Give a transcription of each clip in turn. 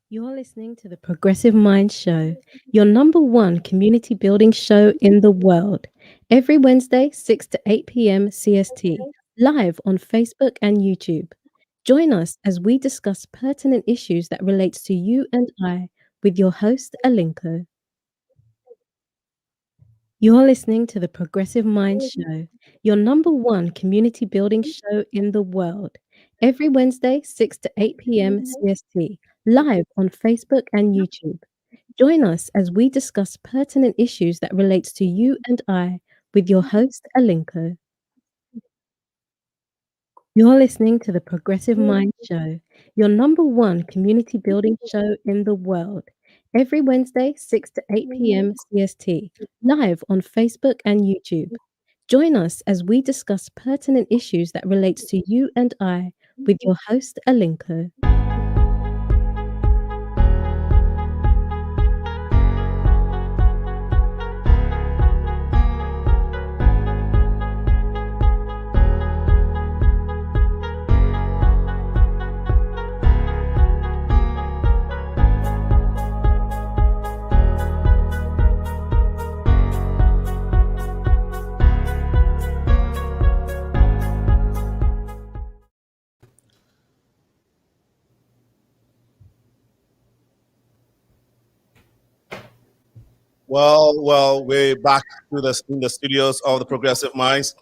You're listening to the Progressive Mind Show, your number one community building show in the world. Every Wednesday, 6 to 8 p.m. CST, live on Facebook and YouTube. Join us as we discuss pertinent issues that relates to you and I with your host, Alinco. You're listening to the Progressive Mind Show, your number one community building show in the world. Every Wednesday, 6 to 8 p.m. CST, live on Facebook and YouTube. Join us as we discuss pertinent issues that relates to you and I with your host, Alinco. You're listening to the Progressive Mind Show, your number one community building show in the world. Every Wednesday, 6 to 8 p.m. CST, live on Facebook and YouTube. Join us as we discuss pertinent issues that relates to you and I with your host, Alinco. Well, we're back to in the studios of the Progressive Minds.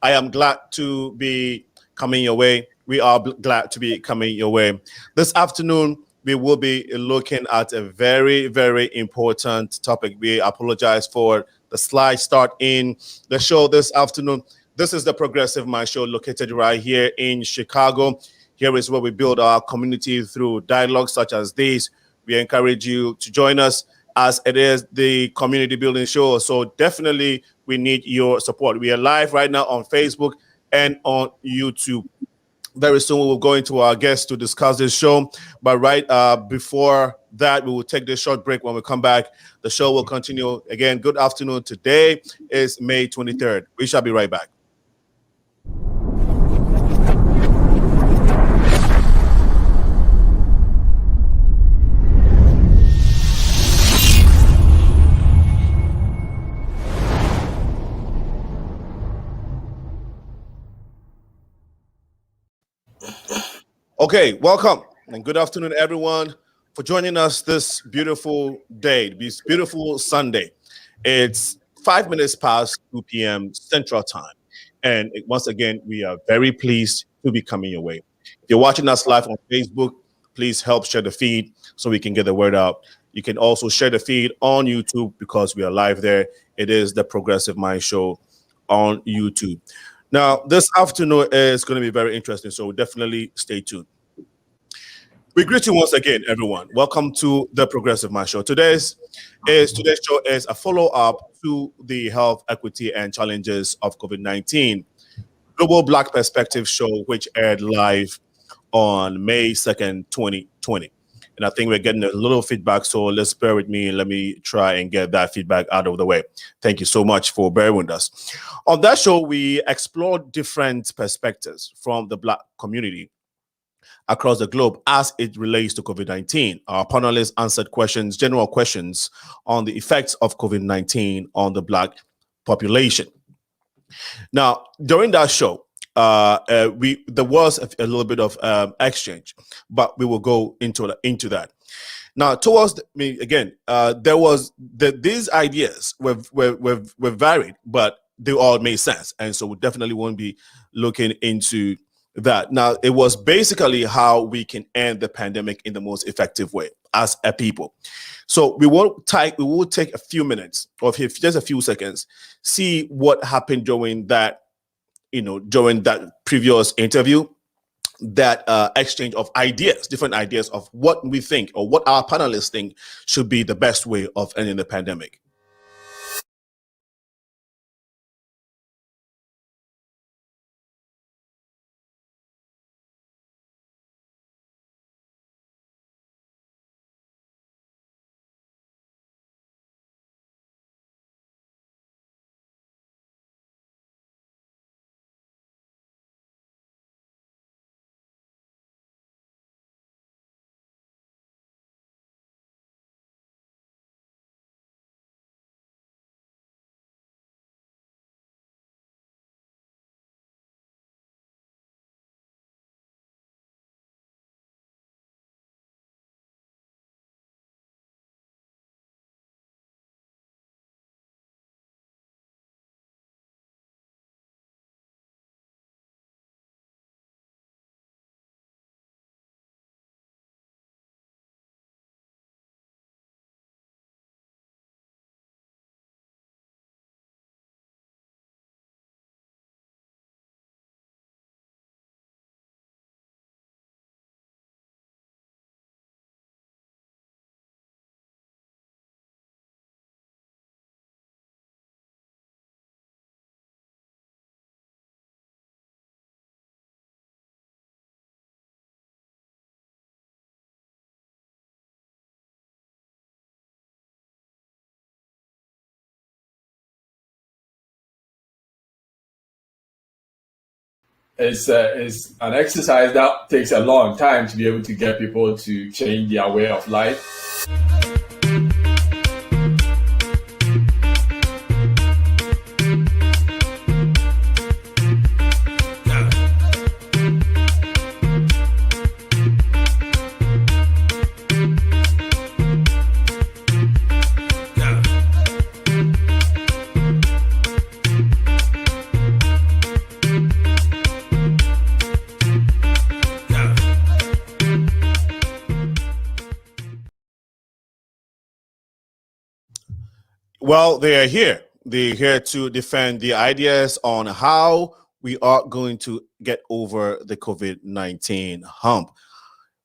I am glad to be coming your way. We are glad to be coming your way. This afternoon, we will be looking at a very, very important topic. We apologize for the slight start in the show this afternoon. This is the Progressive Mind Show located right here in Chicago. Here is where we build our community through dialogue such as this. We encourage you to join us as it is the community building show. So definitely we need your support. We are live right now on Facebook and on YouTube. Very soon we will go into our guests to discuss this show. But before that, we will take this short break. When we come back, the show will continue. Again, good afternoon. Today is May 23rd. We shall be right back. Okay, welcome and good afternoon, everyone, for joining us this beautiful day, this beautiful Sunday. It's 5 minutes past 2 p.m. Central Time. And once again, we are very pleased to be coming your way. If you're watching us live on Facebook, please help share the feed so we can get the word out. You can also share the feed on YouTube because we are live there. It is the Progressive Mind Show on YouTube. Now, this afternoon is going to be very interesting, so definitely stay tuned. We greet you once again, everyone. Welcome to the Progressive Mind Show. Today's show is a follow-up to the health, equity, and challenges of COVID-19 Global Black Perspective show, which aired live on May 2nd, 2020. And I think we're getting a little feedback, so let's bear with me and let me try and get that feedback out of the way. Thank you so much for bearing with us. On that show, we explored different perspectives from the Black community across the globe as it relates to COVID-19. Our panelists answered general questions on the effects of COVID-19 on the Black population. Now, during that show, there was a little bit of exchange, but we will go into that. Now, there was these ideas were varied, but they all made sense, and so we definitely won't be looking into that. Now, it was basically how we can end the pandemic in the most effective way as a people. So we will take a few minutes, or just a few seconds, see what happened during that previous interview, that exchange of ideas, different ideas of what we think or what our panelists think should be the best way of ending the pandemic. it's an exercise that takes a long time to be able to get people to change their way of life. Well, they are here. They're here to defend the ideas on how we are going to get over the COVID-19 hump.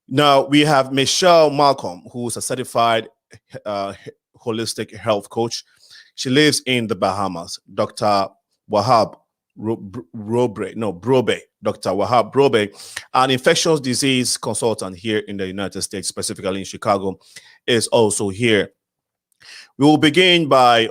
Now, we have Michelle Malcolm, who's a certified holistic health coach. She lives in the Bahamas. Dr. WAHAB Brobeck, Dr. WAHAB Brobeck, an infectious disease consultant here in the United States, specifically in Chicago, is also here. We will begin by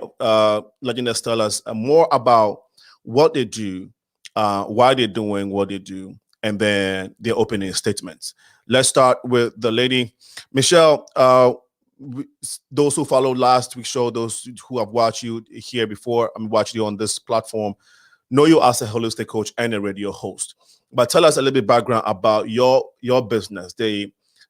letting us tell us more about what they do, why they're doing what they do, and then their opening statements. Let's start with the lady. Michelle, those who followed last week's show, those who have watched you here before, watched you on this platform, know you as a holistic coach and a radio host. But tell us a little bit background about your business,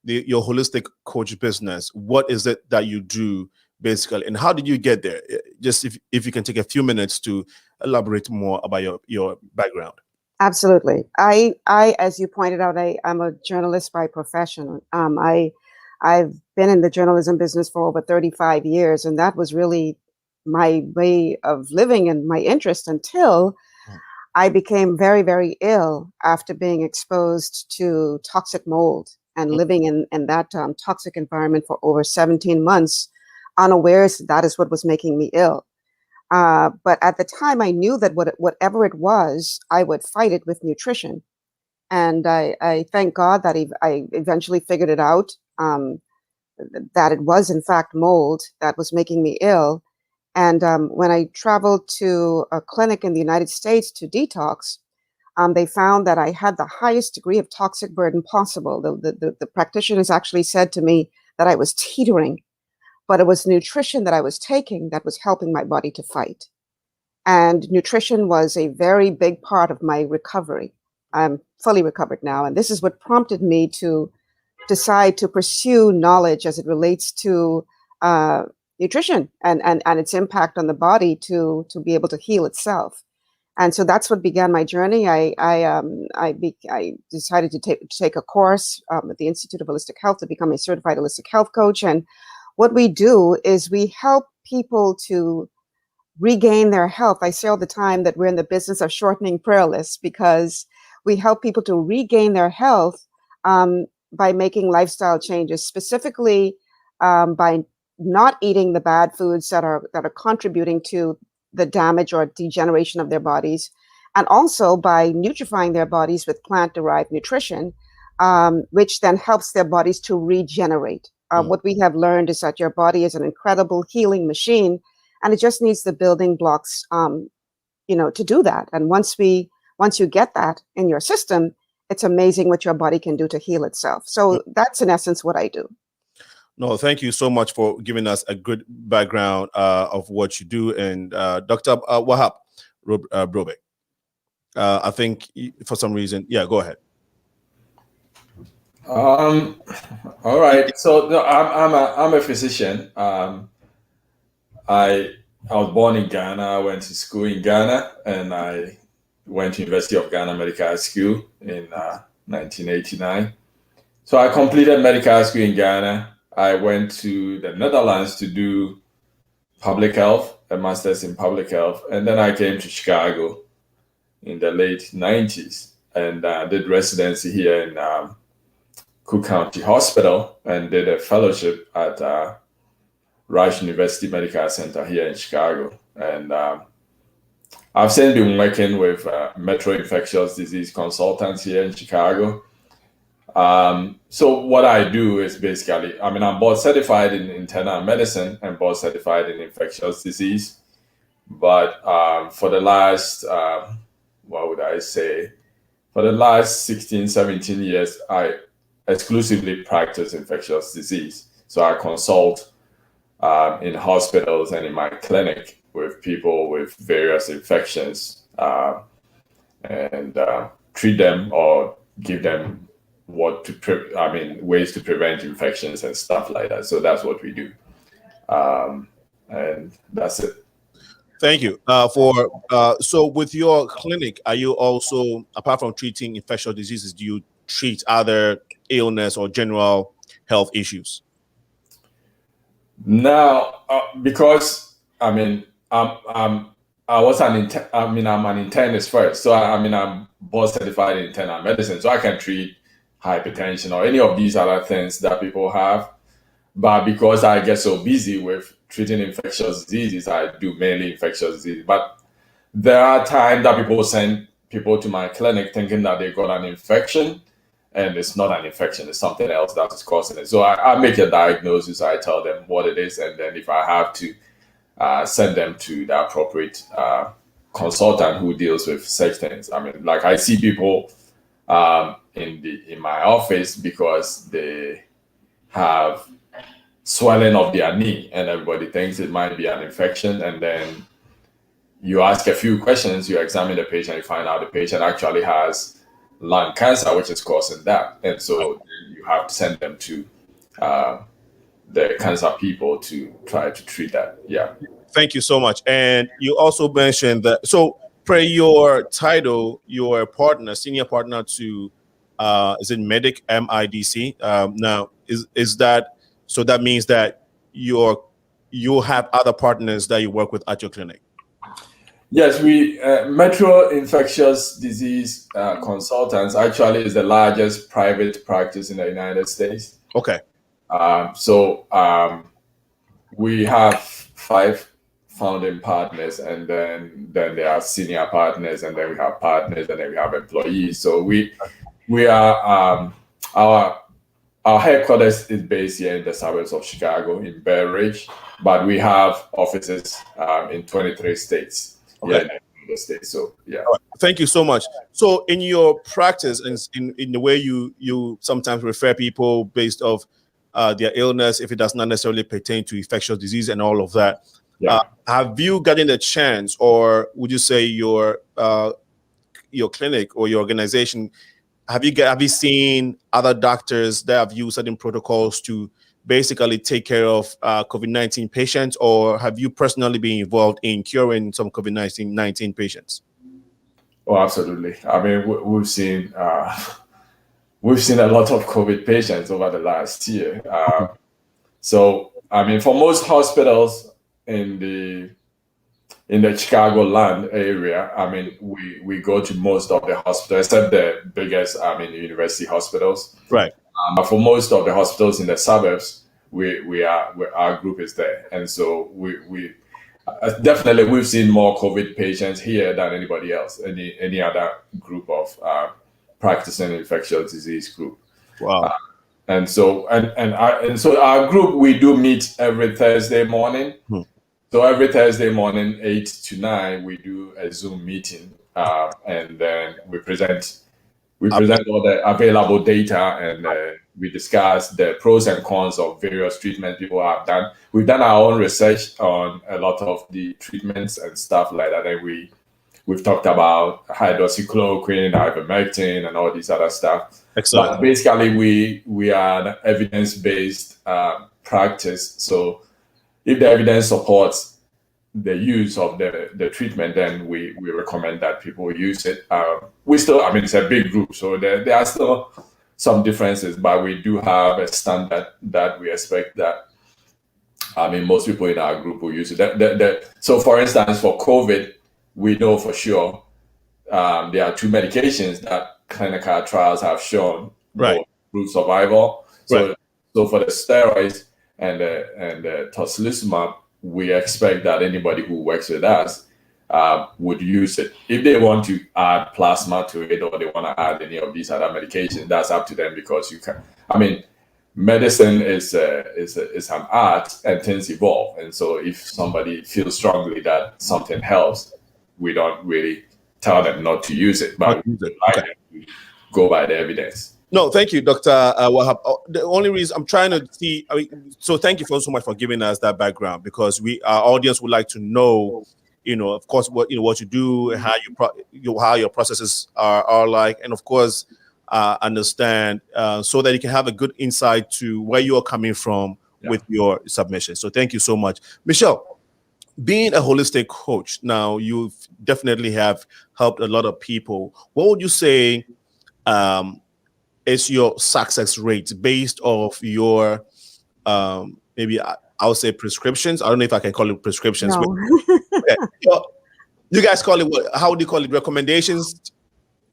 your holistic coach business. What is it that you do basically, and how did you get there? Just if you can take a few minutes to elaborate more about your background. Absolutely. I as you pointed out, I'm a journalist by profession. I've been in the journalism business for over 35 years, and that was really my way of living and my interest until I became very, very ill after being exposed to toxic mold and living in that toxic environment for over 17 months, unawares that is what was making me ill. But at the time, I knew that whatever it was, I would fight it with nutrition. And I thank God that I eventually figured it out, that it was, in fact, mold that was making me ill. And when I traveled to a clinic in the United States to detox, they found that I had the highest degree of toxic burden possible. The practitioners actually said to me that I was teetering, but it was nutrition that I was taking that was helping my body to fight. And nutrition was a very big part of my recovery. I'm fully recovered now. And this is what prompted me to decide to pursue knowledge as it relates to nutrition and its impact on the body to be able to heal itself. And so that's what began my journey. I decided to take a course at the Institute of Holistic Health to become a certified holistic health coach. And what we do is we help people to regain their health. I say all the time that we're in the business of shortening prayer lists because we help people to regain their health by making lifestyle changes, specifically by not eating the bad foods that are contributing to the damage or degeneration of their bodies, and also by nutrifying their bodies with plant-derived nutrition, which then helps their bodies to regenerate. What we have learned is that your body is an incredible healing machine, and it just needs the building blocks, to do that. And once you get that in your system, it's amazing what your body can do to heal itself. So that's in essence what I do. No, thank you so much for giving us a good background of what you do. And Dr. WAHAB Brobeck, I think for some reason, yeah, go ahead. All right. So no, I'm a physician. I was born in Ghana. I went to school in Ghana, and I went to University of Ghana Medical School in 1989. So I completed medical school in Ghana. I went to the Netherlands to do public health, a master's in public health, and then I came to Chicago in the late 90s and did residency here in Cook County Hospital and did a fellowship at Rush University Medical Center here in Chicago. And I've since been working with Metro Infectious Disease Consultants here in Chicago. So what I do is basically, I'm board certified in internal medicine and board certified in infectious disease. But for the last, for for the last 16, 17 years, I exclusively practice infectious disease. So I consult in hospitals and in my clinic with people with various infections and treat them or give them ways to prevent infections and stuff like that. So that's what we do. And that's it. Thank you. So with your clinic, are you also, apart from treating infectious diseases, do you treat other illness or general health issues? Now, because I'm an internist first, so I'm board certified in internal medicine, so I can treat hypertension or any of these other things that people have. But because I get so busy with treating infectious diseases, I do mainly infectious disease. But there are times that people send people to my clinic thinking that they got an infection, and it's not an infection, it's something else that is causing it. So I make a diagnosis, I tell them what it is, and then if I have to send them to the appropriate consultant who deals with such things. I mean, like I see people in my office because they have swelling of their knee, and everybody thinks it might be an infection, and then you ask a few questions, you examine the patient, you find out the patient actually has lung cancer, which is causing that, and so you have to send them to the cancer people to try to treat that. Yeah. Thank you so much. And you also mentioned that, so per your title, you're a partner, senior partner to, is it MIDC, MIDC? Now, is that, so that means that you have other partners that you work with at your clinic? Yes, we Metro Infectious Disease Consultants actually is the largest private practice in the United States. Okay. We have 5 founding partners, and then there are senior partners, and then we have partners, and then we have employees. So we are our headquarters is based here in the suburbs of Chicago in Bay Ridge, but we have offices in 23 states. Okay. Yeah, states. So yeah. Right. Thank you so much. So in your practice, in the way you sometimes refer people based off their illness, if it does not necessarily pertain to infectious disease and all of that, yeah. Have you gotten a chance, or would you say your clinic or your organization, have you seen other doctors that have used certain protocols to basically take care of COVID-19 patients, or have you personally been involved in curing some COVID-19 patients? Oh, absolutely. I mean, we've seen a lot of COVID patients over the last year. So, I mean, for most hospitals in the Chicagoland area, I mean, we go to most of the hospitals, except the biggest, university hospitals. Right. But for most of the hospitals in the suburbs, our group is there, and so we definitely we've seen more COVID patients here than anybody else, any other group of practicing infectious disease group. Wow. And so our group, we do meet every Thursday morning. So every Thursday morning, 8 to 9, we do a Zoom meeting, and then we present all the available data, and we discuss the pros and cons of various treatments people have done. We've done our own research on a lot of the treatments and stuff like that, and we've talked about hydroxychloroquine, ivermectin, and all this other stuff. Excellent. But basically, we are an evidence-based practice. So if the evidence supports the use of the treatment, then we recommend that people use it. It's a big group, so there are still some differences, but we do have a standard that we expect that, most people in our group will use it. So for instance, for COVID, we know for sure there are 2 medications that clinical trials have shown improve survival. So for the steroids and the tocilizumab, we expect that anybody who works with us would use it. If they want to add plasma to it, or they want to add any of these other medications, that's up to them, because you can. Medicine is an art, and things evolve. And so if somebody feels strongly that something helps, we don't really tell them not to use it, but we like them go by the evidence. No, thank you, Dr. Wahab. The only reason I'm trying to see, so thank you so much for giving us that background, because our audience would like to know, of course, what you do, and how how your processes are like, and of course, understand so that you can have a good insight to where you are coming from with your submission. So thank you so much, Michelle. Being a holistic coach, now you definitely have helped a lot of people. What would you say is your success rate based off your maybe I'll say prescriptions? I don't know if I can call it prescriptions. No. Okay. You guys call it what? How do you call it? Recommendations?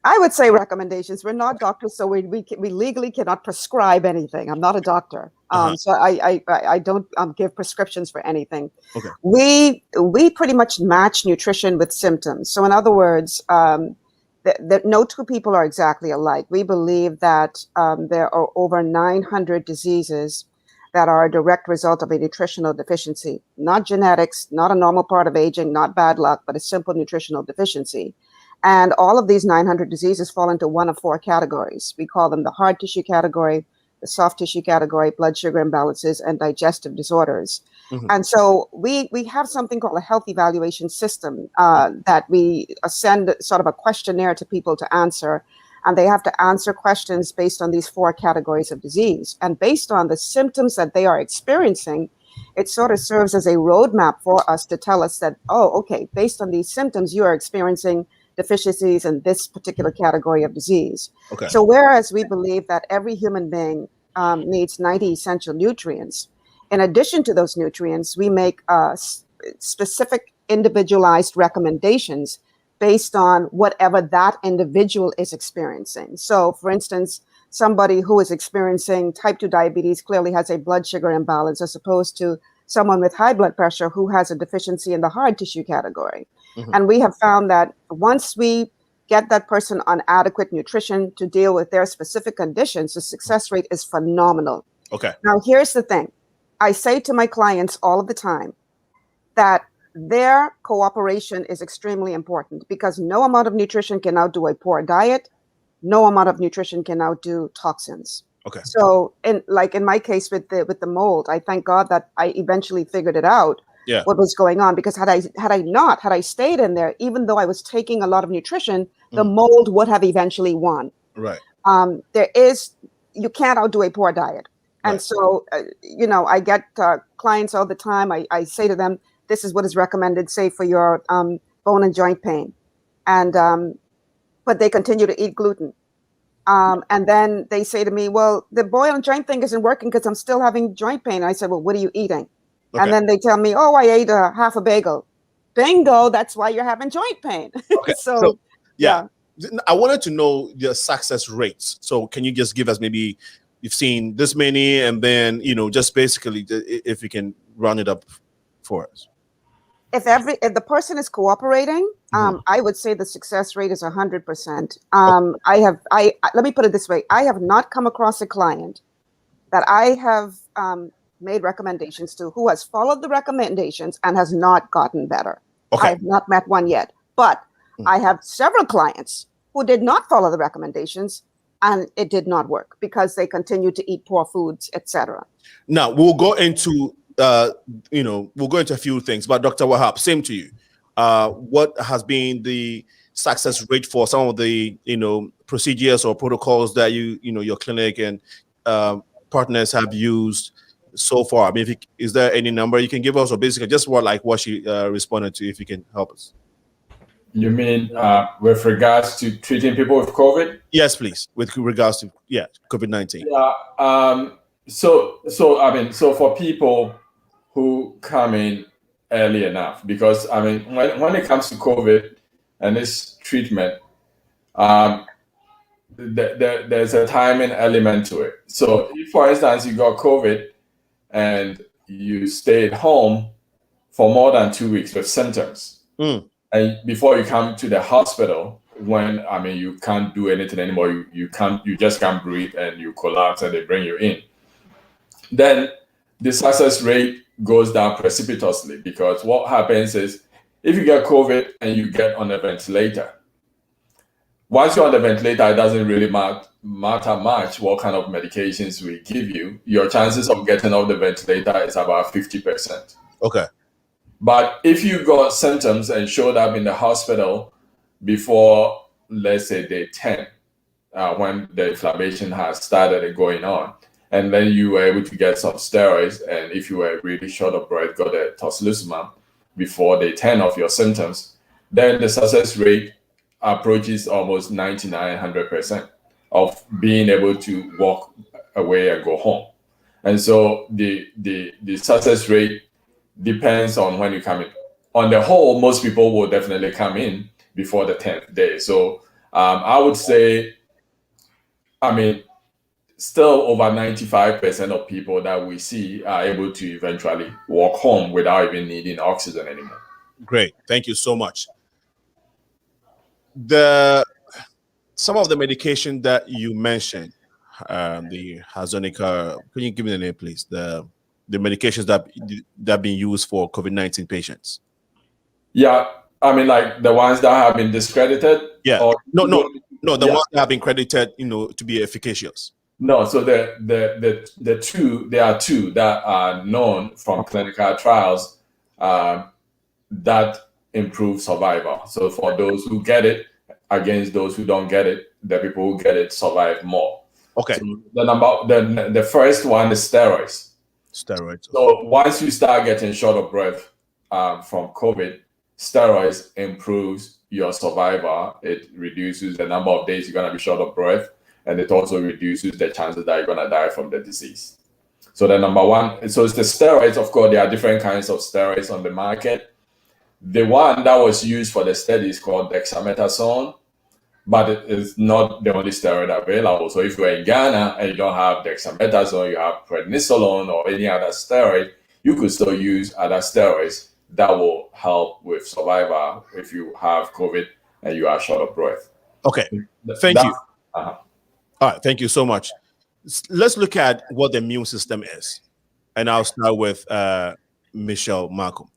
I would say recommendations. We're not doctors, so we legally cannot prescribe anything. I'm not a doctor, so I don't give prescriptions for anything. Okay. We pretty much match nutrition with symptoms. So in other words, that no two people are exactly alike. We believe that there are over 900 diseases that are a direct result of a nutritional deficiency, not genetics, not a normal part of aging, not bad luck, but a simple nutritional deficiency. And all of these 900 diseases fall into one of four categories. We call them the hard tissue category, the soft tissue category, blood sugar imbalances, and digestive disorders. Mm-hmm. And so we have something called a health evaluation system that we send sort of a questionnaire to people to answer. And they have to answer questions based on these four categories of disease. And based on the symptoms that they are experiencing, it sort of serves as a roadmap for us to tell us that, oh, okay, based on these symptoms, you are experiencing deficiencies in this particular category of disease. Okay. So whereas we believe that every human being needs 90 essential nutrients, in addition to those nutrients, we make specific individualized recommendations based on whatever that individual is experiencing. So for instance, somebody who is experiencing type 2 diabetes clearly has a blood sugar imbalance, as opposed to someone with high blood pressure who has a deficiency in the hard tissue category. Mm-hmm. And we have found that once we get that person on adequate nutrition to deal with their specific conditions, the success rate is phenomenal. Okay. Now, here's the thing. I say to my clients all of the time that their cooperation is extremely important, because no amount of nutrition can outdo a poor diet. No amount of nutrition can outdo toxins. Okay. So in my case with the mold, I thank God that I eventually figured it out. Yeah. What was going on, because had I stayed in there, even though I was taking a lot of nutrition, the mold would have eventually won. Right. You can't outdo a poor diet. And right. So, I get clients all the time. I say to them, this is what is recommended, say, for your bone and joint pain. And, but they continue to eat gluten. And then they say to me, well, the bone and joint thing isn't working because I'm still having joint pain. And I said, well, what are you eating? Okay. And then they tell me, oh, I ate half a bagel. Bingo, that's why you're having joint pain. Okay. so yeah. I wanted to know the success rates. So can you just give us, maybe you've seen this many, and then, just basically if you can run it up for us. If the person is cooperating, I would say the success rate is 100%. Let me put it this way. I have not come across a client that I have made recommendations to who has followed the recommendations and has not gotten better. Okay. I have not met one yet, but I have several clients who did not follow the recommendations and it did not work because they continued to eat poor foods, etc. Now we'll go into a few things, but Dr. Wahab, same to you. What has been the success rate for some of the procedures or protocols that your clinic and partners have used so far? I mean, is there any number you can give us, or basically just what she responded to, if you can help us? You mean with regards to treating people with COVID? Yes, please. With regards to COVID-19. Yeah. So for people who come in early enough, because when it comes to COVID and this treatment, there's a timing element to it. So if, for instance, you got COVID and you stayed home for more than 2 weeks with symptoms, and before you come to the hospital, when you can't do anything anymore, you just can't breathe and you collapse and they bring you in, then the success rate goes down precipitously, because what happens is, if you get COVID and you get on a ventilator, once you're on the ventilator, it doesn't really matter much what kind of medications we give you. Your chances of getting off the ventilator is about 50%. Okay. But if you got symptoms and showed up in the hospital before, let's say, day 10, when the inflammation has started going on, and then you were able to get some steroids, and if you were really short of breath, got a tocilizumab before day 10 of your symptoms, then the success rate approaches almost 99-100% of being able to walk away and go home. And so the success rate depends on when you come in. On the whole, most people will definitely come in before the 10th day. So I would say, still over 95% of people that we see are able to eventually walk home without even needing oxygen anymore. Great. Thank you so much. Some of the medication that you mentioned, the Hazonica, can you give me the name, please? The medications that being used for COVID-19 patients. Yeah, like the ones that have been discredited. Yeah. Or the ones that have been credited, to be efficacious. No, so there are two that are known from clinical trials that improve survival. So for those who get it, against those who don't get it, the people who get it survive more. Okay. So the first one is steroids. Steroids. So once you start getting short of breath from COVID, steroids improves your survival. It reduces the number of days you're going to be short of breath, and it also reduces the chances that you're going to die from the disease. So the number one, so it's the steroids. Of course, there are different kinds of steroids on the market. The one that was used for the study is called dexamethasone, but it is not the only steroid available. So if you're in Ghana and you don't have dexamethasone, you have prednisolone or any other steroid, you could still use other steroids that will help with survival if you have COVID and you are short of breath. Okay, thank you. All right, thank you so much. Let's look at what the immune system is. And I'll start with Michelle Malcolm.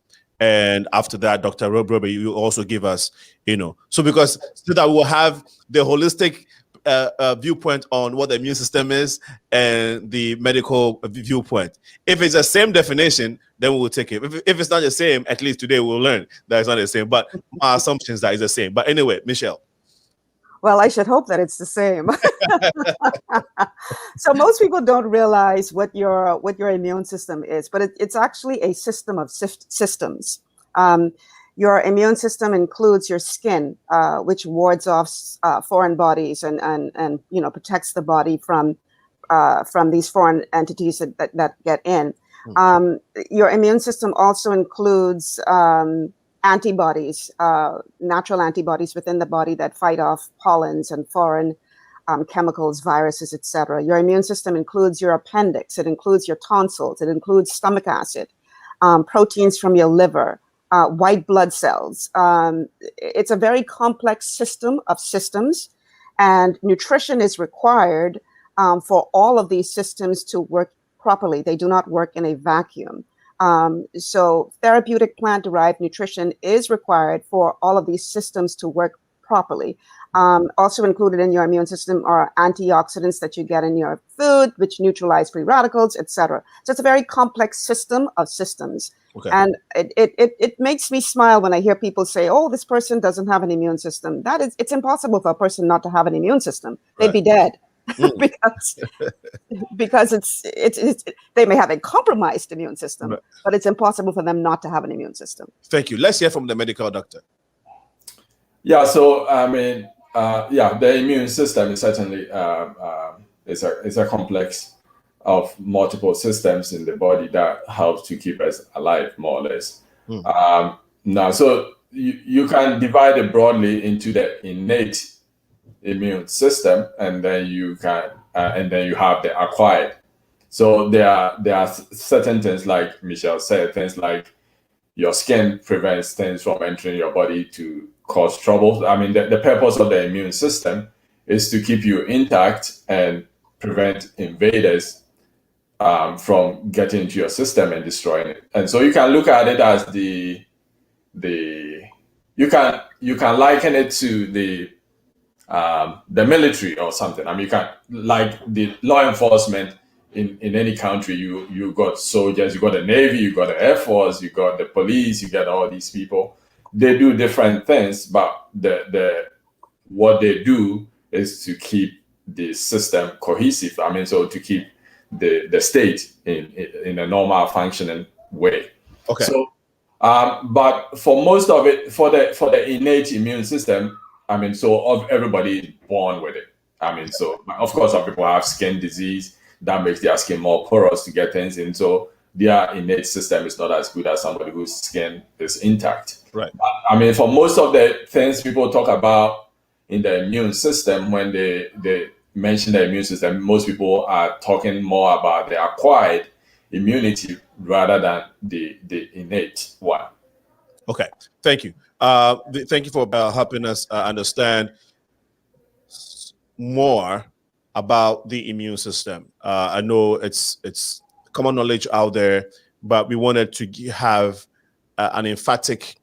And after that, Dr. Rob Brobeck, you also give us, so that we'll have the holistic viewpoint on what the immune system is and the medical viewpoint. If it's the same definition, then we will take it. If it's not the same, at least today we'll learn that it's not the same. But my assumption is that it's the same. But anyway, Michelle. Well, I should hope that it's the same. So most people don't realize what your immune system is, but it's actually a system of systems. Your immune system includes your skin, which wards off foreign bodies and protects the body from these foreign entities that get in. Your immune system also includes antibodies, natural antibodies within the body that fight off pollens and foreign chemicals, viruses, etc. Your immune system includes your appendix. It includes your tonsils. It includes stomach acid, proteins from your liver, white blood cells. It's a very complex system of systems, and nutrition is required for all of these systems to work properly. They do not work in a vacuum. So therapeutic plant-derived nutrition is required for all of these systems to work properly. Also included in your immune system are antioxidants that you get in your food, which neutralize free radicals, etc. So it's a very complex system of systems. Okay. And it makes me smile when I hear people say, oh, this person doesn't have an immune system. It's impossible for a person not to have an immune system. They'd be dead. because it's they may have a compromised immune system, but it's impossible for them not to have an immune system. Thank you. Let's hear from the medical doctor. Yeah, so the immune system is certainly is a complex of multiple systems in the body that helps to keep us alive, more or less. Now, so you can divide it broadly into the innate immune system, and then you have the acquired. So there are certain things, like Michelle said, things like your skin prevents things from entering your body to cause trouble. I mean, the purpose of the immune system is to keep you intact and prevent invaders from getting into your system and destroying it. And so you can look at it as you can liken it to the the military or something. I mean, you can, like the law enforcement in any country, you got soldiers, you got the Navy, you got the Air Force, you got the police, you got all these people. They do different things, but what they do is to keep the system cohesive. I mean, so to keep the state in a normal functioning way. Okay. So, but for most of it, for the innate immune system, I mean, so everybody is born with it. I mean, so of course, some people have skin disease that makes their skin more porous to get things in. So their innate system is not as good as somebody whose skin is intact. Right. But, I mean, for most of the things people talk about in the immune system, when they mention the immune system, most people are talking more about the acquired immunity rather than the innate one. Okay, thank you. Thank you for helping us understand more about the immune system. I know it's common knowledge out there, but we wanted to have an emphatic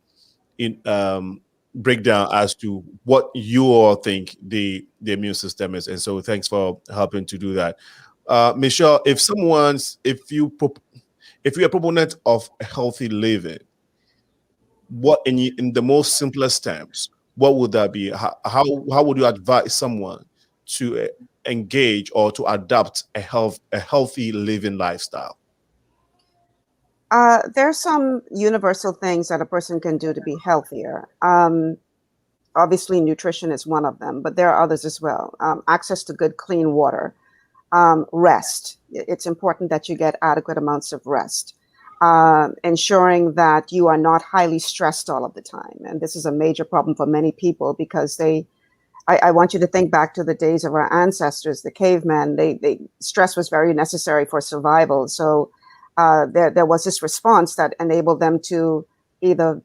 breakdown as to what you all think the immune system is, and so thanks for helping to do that. Michelle, if you're a proponent of healthy living, what in the most simplest terms, what would that be? How would you advise someone to engage or to adapt a healthy living lifestyle? There's some universal things that a person can do to be healthier. Obviously, nutrition is one of them, but there are others as well. Access to good, clean water. Rest. It's important that you get adequate amounts of rest. Ensuring that you are not highly stressed all of the time. And this is a major problem for many people because I want you to think back to the days of our ancestors, the cavemen. Stress was very necessary for survival. So there was this response that enabled them to either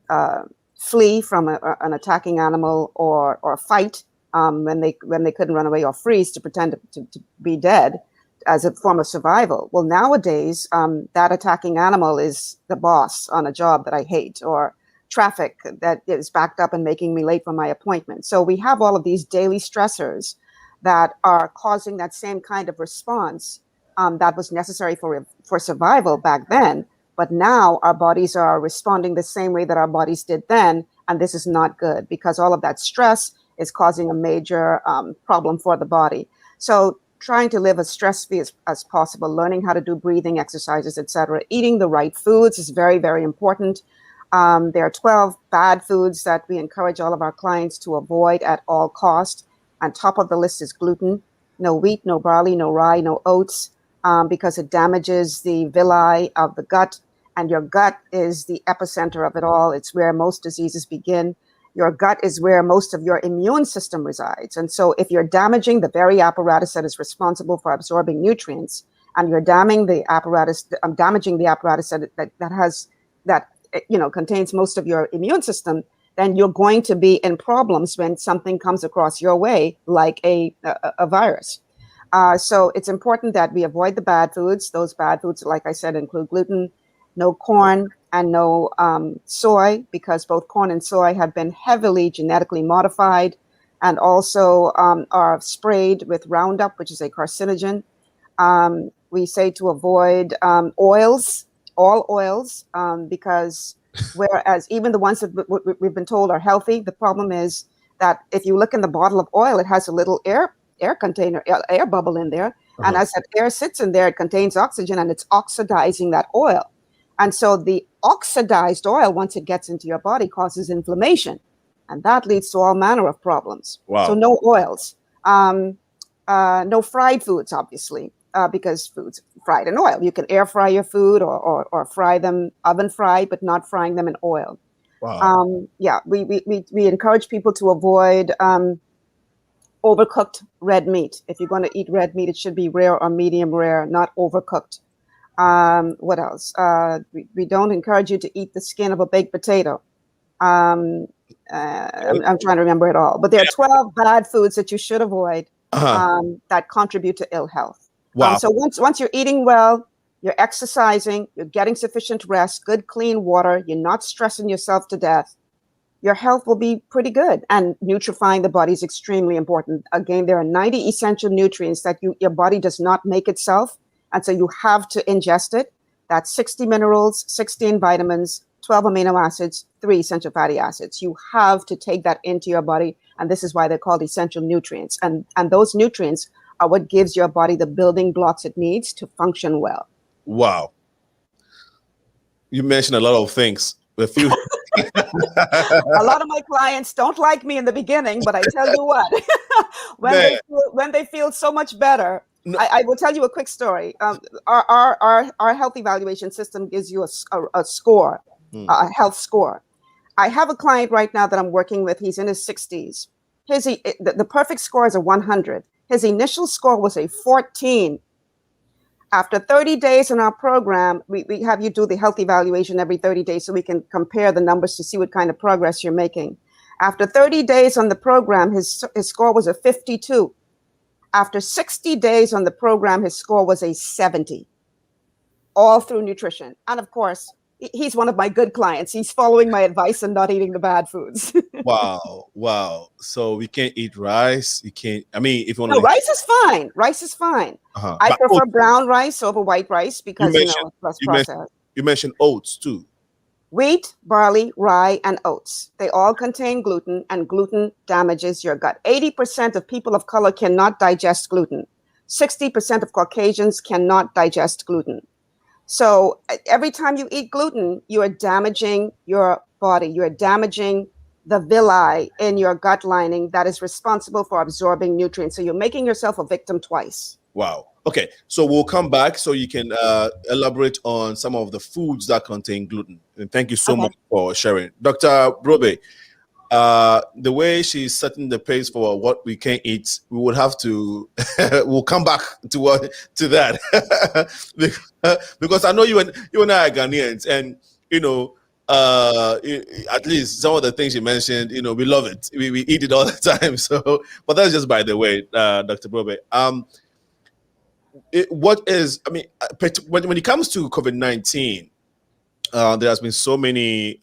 flee from an attacking animal or fight when they couldn't run away, or freeze to pretend to be dead as a form of survival. Well, nowadays, that attacking animal is the boss on a job that I hate, or traffic that is backed up and making me late for my appointment. So we have all of these daily stressors that are causing that same kind of response that was necessary for survival back then. But now our bodies are responding the same way that our bodies did then. And this is not good because all of that stress is causing a major problem for the body. So trying to live as stress-free as possible, learning how to do breathing exercises, etc. Eating the right foods is very, very important. There are 12 bad foods that we encourage all of our clients to avoid at all costs. On top of the list is gluten. No wheat, no barley, no rye, no oats, because it damages the villi of the gut. And your gut is the epicenter of it all. It's where most diseases begin. Your gut is where most of your immune system resides. And so if you're damaging the very apparatus that is responsible for absorbing nutrients, and you're damaging the apparatus that contains most of your immune system, then you're going to be in problems when something comes across your way, like a virus. So it's important that we avoid the bad foods. Those bad foods, like I said, include gluten, no corn, and no soy, because both corn and soy have been heavily genetically modified and also are sprayed with Roundup, which is a carcinogen. We say to avoid oils, all oils, because whereas even the ones that we've been told are healthy, the problem is that if you look in the bottle of oil, it has a little air container, air bubble in there. Uh-huh. And as that air sits in there, it contains oxygen and it's oxidizing that oil. And so the oxidized oil, once it gets into your body, causes inflammation. And that leads to all manner of problems. Wow. So no oils, no fried foods, obviously, because food's fried in oil. You can air fry your food or fry them oven fried, but not frying them in oil. Wow. We encourage people to avoid overcooked red meat. If you're going to eat red meat, it should be rare or medium rare, not overcooked. What else? We don't encourage you to eat the skin of a baked potato. I'm trying to remember it all, but there are 12 bad foods that you should avoid that contribute to ill health. Wow. So once you're eating well, you're exercising, you're getting sufficient rest, good clean water, you're not stressing yourself to death, your health will be pretty good. And nutrifying the body is extremely important. Again, there are 90 essential nutrients that your body does not make itself. And so you have to ingest it. That's 60 minerals, 16 vitamins, 12 amino acids, 3 essential fatty acids. You have to take that into your body. And this is why they're called essential nutrients. And those nutrients are what gives your body the building blocks it needs to function well. Wow. You mentioned a lot of things. A few. A lot of my clients don't like me in the beginning, but I tell you what, when they feel so much better, no. I will tell you a quick story. Our health evaluation system gives you a score, a health score. I have a client right now that I'm working with. He's in his 60s. The perfect score is a 100. His initial score was a 14. After 30 days in our program, we have you do the health evaluation every 30 days so we can compare the numbers to see what kind of progress you're making. After 30 days on the program, his score was a 52. After 60 days on the program, his score was a 70, all through nutrition. And of course, he's one of my good clients. He's following my advice and not eating the bad foods. Wow. So we can't eat rice. You can't. I mean, if you want to. No, rice is fine. Rice is fine. I prefer brown rice over white rice because it's less processed. You mentioned oats too. Wheat, barley, rye, and oats. They all contain gluten, and gluten damages your gut. 80% of people of color cannot digest gluten. 60% of Caucasians cannot digest gluten. So every time you eat gluten, you are damaging your body. You are damaging the villi in your gut lining that is responsible for absorbing nutrients. So you're making yourself a victim twice. Wow. Okay. So we'll come back so you can elaborate on some of the foods that contain gluten. And thank you so much for sharing. Dr. Brobeck, the way she's setting the pace for what we can eat, we would have to, we'll come back to that. Because I know you and I are Ghanaians, and, at least some of the things you mentioned, we love it. We eat it all the time. So, but that's just by the way, Dr. Brobeck. When it comes to COVID-19, there has been so many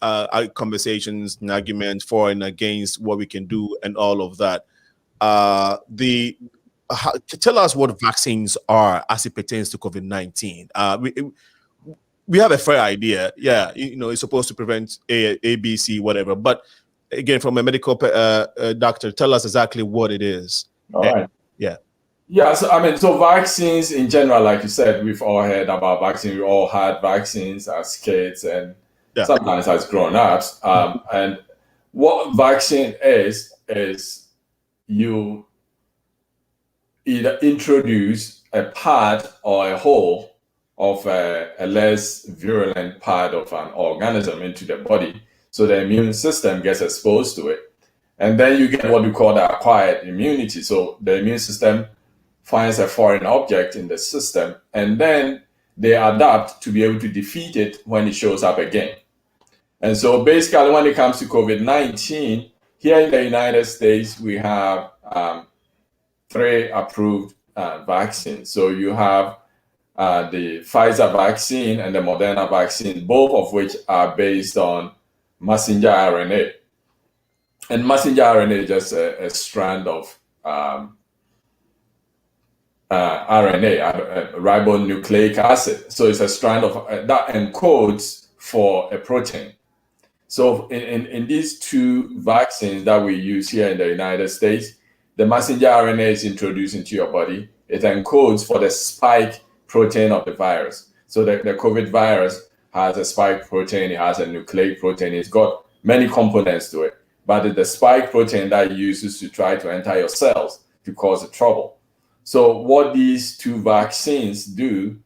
conversations and arguments for and against what we can do and all of that. Tell us what vaccines are as it pertains to COVID-19. We have a fair idea. Yeah, it's supposed to prevent A, B, C, whatever. But again, from a medical doctor, tell us exactly what it is. All right. Yeah. Yeah, so vaccines in general, like you said, we've all heard about vaccines. We all had vaccines as kids and sometimes as grown-ups. And what vaccine is you either introduce a part or a whole of a less virulent part of an organism into the body, so the immune system gets exposed to it. And then you get what we call the acquired immunity. So the immune system finds a foreign object in the system, and then they adapt to be able to defeat it when it shows up again. And so basically when it comes to COVID-19, here in the United States, we have 3 approved vaccines. So you have the Pfizer vaccine and the Moderna vaccine, both of which are based on messenger RNA. And messenger RNA is just a strand of RNA, ribonucleic acid. So it's a strand of that encodes for a protein. So in these 2 vaccines that we use here in the United States, the messenger RNA is introduced into your body. It encodes for the spike protein of the virus. So the COVID virus has a spike protein, it has a nucleic protein, it's got many components to it. But it's the spike protein that it uses to try to enter your cells to cause the trouble. So what these 2 vaccines do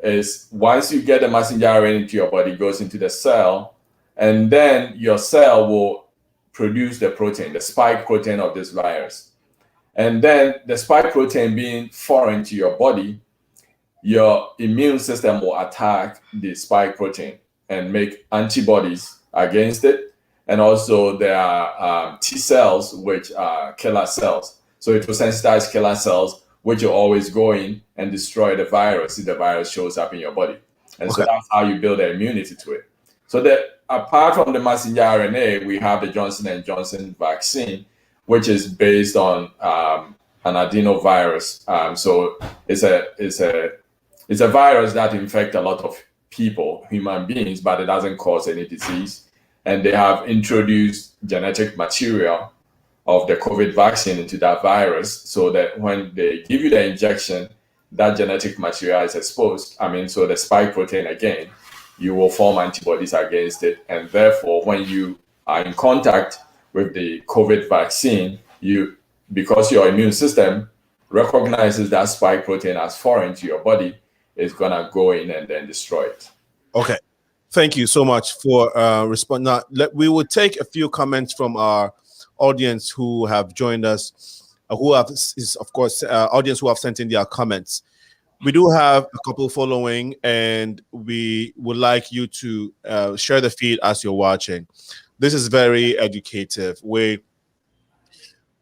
is once you get the messenger RNA into your body, it goes into the cell, and then your cell will produce the protein, the spike protein of this virus. And then the spike protein being foreign to your body, your immune system will attack the spike protein and make antibodies against it. And also there are T cells, which are killer cells. So it will sensitize killer cells, which will always go in and destroy the virus if the virus shows up in your body. And so that's how you build the immunity to it. So that apart from the messenger RNA, we have the Johnson & Johnson vaccine, which is based on an adenovirus. So it's a virus that infects a lot of people, human beings, but it doesn't cause any disease. And they have introduced genetic material of the COVID vaccine into that virus, so that when they give you the injection, that genetic material is exposed. So the spike protein again, you will form antibodies against it. And therefore, when you are in contact with the COVID vaccine, because your immune system recognizes that spike protein as foreign to your body, it's gonna go in and then destroy it. Okay. Thank you so much for responding. Now, we will take a few comments from our audience who have joined us, of course, audience who have sent in their comments. We do have a couple following, and we would like you to share the feed as you're watching. This is very educative. We're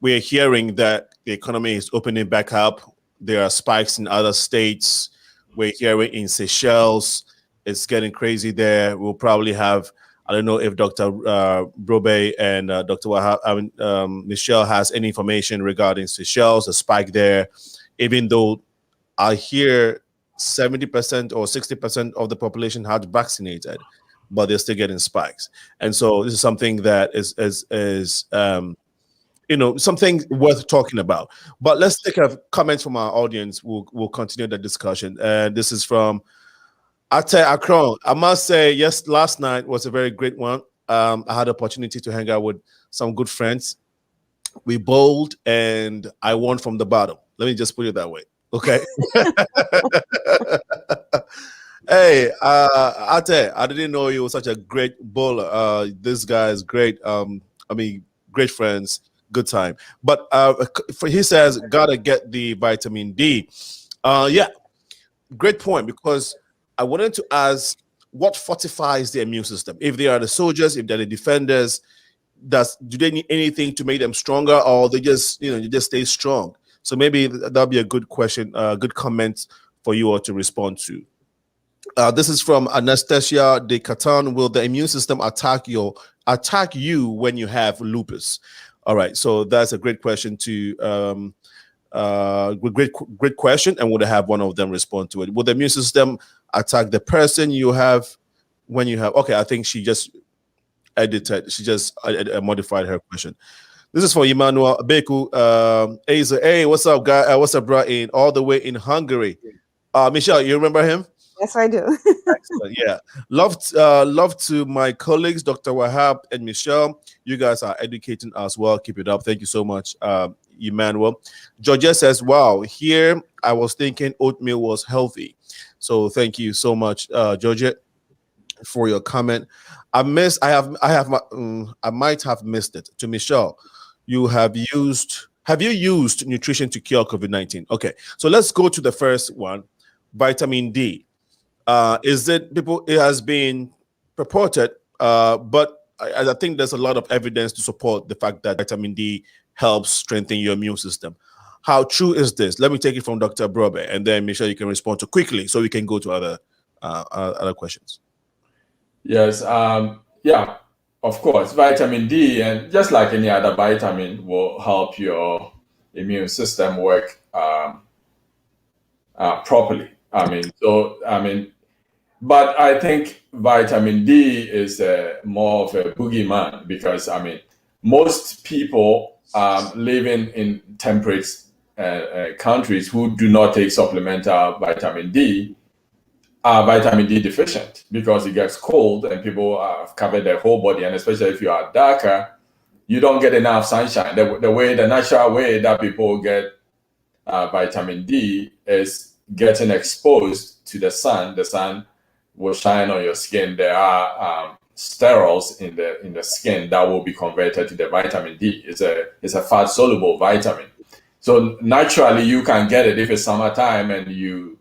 hearing that the economy is opening back up. There are spikes in other states. We're hearing in Seychelles, it's getting crazy there. We'll probably have, I don't know if Dr. Brobeck and Dr. WAHAB, Michelle has any information regarding Seychelles, a spike there, even though I hear 70% or 60% of the population had vaccinated, but they're still getting spikes. And so this is something that is something worth talking about. But let's take a comment from our audience. We'll continue the discussion. This is from Ate Akron. I must say, yes, last night was a very great one. I had the opportunity to hang out with some good friends. We bowled, and I won from the bottom. Let me just put it that way. Okay. Hey, Ate, I didn't know you were such a great bowler. This guy is great. Great friends, good time. But he says, gotta get the vitamin D. Yeah, great point, because I wanted to ask, what fortifies the immune system? If they are the soldiers, if they're the defenders, do they need anything to make them stronger, or they just stay strong? So maybe that'll be a good question, good comment for you all to respond to. This is from Anastasia de Catan. Will the immune system attack you when you have lupus? All right, so that's a great question great question, and we'll have one of them respond to it. Will the immune system attack the person you have when you have? Okay, I think she just modified her question. This is for Emmanuel Beku. Hey, what's up, guy? What's up, bro? All the way in Hungary. Michelle, you remember him? Yes, I do. Excellent. Yeah. Love to my colleagues, Dr. WAHAB and Michelle. You guys are educating us well. Keep it up. Thank you so much, Emmanuel. Georgia says, wow, here I was thinking oatmeal was healthy. So thank you so much, Georgia, for your comment. I might have missed it. To Michelle, have you used nutrition to cure COVID-19? Okay, so let's go to the first one, vitamin D. It has been purported, but I think there's a lot of evidence to support the fact that vitamin D helps strengthen your immune system. How true is this? Let me take it from Dr. Brobeck, and then Michelle, you can respond to quickly so we can go to other questions. Yes, yeah, of course, vitamin D, and just like any other vitamin, will help your immune system work properly. But I think vitamin D is more of a boogeyman, because most people living in temperate countries who do not take supplemental vitamin D are vitamin D deficient, because it gets cold and people have covered their whole body, and especially if you are darker, you don't get enough sunshine. The natural way that people get vitamin D is getting exposed to the sun. The sun will shine on your skin. There are sterols in the skin that will be converted to the vitamin D. It's a fat soluble vitamin. So naturally you can get it if it's summertime and you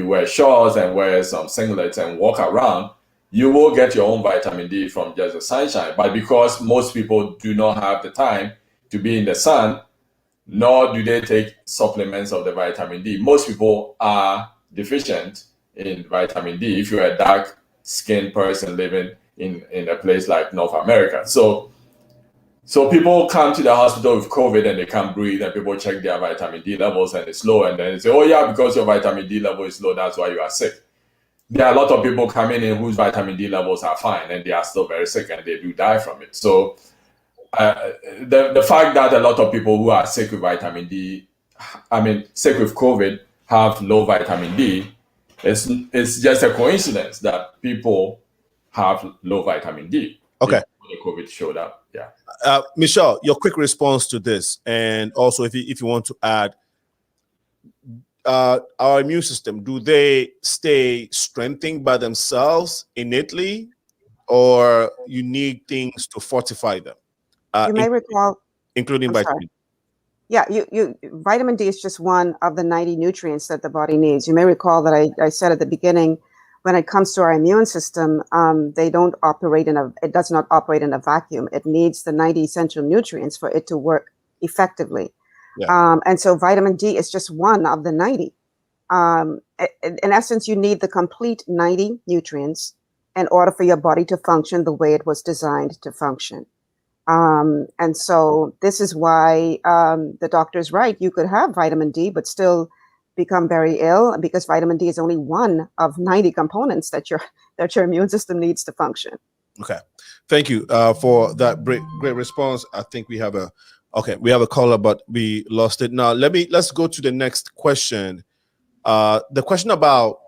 wear shorts and wear some singlets and walk around. You will get your own vitamin D from just the sunshine. But because most people do not have the time to be in the sun, nor do they take supplements of the vitamin D, most people are deficient in vitamin D. If you're a dark-skinned person living in a place like North America. So people come to the hospital with COVID and they can't breathe, and people check their vitamin D levels and it's low, and then they say, oh yeah, because your vitamin D level is low, that's why you are sick. There are a lot of people coming in whose vitamin D levels are fine and they are still very sick and they do die from it. So the fact that a lot of people who are sick with vitamin D, sick with COVID, have low vitamin D, it's just a coincidence that people have low vitamin D. Okay. The COVID showed up. Yeah. Michelle, your quick response to this, and also if you want to add, our immune system, do they stay strengthened by themselves innately, or you need things to fortify them? You may recall, including vitamin D. Yeah, vitamin D is just one of the 90 nutrients that the body needs. You may recall that I said at the beginning, when it comes to our immune system, it does not operate in a vacuum. It needs the 90 essential nutrients for it to work effectively. Yeah. And so vitamin D is just one of the 90. In essence, you need the complete 90 nutrients in order for your body to function the way it was designed to function. And so this is why the doctor's right. You could have vitamin D, but still become very ill, because vitamin D is only one of 90 components that your immune system needs to function. Okay, thank you for that great response. I think we have a caller, but we lost it. Now let's go to the next question. The question about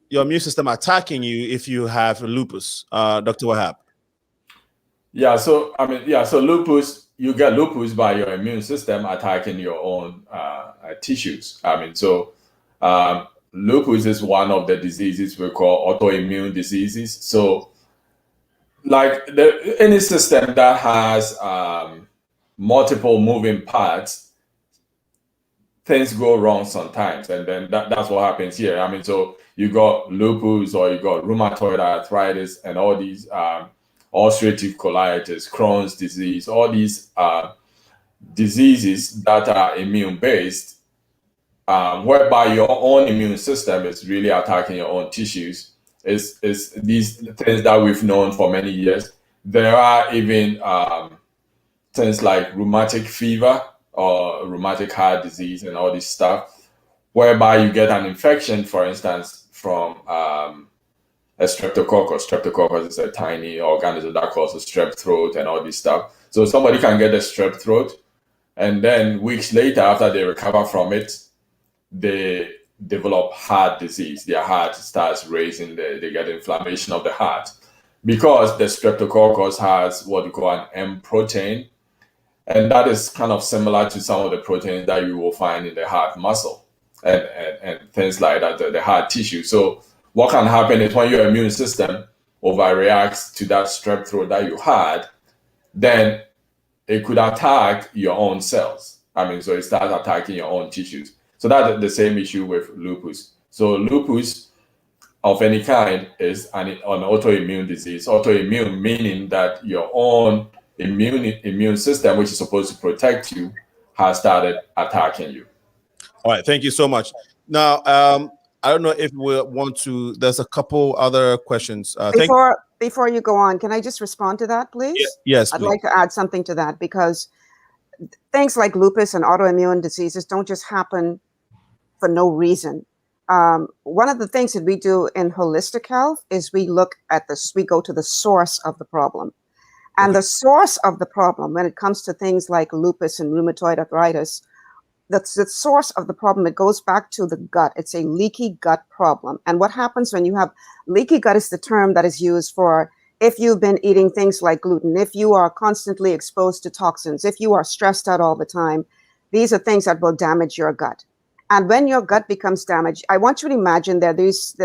your immune system attacking you if you have lupus, Dr. WAHAB. Yeah, so lupus, you get lupus by your immune system attacking your own tissues. Lupus is one of the diseases we call autoimmune diseases. So, like any system that has multiple moving parts, things go wrong sometimes, and then that's what happens here. So you got lupus, or you got rheumatoid arthritis, and all these ulcerative colitis, Crohn's disease, all these diseases that are immune-based, whereby your own immune system is really attacking your own tissues. Is these things that we've known for many years. There are even things like rheumatic fever or rheumatic heart disease and all this stuff, whereby you get an infection, for instance, from a streptococcus. Streptococcus is a tiny organism that causes strep throat and all this stuff. So somebody can get a strep throat, and then weeks later, after they recover from it, they develop heart disease. Their heart starts racing. They get inflammation of the heart because the streptococcus has what we call an M protein, and that is kind of similar to some of the proteins that you will find in the heart muscle and things like that, the heart tissue. So what can happen is when your immune system overreacts to that strep throat that you had, then it could attack your own cells. So it starts attacking your own tissues. So that's the same issue with lupus. So lupus of any kind is an autoimmune disease. Autoimmune meaning that your own immune system, which is supposed to protect you, has started attacking you. All right, thank you so much. Now, I don't know if we want to. There's a couple other questions. Before you go on, can I just respond to that, please? Yes, I'd like to add something to that, because things like lupus and autoimmune diseases don't just happen for no reason. One of the things that we do in holistic health is we go to the source of the problem. And the source of the problem, when it comes to things like lupus and rheumatoid arthritis, that's the source of the problem. It goes back to the gut. It's a leaky gut problem. And what happens when you have leaky gut is the term that is used for if you've been eating things like gluten, if you are constantly exposed to toxins, if you are stressed out all the time. These are things that will damage your gut. And when your gut becomes damaged, I want you to imagine that these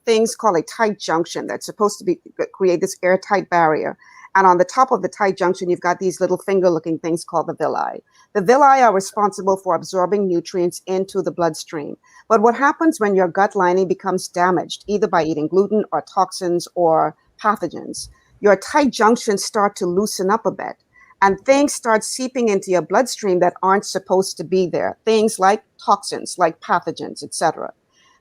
things called a tight junction that's supposed to create this airtight barrier. And on the top of the tight junction, you've got these little finger-looking things called the villi. The villi are responsible for absorbing nutrients into the bloodstream. But what happens when your gut lining becomes damaged, either by eating gluten or toxins or pathogens? Your tight junctions start to loosen up a bit, and things start seeping into your bloodstream that aren't supposed to be there. Things like toxins, like pathogens, etc.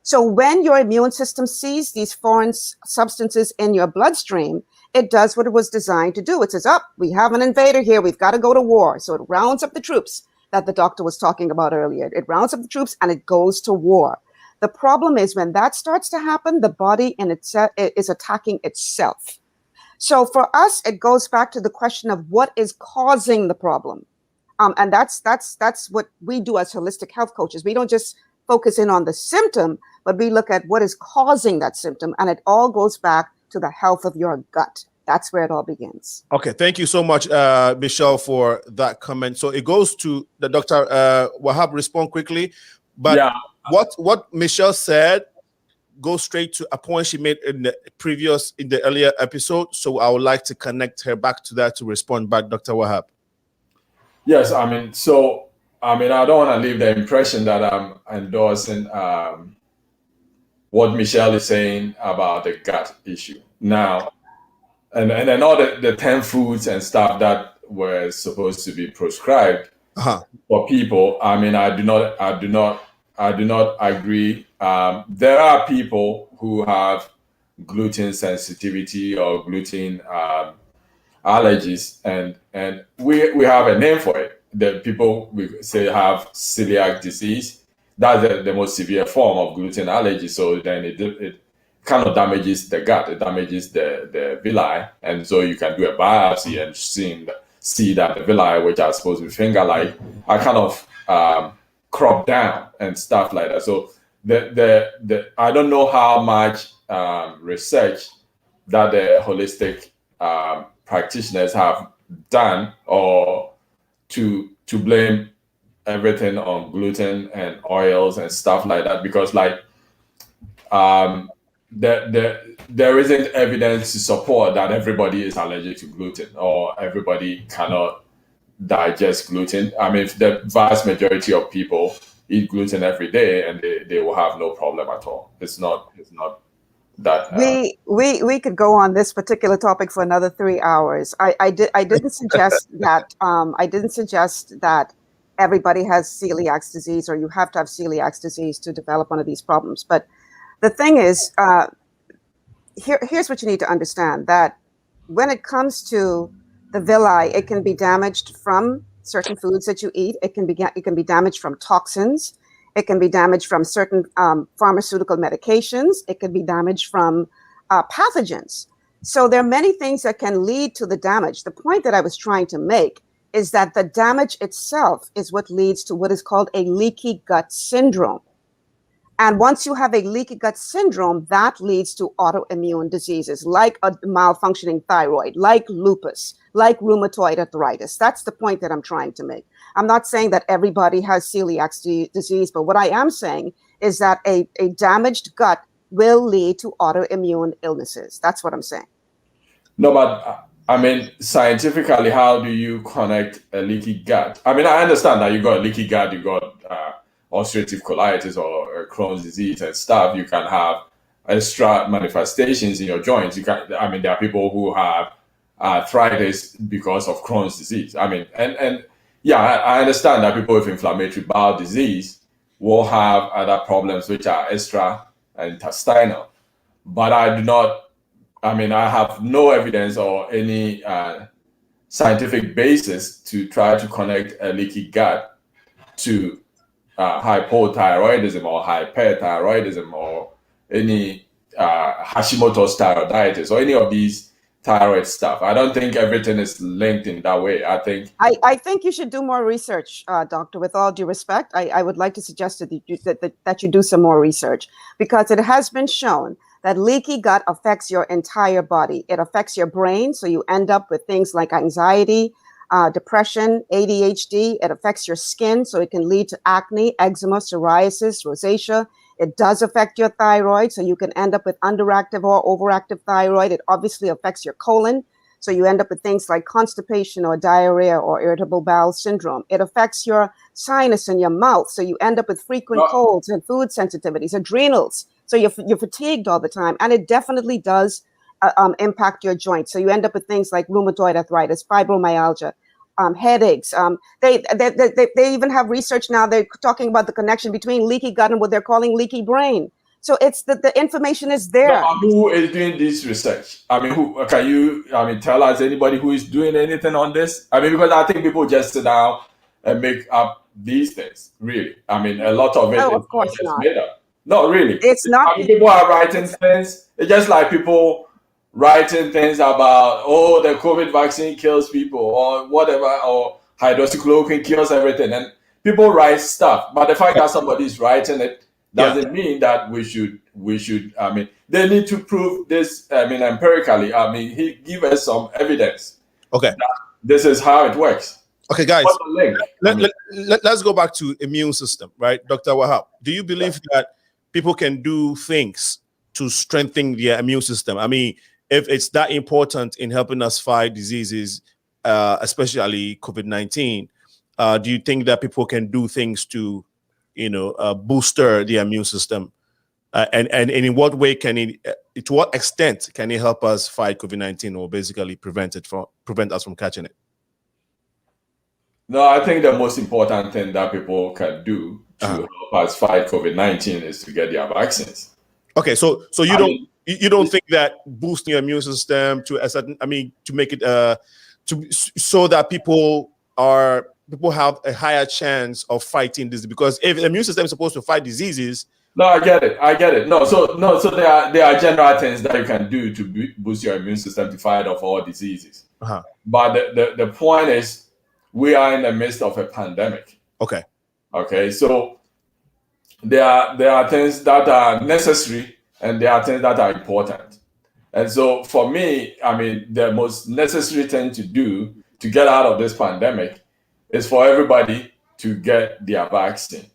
So when your immune system sees these foreign substances in your bloodstream, it does what it was designed to do. It says, "Up, we have an invader here. We've got to go to war." So it rounds up the troops that the doctor was talking about earlier. It rounds up the troops and it goes to war. The problem is when that starts to happen, the body in itself is attacking itself. So for us, it goes back to the question of what is causing the problem. And that's what we do as holistic health coaches. We don't just focus in on the symptom, but we look at what is causing that symptom. And it all goes back to the health of your gut. That's where it all begins. Okay, thank you so much, Michelle, for that comment. So it goes to the Dr. WAHAB, respond quickly. But yeah. What Michelle said goes straight to a point she made in the earlier episode. So I would like to connect her back to that to respond back, Dr. WAHAB. Yes, I don't want to leave the impression that I'm endorsing what Michelle is saying about the gut issue. Now, and then all the 10 foods and stuff that were supposed to be prescribed for people, I do not agree. There are people who have gluten sensitivity or gluten allergies, and we have a name for it. The people we say have celiac disease. That's the most severe form of gluten allergy. So then it kind of damages the gut. It damages the villi, and so you can do a biopsy and see that the villi, which are supposed to be finger-like, are kind of cropped down and stuff like that. So the I don't know how much research that the holistic practitioners have done or to blame everything on gluten and oils and stuff like that, because there isn't evidence to support that everybody is allergic to gluten or everybody cannot digest gluten. The vast majority of people eat gluten every day and they will have no problem at all. It's not that we could go on this particular topic for another 3 hours. I didn't suggest that everybody has celiac disease or you have to have celiac disease to develop one of these problems. But the thing is, here's what you need to understand, that when it comes to the villi, it can be damaged from certain foods that you eat. It can be damaged from toxins. It can be damaged from certain pharmaceutical medications. It can be damaged from pathogens. So there are many things that can lead to the damage. The point that I was trying to make is that the damage itself is what leads to what is called a leaky gut syndrome. And once you have a leaky gut syndrome, that leads to autoimmune diseases like a malfunctioning thyroid, like lupus, like rheumatoid arthritis. That's the point that I'm trying to make. I'm not saying that everybody has celiac disease, but what I am saying is that a damaged gut will lead to autoimmune illnesses. That's what I'm saying. No, but scientifically, how do you connect a leaky gut? I understand that you got a leaky gut, you got ulcerative colitis or Crohn's disease and stuff. You can have extra manifestations in your joints. You can. There are people who have arthritis because of Crohn's disease. I understand that people with inflammatory bowel disease will have other problems which are extra intestinal. But I do not. I have no evidence or any scientific basis to try to connect a leaky gut to hypothyroidism or hyperthyroidism or any Hashimoto's thyroiditis or any of these thyroid stuff. I don't think everything is linked in that way. I think you should do more research, doctor. With all due respect, I would like to suggest that you do some more research, because it has been shown that leaky gut affects your entire body. It affects your brain, so you end up with things like anxiety, depression, ADHD. It affects your skin, so it can lead to acne, eczema, psoriasis, rosacea. It does affect your thyroid, so you can end up with underactive or overactive thyroid. It obviously affects your colon, so you end up with things like constipation or diarrhea or irritable bowel syndrome. It affects your sinus and your mouth, so you end up with frequent colds and food sensitivities, adrenals, so you're fatigued all the time. And it definitely does impact your joints. So you end up with things like rheumatoid arthritis, fibromyalgia, headaches. They even have research now. They're talking about the connection between leaky gut and what they're calling leaky brain. So it's the information is No, there. who is doing this research? I mean, who can you? I mean, tell us anybody who is doing anything on this? I mean, because I think people just sit down and make up these things. Really, I mean, a lot of it No, is of course just not. made up. No, really, It's not. I mean, people are writing things. It's just like people writing things about, oh, the COVID vaccine kills people or whatever, or hydroxychloroquine kills everything, and people write stuff. But the fact that somebody is writing it doesn't mean that we should. I mean, they need to prove this. I mean, empirically. I mean, he give us some evidence. Okay, that this is how it works. Okay, guys, what's the link? Let's go back to immune system, right? Dr. WAHAB, do you believe that people can do things to strengthen their immune system? I mean, if it's that important in helping us fight diseases, especially COVID-19, do you think that people can do things to, booster the immune system? And in what way can it, to what extent can it help us fight COVID-19, or basically prevent us from catching it? No, I think the most important thing that people can do to help us fight COVID-19 is to get their vaccines. Okay, so you don't think that boosting your immune system to a certain, I mean, to make it so that people have a higher chance of fighting this, because if the immune system is supposed to fight diseases. No, I get it. No, so there are general things that you can do to boost your immune system to fight off all diseases. But the point is, we are in the midst of a pandemic. Okay. So there are things that are necessary and there are things that are important. And so for me, I mean, the most necessary thing to do to get out of this pandemic is for everybody to get their vaccine.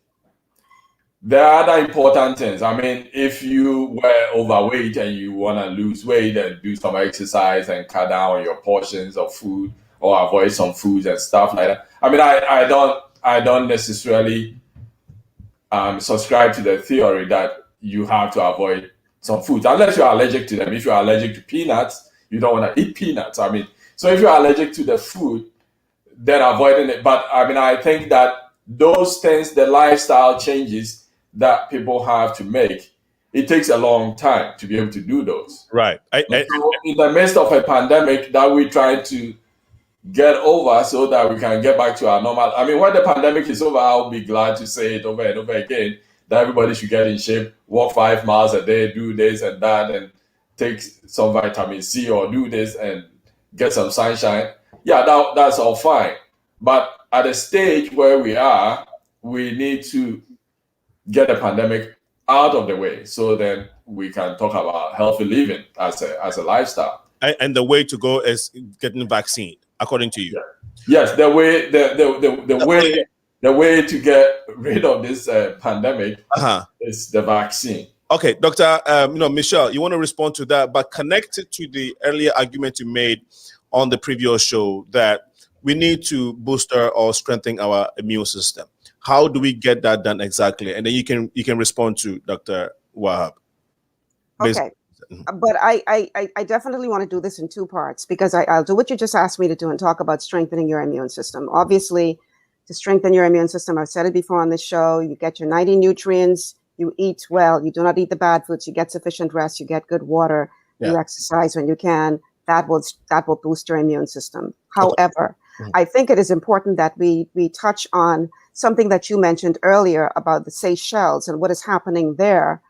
There are other important things. I mean, if you were overweight and you want to lose weight and do some exercise and cut down on your portions of food or avoid some foods and stuff like that. I mean, I don't necessarily subscribe to the theory that you have to avoid some foods unless you are allergic to them. If you are allergic to peanuts, you don't want to eat peanuts. I mean, so if you are allergic to the food, then avoiding it. But I mean, I think that those things, the lifestyle changes that people have to make, it takes a long time to be able to do those. Right. So in the midst of a pandemic that we try to get over so that we can get back to our normal. I mean, when the pandemic is over, I'll be glad to say it over and over again that everybody should get in shape, walk 5 miles a day, do this and that, and take some vitamin C or do this and get some sunshine. Yeah, that's all fine. But at the stage where we are, we need to get the pandemic out of the way so then we can talk about healthy living as a lifestyle. And the way to go is getting vaccine, according to you. Yeah. Yes, the way to get rid of this pandemic is the vaccine. Okay, Doctor, Michelle, you want to respond to that, but connected to the earlier argument you made on the previous show that we need to booster or strengthen our immune system. How do we get that done exactly? And then you can respond to Dr. WAHAB. Okay. But I definitely want to do this in two parts, because I'll do what you just asked me to do and talk about strengthening your immune system. Obviously, to strengthen your immune system, I've said it before on this show, you get your 90 nutrients, you eat well, you do not eat the bad foods, you get sufficient rest, you get good water, you exercise when you can. That will boost your immune system. However, I think it is important that we touch on something that you mentioned earlier about the Seychelles and what is happening there.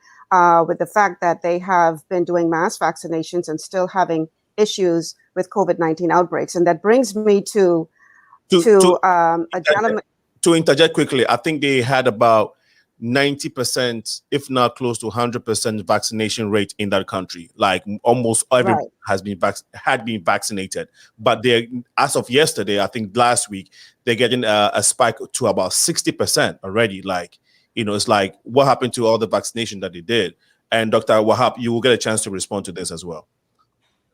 With the fact that they have been doing mass vaccinations and still having issues with COVID-19 outbreaks. And that brings me to a gentleman. To interject quickly, I think they had about 90%, if not close to 100% vaccination rate in that country. Like almost everyone had been vaccinated. But they, as of yesterday, I think last week, they're getting a spike to about 60% already. Like, it's like, what happened to all the vaccination that they did? And Dr. WAHAB, you will get a chance to respond to this as well.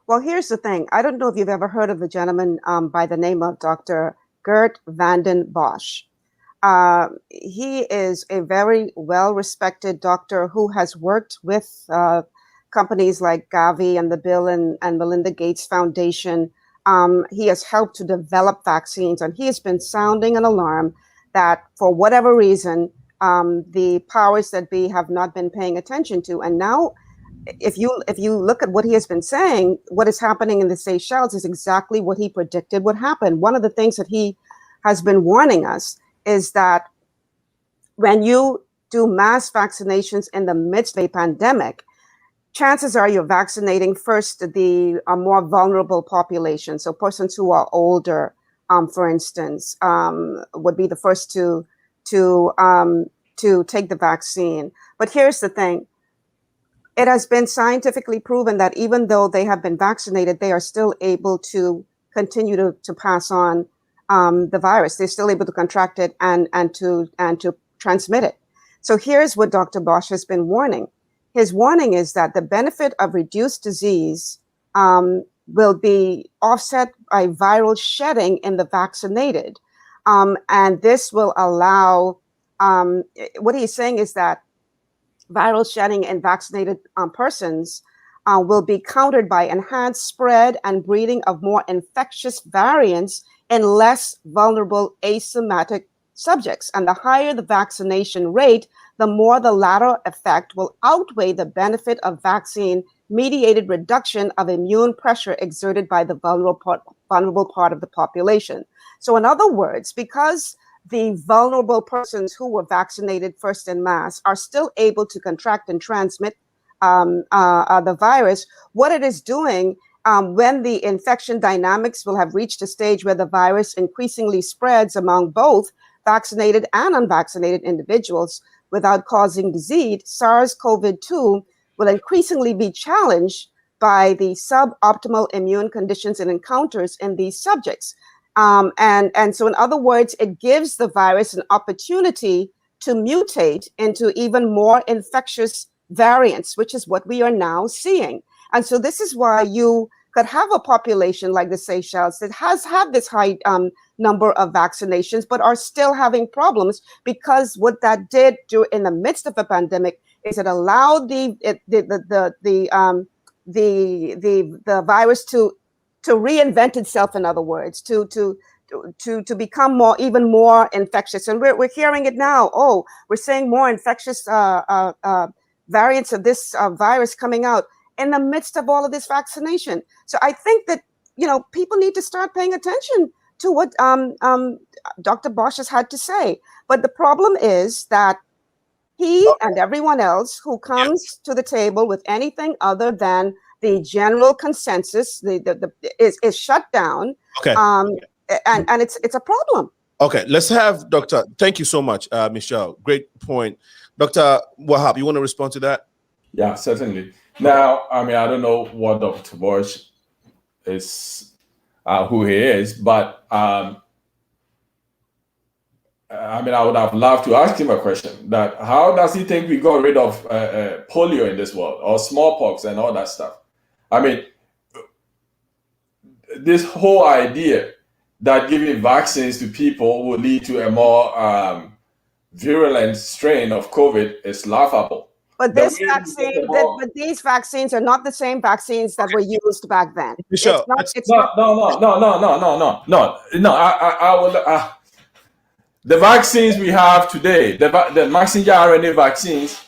Well, here's the thing. I don't know if you've ever heard of a gentleman by the name of Dr. Gert Vanden Bosch. He is a very well-respected doctor who has worked with companies like Gavi and the Bill and Melinda Gates Foundation. He has helped to develop vaccines, and he has been sounding an alarm that for whatever reason, the powers that be have not been paying attention to. And now, if you look at what he has been saying, what is happening in the Seychelles is exactly what he predicted would happen. One of the things that he has been warning us is that when you do mass vaccinations in the midst of a pandemic, chances are you're vaccinating first the more vulnerable population. So persons who are older, for instance, would be the first to take the vaccine. But here's the thing. It has been scientifically proven that even though they have been vaccinated, they are still able to continue to pass on the virus. They're still able to contract it and to transmit it. So here's what Dr. Bosch has been warning. His warning is that the benefit of reduced disease will be offset by viral shedding in the vaccinated. And this will allow, what he's saying is that viral shedding in vaccinated persons will be countered by enhanced spread and breeding of more infectious variants in less vulnerable asymptomatic subjects. And the higher the vaccination rate, the more the latter effect will outweigh the benefit of vaccine-mediated reduction of immune pressure exerted by the vulnerable part of the population. So in other words, because the vulnerable persons who were vaccinated first en masse are still able to contract and transmit the virus, what it is doing when the infection dynamics will have reached a stage where the virus increasingly spreads among both vaccinated and unvaccinated individuals without causing disease, SARS-CoV-2 will increasingly be challenged by the suboptimal immune conditions it encounters in these subjects. And so in other words, it gives the virus an opportunity to mutate into even more infectious variants, which is what we are now seeing. And so this is why you could have a population like the Seychelles that has had this high number of vaccinations, but are still having problems, because what that did do in the midst of a pandemic is it allowed the virus to reinvent itself. In other words, to become even more infectious. And we're hearing it now. Oh, we're seeing more infectious variants of this virus coming out in the midst of all of this vaccination. So I think that, people need to start paying attention to what Dr. Bosch has had to say. But the problem is that he and everyone else who comes to the table with anything other than the general consensus is shut down. Okay. And it's a problem. Okay, let's have Dr. Thank you so much, Michelle. Great point. Dr. WAHAB, you want to respond to that? Yeah, certainly. Now, I don't know what Dr. Bosch is, who he is, but I would have loved to ask him a question. That how does he think we got rid of polio in this world, or smallpox and all that stuff? This whole idea that giving vaccines to people will lead to a more virulent strain of COVID is laughable. But these vaccines are not the same vaccines that were used back then. Sure. No. I will. The vaccines we have today, the messenger RNA vaccines,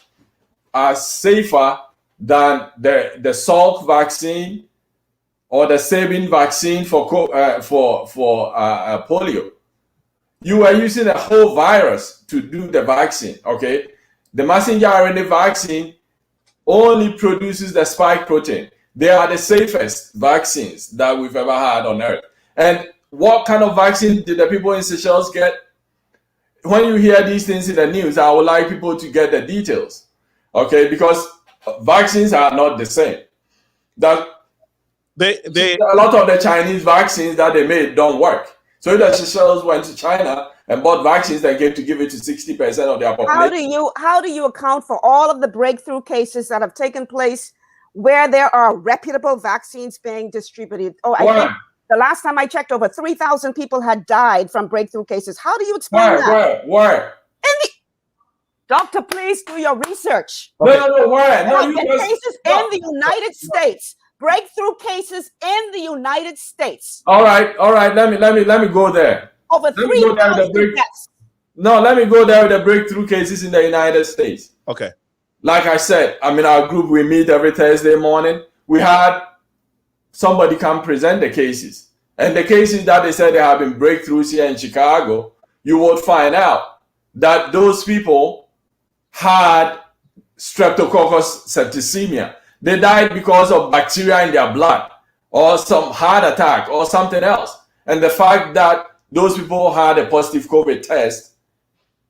are safer than the Salk vaccine or the Sabin vaccine for polio. You are using a whole virus to do the vaccine. Okay. The messenger RNA vaccine only produces the spike protein. They are the safest vaccines that we've ever had on Earth. And what kind of vaccine did the people in Seychelles get? When you hear these things in the news, I would like people to get the details, okay? Because vaccines are not the same. That a lot of the Chinese vaccines that they made don't work. So if the Seychelles went to China and bought vaccines that came to give it to 60% of their population. How do you account for all of the breakthrough cases that have taken place where there are reputable vaccines being distributed? Oh, I think the last time I checked, over 3,000 people had died from breakthrough cases. How do you explain that? Where? Doctor, please do your research. Okay. No, where? No, cases in the United States. Breakthrough cases in the United States. All right. Let me go there. Over 3,000 deaths. No, let me go there with the breakthrough cases in the United States. Okay. Like I said, I mean, our group, we meet every Thursday morning. We had somebody come present the cases. And the cases that they said they have been breakthroughs here in Chicago, you would find out that those people had Streptococcus septicemia. They died because of bacteria in their blood or some heart attack or something else. And the fact that those people had a positive COVID test,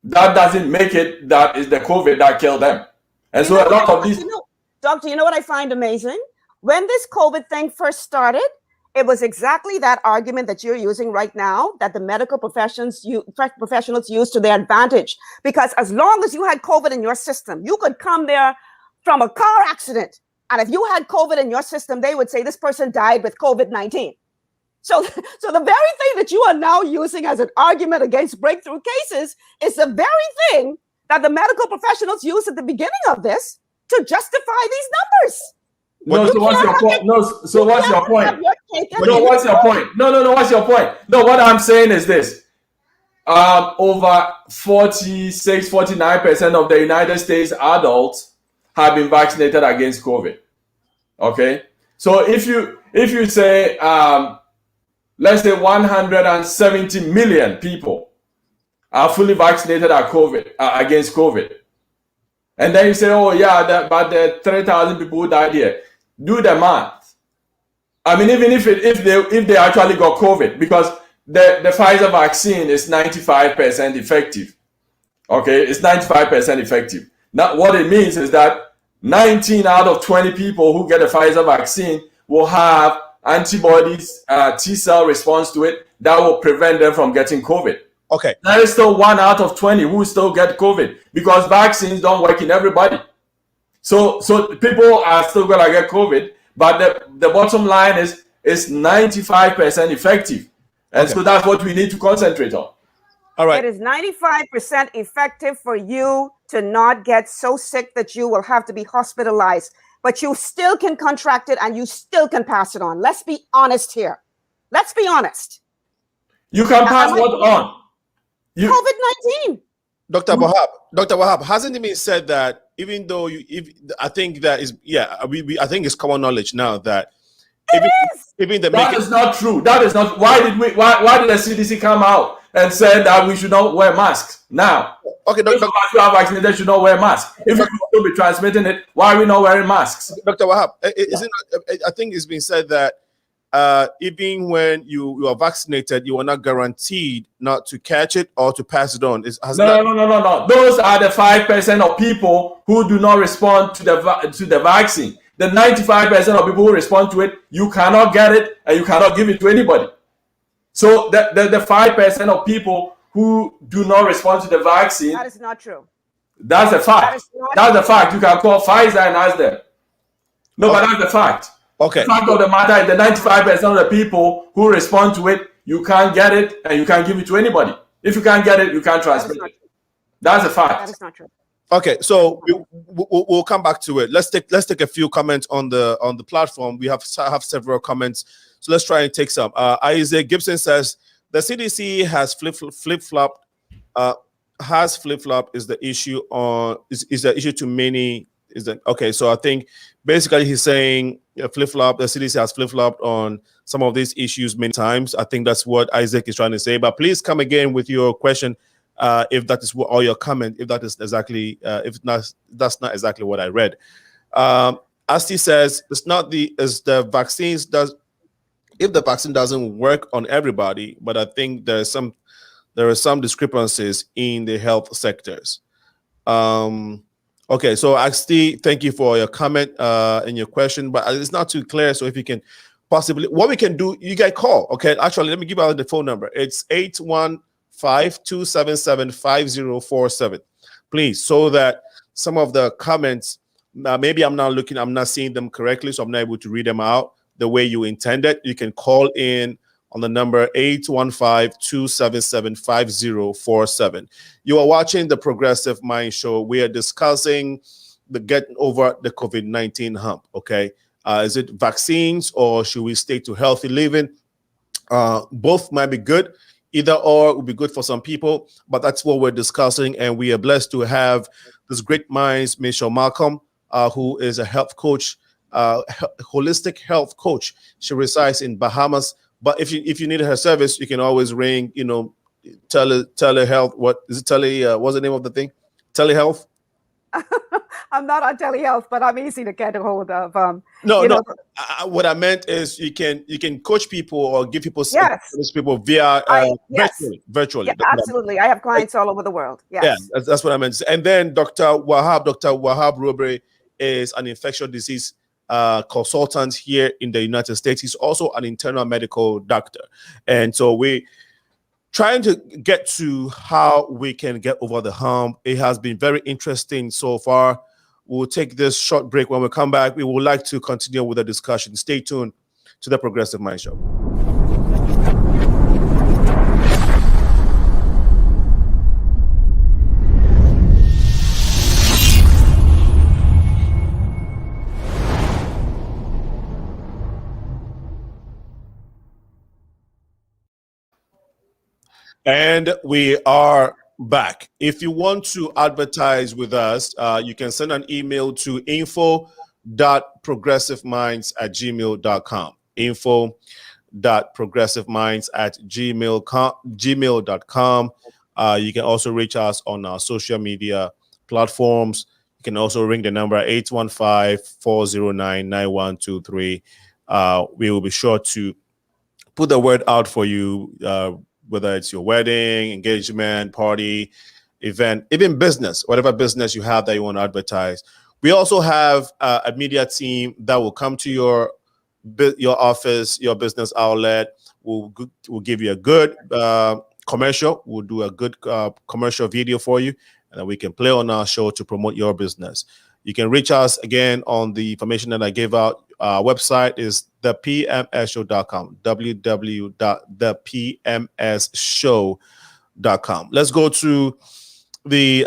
that doesn't make it that is the COVID that killed them. And so a lot of these... Doctor, you know what I find amazing? When this COVID thing first started, it was exactly that argument that you're using right now that the medical professionals use to their advantage. Because as long as you had COVID in your system, you could come there from a car accident. And if you had COVID in your system, they would say this person died with COVID-19. So the very thing that you are now using as an argument against breakthrough cases is the very thing that the medical professionals used at the beginning of this to justify these numbers. No, so what's your point? No, so what's your point? No, what's your point? No, what's your point? No, what I'm saying is this. Over 46, 49% of the United States adults have been vaccinated against COVID. Okay? So if you say, let's say 170 million people are fully vaccinated against COVID. And then you say, oh yeah, but the 3,000 people who died here. Do the math. I mean, even if they actually got COVID, because the Pfizer vaccine is 95% effective. Okay, it's 95% effective. Now, what it means is that 19 out of 20 people who get a Pfizer vaccine will have antibodies, T-cell response to it that will prevent them from getting COVID. Okay. There is still 1 out of 20 who still get COVID because vaccines don't work in everybody. So people are still gonna get COVID, but the bottom line is 95% effective. And so that's what we need to concentrate on. All right. It is 95% effective for you to not get so sick that you will have to be hospitalized, but you still can contract it and you still can pass it on. Let's be honest here. Let's be honest. You can pass what on? COVID-19. Dr. Wahab, hasn't it been said that even though I think that is, yeah, I think it's common knowledge now that that is not true. That is not. Why did the CDC come out and say that we should not wear masks now? Okay, Dr. If you are vaccinated, should not wear masks. If you will be transmitting it, why are we not wearing masks? Dr. Wahab, I think it's been said that even when you are vaccinated, you are not guaranteed not to catch it or to pass it on. No. Those are the 5% of people who do not respond to the vaccine. The 95% of people who respond to it, you cannot get it and you cannot give it to anybody. So the 5% of people who do not respond to the vaccine. That is not true. That's a fact. That's a fact. You can call Pfizer and ask them. No, but that's the fact. Okay. The fact of the matter is the 95% of the people who respond to it, you can't get it and you can't give it to anybody. If you can't get it, you can't transmit it. That's a fact. That is not true. Okay, so we'll come back to it. Let's take a few comments on the platform. We have several comments, so let's try and take some. Isaac Gibson says the CDC has flip-flopped. Is the issue on is the issue to many? Is that okay? So I think basically he's saying flip-flop. The CDC has flip-flopped on some of these issues many times. I think that's what Isaac is trying to say. But please come again with your question. If that is what, or your comment, if that is exactly, if not, that's not exactly what I read. Asti says it's not the vaccines does. If the vaccine doesn't work on everybody, but I think there are some discrepancies in the health sectors. Okay, so Asti, thank you for your comment and your question, but it's not too clear. So if you can possibly, what we can do, you guys call. Okay, actually, let me give out the phone number. It's 815-277-5047, please, so that some of the comments, maybe I'm not seeing them correctly, so I'm not able to read them out the way you intended. You can call in on the number 815-277-5047. You are watching the Progressive Mind Show. We are discussing the getting over the COVID-19 hump, okay? Is it vaccines or should we stay to healthy living? Both might be good Either or would be good for some people, but that's what we're discussing. And we are blessed to have this great minds, Michelle Malcolm, who is a health coach, holistic health coach. She resides in Bahamas. But if you need her service, you can always ring, telehealth. What is it? What's the name of the thing? Telehealth. I'm not on telehealth, but I'm easy to get a hold of. What I meant is you can coach people or give people people via virtually. Yeah, absolutely. I have clients all over the world. Yes. Yeah, that's what I meant. And then Dr. Wahab Brobeck is an infectious disease consultant here in the United States. He's also an internal medical doctor, and so we trying to get to how we can get over the hump. It has been very interesting so far. We'll take this short break. When we come back, we would like to continue with the discussion. Stay tuned to the Progressive Mind Show. And we are back. If you want to advertise with us, you can send an email to info.progressiveminds@gmail.com. info.progressiveminds@gmail.com. You can also reach us on our social media platforms. You can also ring the number 815-409-9123. We will be sure to put the word out for you, whether it's your wedding, engagement, party, event, even business, whatever business you have that you want to advertise. We also have a media team that will come to your office, your business outlet. We'll give you a good commercial. We'll do a good commercial video for you, and then we can play on our show to promote your business. You can reach us again on the information that I gave out. Our website is thepmsshow.com, www.thepmsshow.com. Let's go to the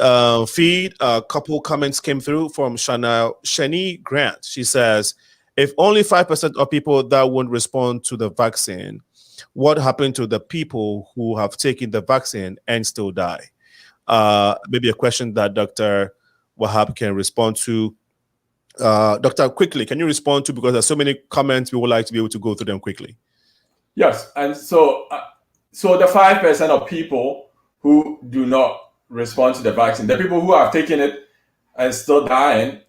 feed. A couple comments came through from Shani Grant. She says, if only 5% of people that won't respond to the vaccine, what happened to the people who have taken the vaccine and still die? Maybe a question that Dr. Wahab can respond to. Doctor, quickly, can you respond to, because there's so many comments, we would like to be able to go through them quickly. Yes, and so the 5% of people who do not respond to the vaccine, the people who have taken it and still dying,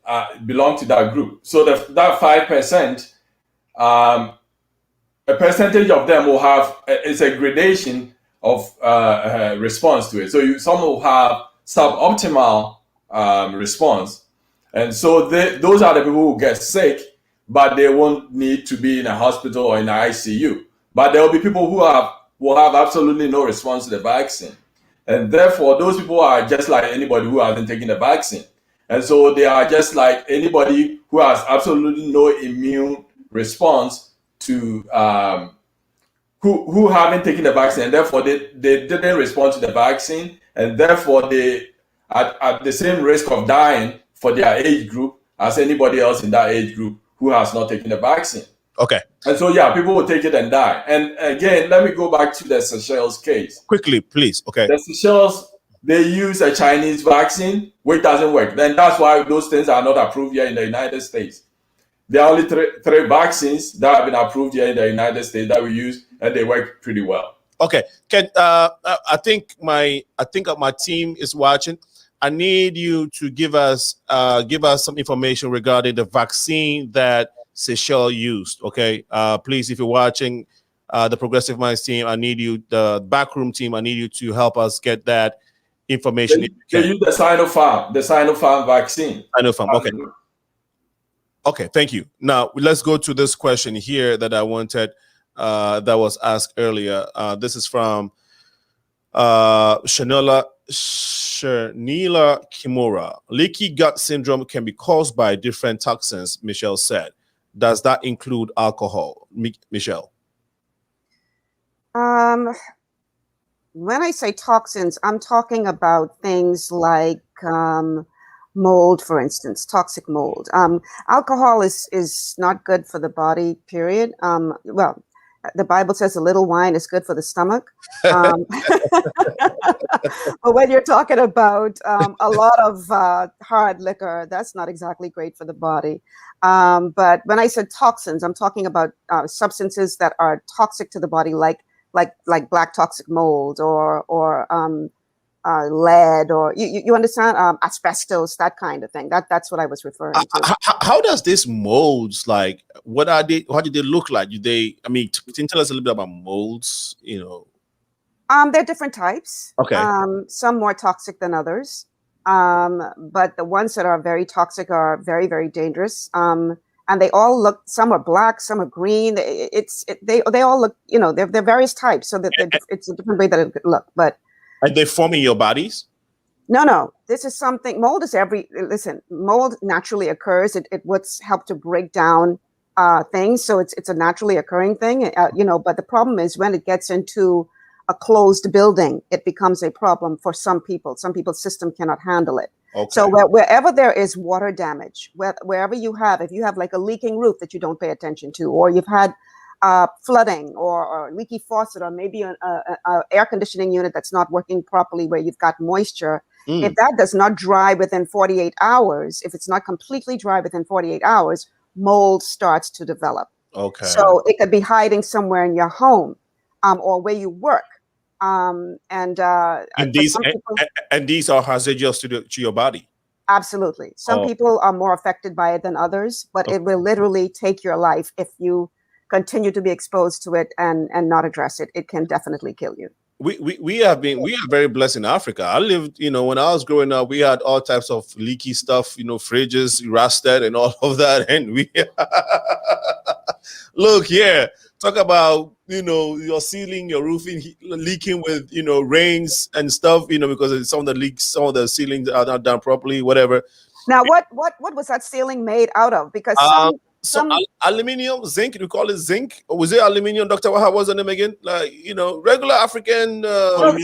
belong to that group. So that 5%, a percentage of them will have it's a gradation of response to it. So some will have suboptimal response. And so those are the people who get sick, but they won't need to be in a hospital or in an ICU. But there will be people who will have absolutely no response to the vaccine. And therefore, those people are just like anybody who hasn't taken the vaccine. And so they are just like anybody who has absolutely no immune response to who haven't taken the vaccine. And therefore, they didn't respond to the vaccine. And therefore, they are at the same risk of dying for their age group as anybody else in that age group who has not taken the vaccine. Okay. And so, yeah, people will take it and die. And again, let me go back to the Seychelles case. Quickly, please. Okay. The Seychelles, they use a Chinese vaccine, which doesn't work. Then that's why those things are not approved here in the United States. There are only three vaccines that have been approved here in the United States that we use, and they work pretty well. Okay. I think my team is watching. I need you to give us some information regarding the vaccine that Seychelles used. Okay, please, if you're watching, the Progressive Minds team, I need you, the backroom team, I need you to help us get that information. They use the Sinopharm vaccine. Sinopharm. Okay. Okay, thank you. Now let's go to this question here that I wanted, that was asked earlier. This is from Shanila Kimura. Leaky gut syndrome can be caused by different toxins, Michelle said. Does that include alcohol, Michelle? When I say toxins, I'm talking about things like mold, for instance, toxic mold. Alcohol is not good for the body, period. Well, The Bible says a little wine is good for the stomach. But when you're talking about a lot of hard liquor, that's not exactly great for the body. But when I said toxins, I'm talking about substances that are toxic to the body, like black toxic mold or lead, or you understand, asbestos, that kind of thing. That's what I was referring to. How does this molds, like, what are they? How do they look like? Do they? I mean, can you tell us a little bit about molds? You know, There are different types. Okay. Some more toxic than others. But the ones that are very toxic are very, very dangerous. And they all look. Some are black, some are green. They all look. You know, they're various types. So that it's a different way that it could look, but. Are they forming your bodies? No. This is something. Mold is mold naturally occurs. It what's helped to break down things. So it's a naturally occurring thing. But the problem is when it gets into a closed building, it becomes a problem for some people. Some people's system cannot handle it. Okay. So wherever there is water damage, wherever if you have like a leaking roof that you don't pay attention to, or you've had flooding or leaky faucet, or maybe an air conditioning unit that's not working properly where you've got moisture. If that does not dry within 48 hours, if it's not completely dry within 48 hours, mold starts to develop. Okay. So it could be hiding somewhere in your home or where you work. And these are hazardous to your body. Absolutely. Some people are more affected by it than others, but it will literally take your life if you continue to be exposed to it and not address it. It can definitely kill you. We are very blessed in Africa. I lived, when I was growing up, we had all types of leaky stuff, fridges rusted and all of that. And we look here, talk about, your ceiling, your roofing leaking with, rains and stuff, because some of the leaks, some of the ceilings are not done properly, whatever. Now, what was that ceiling made out of? Because some aluminum, zinc, we call it zinc, or was it aluminum? Dr. WAHAB, what's the name again? Like, regular African. So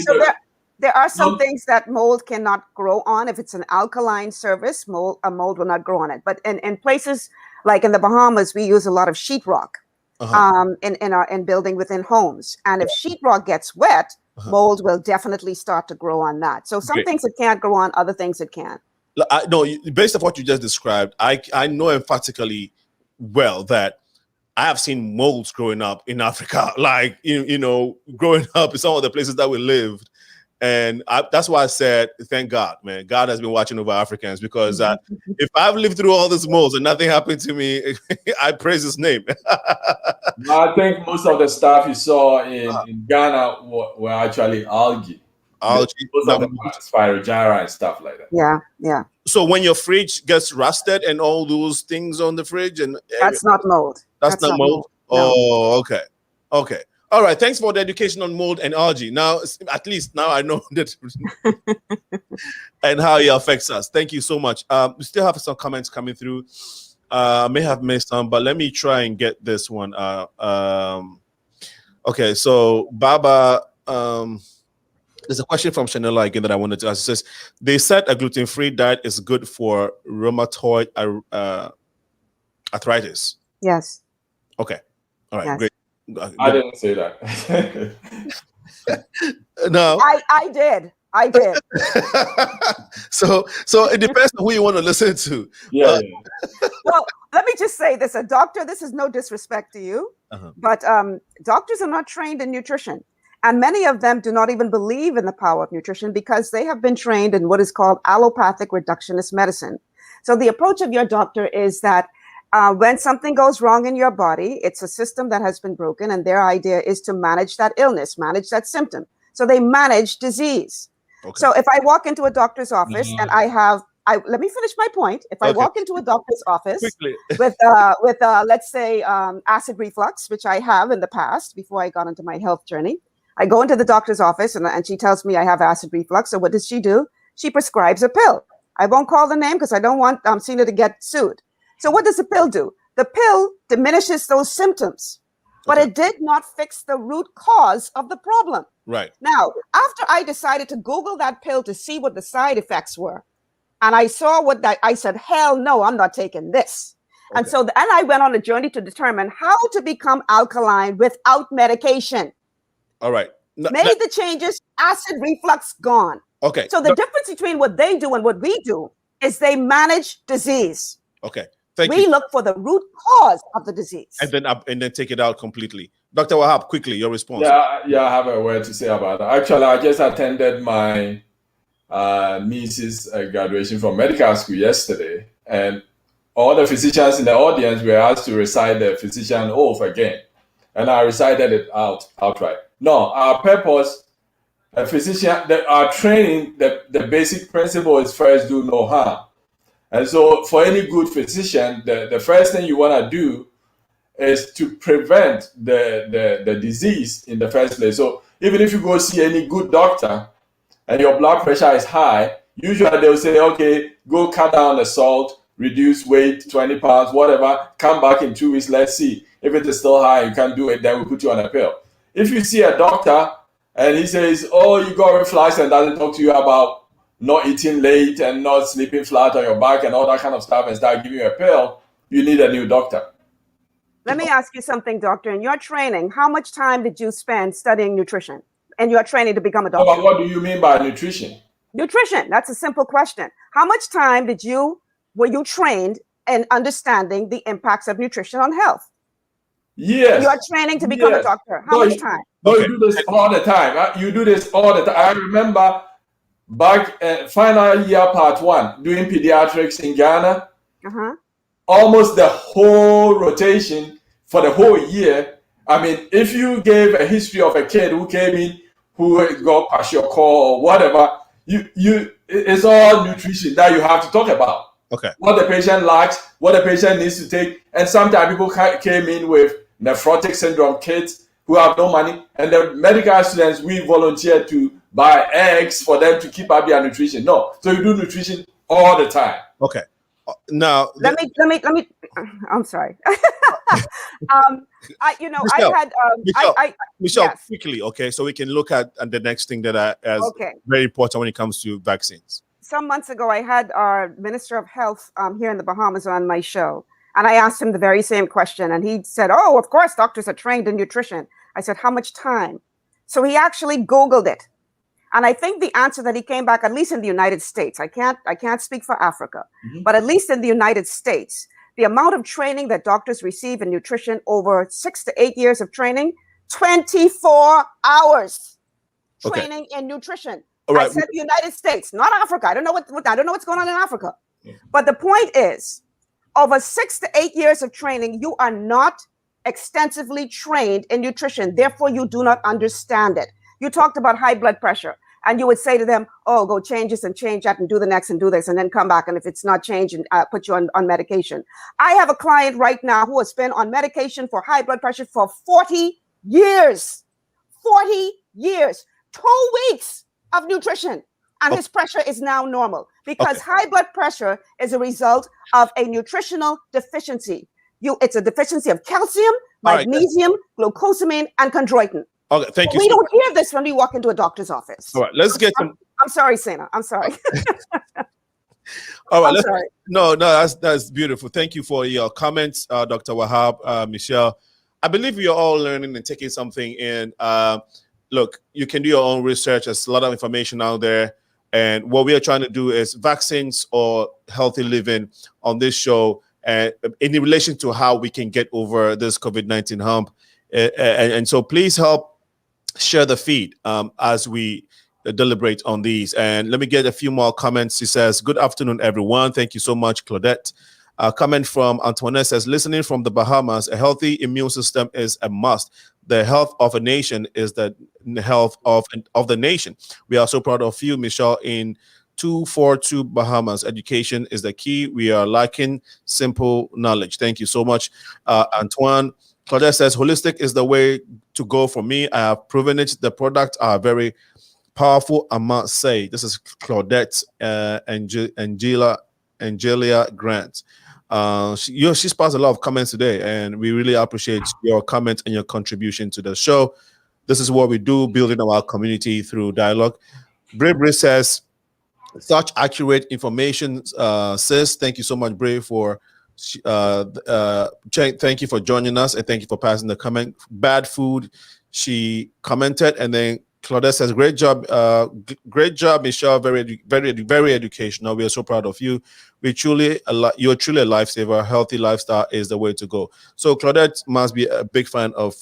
there are some things that mold cannot grow on. If it's an alkaline surface, a mold will not grow on it. But in places like in the Bahamas, we use a lot of sheetrock in building within homes. And if sheetrock gets wet, mold will definitely start to grow on that. So some things it can't grow on, other things it can. No, based on what you just described, I know emphatically well that I have seen molds growing up in Africa, like, growing up in some of the places that we lived. And that's why I said, thank God, man. God has been watching over Africans, because if I've lived through all these molds and nothing happened to me, I praise his name. I think most of the stuff you saw in Ghana were actually algae. Most of them are spirogyra and stuff like that. Yeah. So when your fridge gets rusted and all those things on the fridge, and that's not mold. That's not mold. No. Oh, okay. All right. Thanks for the education on mold and algae. Now, at least now I know that and how it affects us. Thank you so much. We still have some comments coming through. I may have missed some, but let me try and get this one. Okay. So Baba, there's a question from Chanela again that I wanted to ask. It says, they said a gluten-free diet is good for rheumatoid arthritis. Yes. Okay. All right. Yes. Great. I didn't say that. No. I did. So it depends on who you want to listen to. Yeah. Well, let me just say this. A doctor, this is no disrespect to you, but doctors are not trained in nutrition. And many of them do not even believe in the power of nutrition because they have been trained in what is called allopathic reductionist medicine. So the approach of your doctor is that when something goes wrong in your body, it's a system that has been broken, and their idea is to manage that illness, manage that symptom. So they manage disease. Okay. So if I walk into a doctor's office and let me finish my point. If I walk into a doctor's office with let's say acid reflux, which I have in the past before I got into my health journey, I go into the doctor's office and she tells me I have acid reflux. So what does she do? She prescribes a pill. I won't call the name because I don't want Cena to get sued. So what does the pill do? The pill diminishes those symptoms, but it did not fix the root cause of the problem. Right. Now, after I decided to Google that pill to see what the side effects were, and I saw I said, hell no, I'm not taking this. And so, and I went on a journey to determine how to become alkaline without medication. All right. Made the changes, acid reflux gone. Okay. So the difference between what they do and what we do is they manage disease. Okay. We look for the root cause of the disease. And then take it out completely. Dr. WAHAB, quickly, your response. Yeah, I have a word to say about that. Actually, I just attended my niece's graduation from medical school yesterday, and all the physicians in the audience were asked to recite the physician oath again, and I recited it outright. No, our purpose, our training, the basic principle is first do no harm. And so for any good physician, the first thing you want to do is to prevent the disease in the first place. So even if you go see any good doctor and your blood pressure is high, usually they'll say, okay, go cut down the salt, reduce weight, 20 pounds, whatever, come back in 2 weeks, let's see. If it is still high, you can't do it, then we put you on a pill. If you see a doctor and he says, oh, you got reflux, and doesn't talk to you about not eating late and not sleeping flat on your back and all that kind of stuff, and start giving you a pill, you need a new doctor. Let me ask you something, doctor. In your training, how much time did you spend studying nutrition and your training to become a doctor? But what do you mean by nutrition? Nutrition, that's a simple question. How much time were you trained in understanding the impacts of nutrition on health? Yes. You are training to become a doctor. How much time? No, you do this all the time. You do this all the time. I remember back final year part 1 doing pediatrics in Ghana. Almost the whole rotation for the whole year. I mean, if you gave a history of a kid who came in who got kwashiorkor or whatever, it's all nutrition that you have to talk about. Okay. What the patient lacks, what the patient needs to take, and sometimes people came in with nephrotic syndrome kids who have no money, and the medical students, we volunteer to buy eggs for them to keep up their nutrition. No, so you do nutrition all the time. Okay. Now let me. I'm sorry. Michelle, yes. quickly, okay, so we can look at the next thing that is very important when it comes to vaccines. Some months ago, I had our Minister of Health here in the Bahamas on my show, and I asked him the very same question, and he said, "Oh, of course, doctors are trained in nutrition." I said, "How much time?" So he actually Googled it. And I think the answer that he came back, at least in the United States, I can't speak for Africa, but at least in the United States, the amount of training that doctors receive in nutrition over 6 to 8 years of training, 24 hours training in nutrition. Right. I said the United States, not Africa. I don't know what's going on in Africa. But the point is, over 6 to 8 years of training, you are not extensively trained in nutrition. Therefore, you do not understand it. You talked about high blood pressure, and you would say to them, oh, go change this and change that and do the next and do this, and then come back. And if it's not changed, and put you on medication. I have a client right now who has been on medication for high blood pressure for 40 years. 40 years. 2 weeks of nutrition. And his pressure is now normal because high blood pressure is a result of a nutritional deficiency. It's a deficiency of calcium, magnesium, glucosamine, and chondroitin. Okay, thank you. We don't hear this when we walk into a doctor's office. All right, let's get some. I'm sorry, Sena. I'm sorry. All right, no, that's beautiful. Thank you for your comments, Dr. WAHAB, Michelle. I believe we are all learning and taking something in. Look, you can do your own research. There's a lot of information out there. And what we are trying to do is vaccines or healthy living on this show in relation to how we can get over this COVID-19 hump. And so please help share the feed as we deliberate on these. And let me get a few more comments. She says, good afternoon, everyone. Thank you so much, Claudette. Comment from Antoinette says, listening from the Bahamas, a healthy immune system is a must. The health of a nation is the health of the nation. We are so proud of you, Michelle, in 242 Bahamas. Education is the key. We are lacking simple knowledge. Thank you so much, Antoine. Claudette says, holistic is the way to go for me. I have proven it. The products are very powerful, I must say. This is Claudette Angelia Grant. She's passed a lot of comments today, and we really appreciate your comments and your contribution to the show. This is what we do, building our community through dialogue. Bray says, such accurate information, sis. Thank you so much, Bray, for Thank you for joining us, and thank you for passing the comment. Bad food, she commented, and then Claudette says, "Great job, great job, Michelle. Very educational. We are so proud of you. You're truly a lifesaver. Healthy lifestyle is the way to go." So Claudette must be a big fan of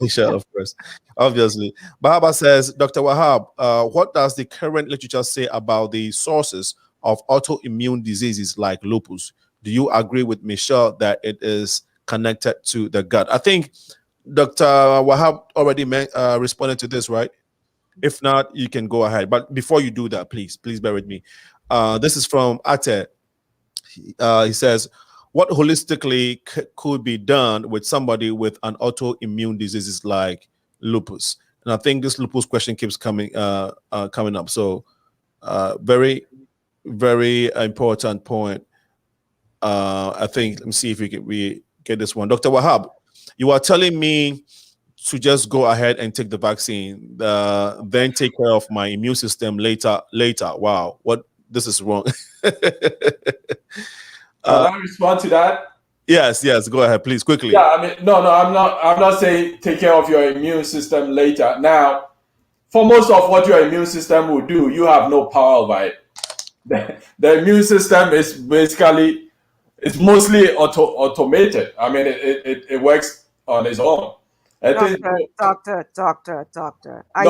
Michelle, of course, obviously. Bahaba says, "Dr. Wahab, what does the current literature say about the sources of autoimmune diseases like lupus? Do you agree with Michelle that it is connected to the gut?" I think Dr. Wahab already responded to this, right? If not, you can go ahead. But before you do that, please bear with me. This is from Ate. He says, "What holistically could be done with somebody with an autoimmune diseases like lupus?" And I think this lupus question keeps coming up. So very, very important point. I think, let me see if we get this one. Dr. Wahab, you are telling me to just go ahead and take the vaccine, then take care of my immune system later. Wow, this is wrong. Can I respond to that? Yes, go ahead, please, quickly. Yeah, I mean, no, I'm not saying take care of your immune system later. Now, for most of what your immune system will do, you have no power over it. The immune system is basically, it's mostly automated. I mean, it works on its own. Doctor, I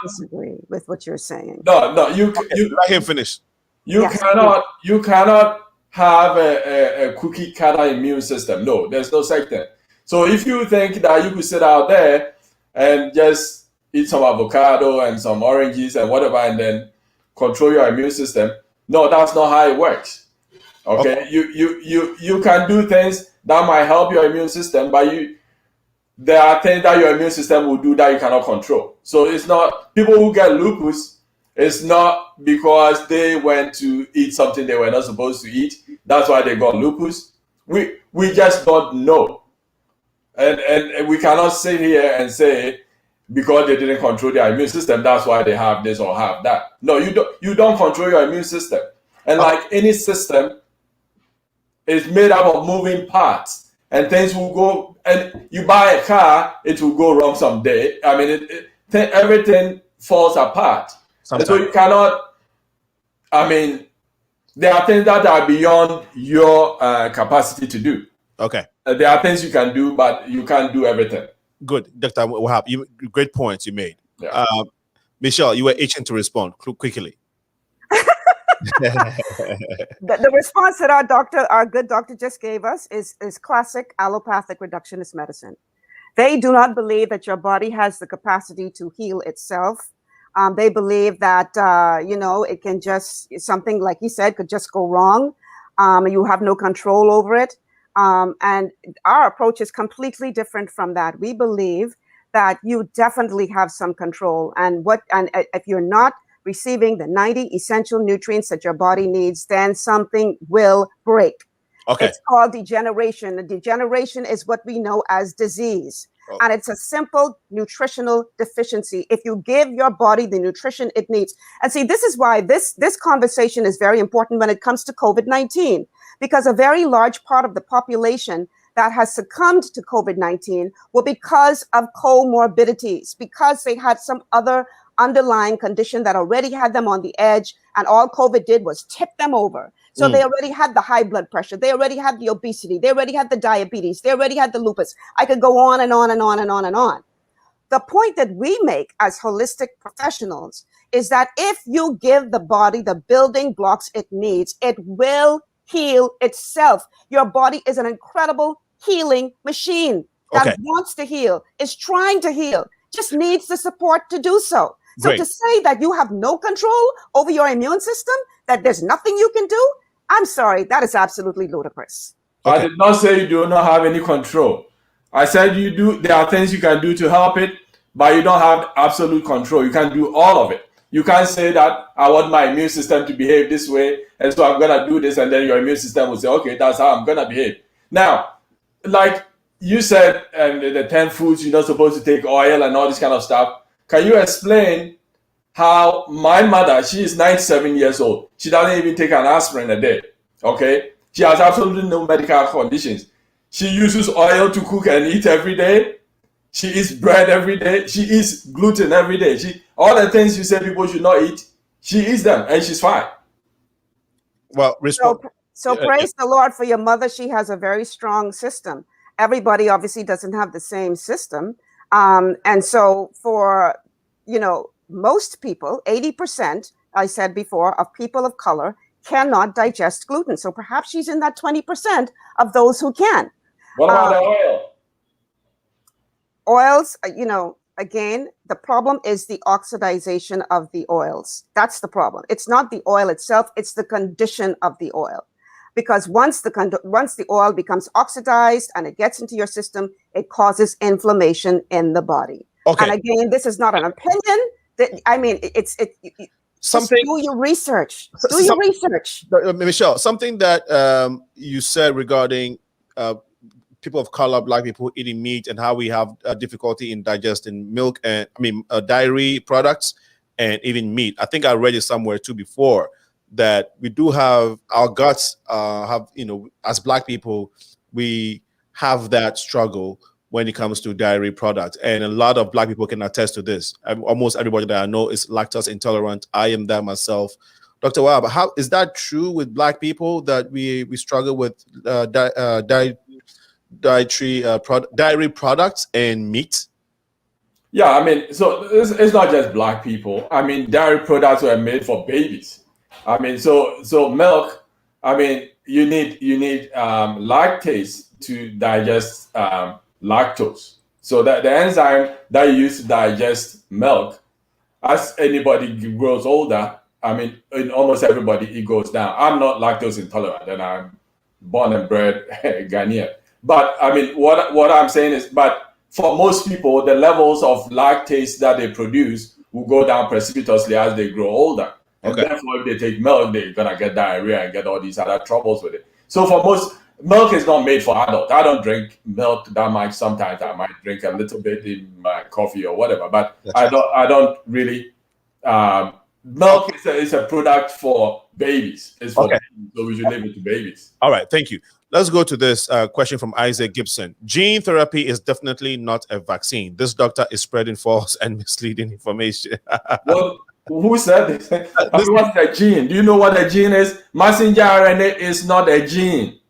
disagree with what you're saying. No, you let him finish. You cannot have a cookie cutter immune system. No, there's no such thing. So if you think that you could sit out there and just eat some avocado and some oranges and whatever, and then control your immune system, no, that's not how it works. Okay, you can do things that might help your immune system, but there are things that your immune system will do that you cannot control. So it's not, people who get lupus, it's not because they went to eat something they were not supposed to eat. That's why they got lupus. We just don't know. And we cannot sit here and say because they didn't control their immune system, that's why they have this or have that. No, you don't control your immune system. And like any system, it's made up of moving parts, and things will go, and you buy a car, it will go wrong someday. I mean, everything falls apart. So you cannot, I mean, there are things that are beyond your capacity to do. Okay. There are things you can do, but you can't do everything. Good. Dr. Wahab, great points you made. Yeah. Michelle, you were itching to respond quickly. The response that our good doctor just gave us is classic allopathic reductionist medicine. They do not believe that your body has the capacity to heal itself. They believe that, it can just, something like you said, could just go wrong. You have no control over it. And our approach is completely different from that. We believe that you definitely have some control. And if you're not receiving the 90 essential nutrients that your body needs, then something will break. Okay. It's called degeneration. The degeneration is what we know as disease. Oh. And it's a simple nutritional deficiency. If you give your body the nutrition it needs. And see, this is why this conversation is very important when it comes to COVID-19, because a very large part of the population that has succumbed to COVID-19 were because of comorbidities, because they had some other underlying condition that already had them on the edge, and all COVID did was tip them over. So they already had the high blood pressure, they already had the obesity, they already had the diabetes, they already had the lupus. I could go on and on and on and on and on. The point that we make as holistic professionals is that if you give the body the building blocks it needs, it will heal itself. Your body is an incredible healing machine that wants to heal, is trying to heal, just needs the support to do so. So to say that you have no control over your immune system, that there's nothing you can do, I'm sorry, that is absolutely ludicrous. I did not say you do not have any control. I said you do. There are things you can do to help it, but you don't have absolute control. You can't do all of it. You can't say that I want my immune system to behave this way, and so I'm going to do this, and then your immune system will say, okay, that's how I'm going to behave. Now, like you said, and the 10 foods you're not supposed to take oil and all this kind of stuff. Can you explain how my mother, she is 97 years old. She doesn't even take an aspirin a day, okay? She has absolutely no medical conditions. She uses oil to cook and eat every day. She eats bread every day. She eats gluten every day. All the things you say people should not eat, she eats them and she's fine. Well, so praise the Lord for your mother. She has a very strong system. Everybody obviously doesn't have the same system. And so for, most people, 80%, I said before, of people of color cannot digest gluten. So perhaps she's in that 20% of those who can. What about the oil? Oils, again, the problem is the oxidization of the oils. That's the problem. It's not the oil itself, it's the condition of the oil. Because once the oil becomes oxidized and it gets into your system, it causes inflammation in the body. Okay. And again, this is not an opinion. Something. Do your research. Do your research. Michelle, something that you said regarding people of color, Black people eating meat, and how we have difficulty in digesting milk and dairy products and even meat. I think I read it somewhere too before that we do have our guts as Black people, we have that struggle when it comes to dairy products, and a lot of Black people can attest to this. Almost everybody that I know is lactose intolerant. I am that myself. Dr. WAHAB, how is that true with Black people that we struggle with dairy products and meat? Yeah, so it's not just Black people. Dairy products were made for babies. So milk. You need lactase to digest lactose. So that the enzyme that you use to digest milk, as anybody grows older, in almost everybody it goes down. I'm not lactose intolerant, and I'm born and bred Ghanaian. But what I'm saying is, but for most people, the levels of lactase that they produce will go down precipitously as they grow older. And therefore, if they take milk, they're gonna get diarrhea and get all these other troubles with it. So for most, milk is not made for adults. I don't drink milk that much. Sometimes I might drink a little bit in my coffee or whatever, but I don't really. Milk is a product for babies. It's for babies, so we should leave it to babies. All right, thank you. Let's go to this question from Isaac Gibson. Gene therapy is definitely not a vaccine. This doctor is spreading false and misleading information. Well, who said this? What's a gene? Do you know what a gene is? Messenger RNA is not a gene.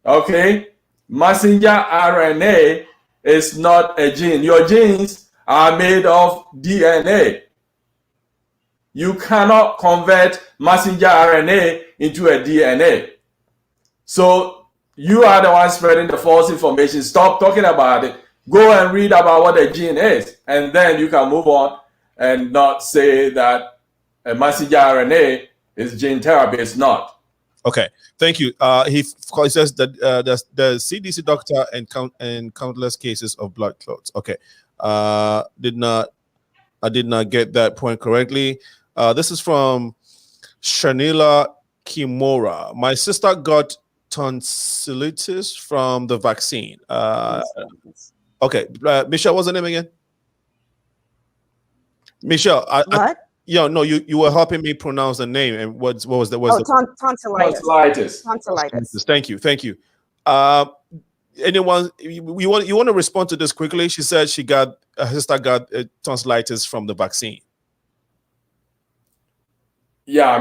Okay? Messenger RNA is not a gene. Your genes are made of DNA. You cannot convert messenger RNA into a DNA. So you are the one spreading the false information. Stop talking about it. Go and read about what a gene is, and then you can move on and not say that a messenger RNA is gene therapy. It's not. Okay, thank you. He says that the CDC doctor and countless cases of blood clots. Okay, I did not get that point correctly. This is from Shanila Kimura. My sister got tonsillitis from the vaccine. Okay, Michelle, what's the name again? Michelle, you were helping me pronounce the name, and what was the tonsillitis. Tonsillitis. Thank you. Anyone you want to respond to this quickly? She said her sister got tonsillitis from the vaccine. Yeah,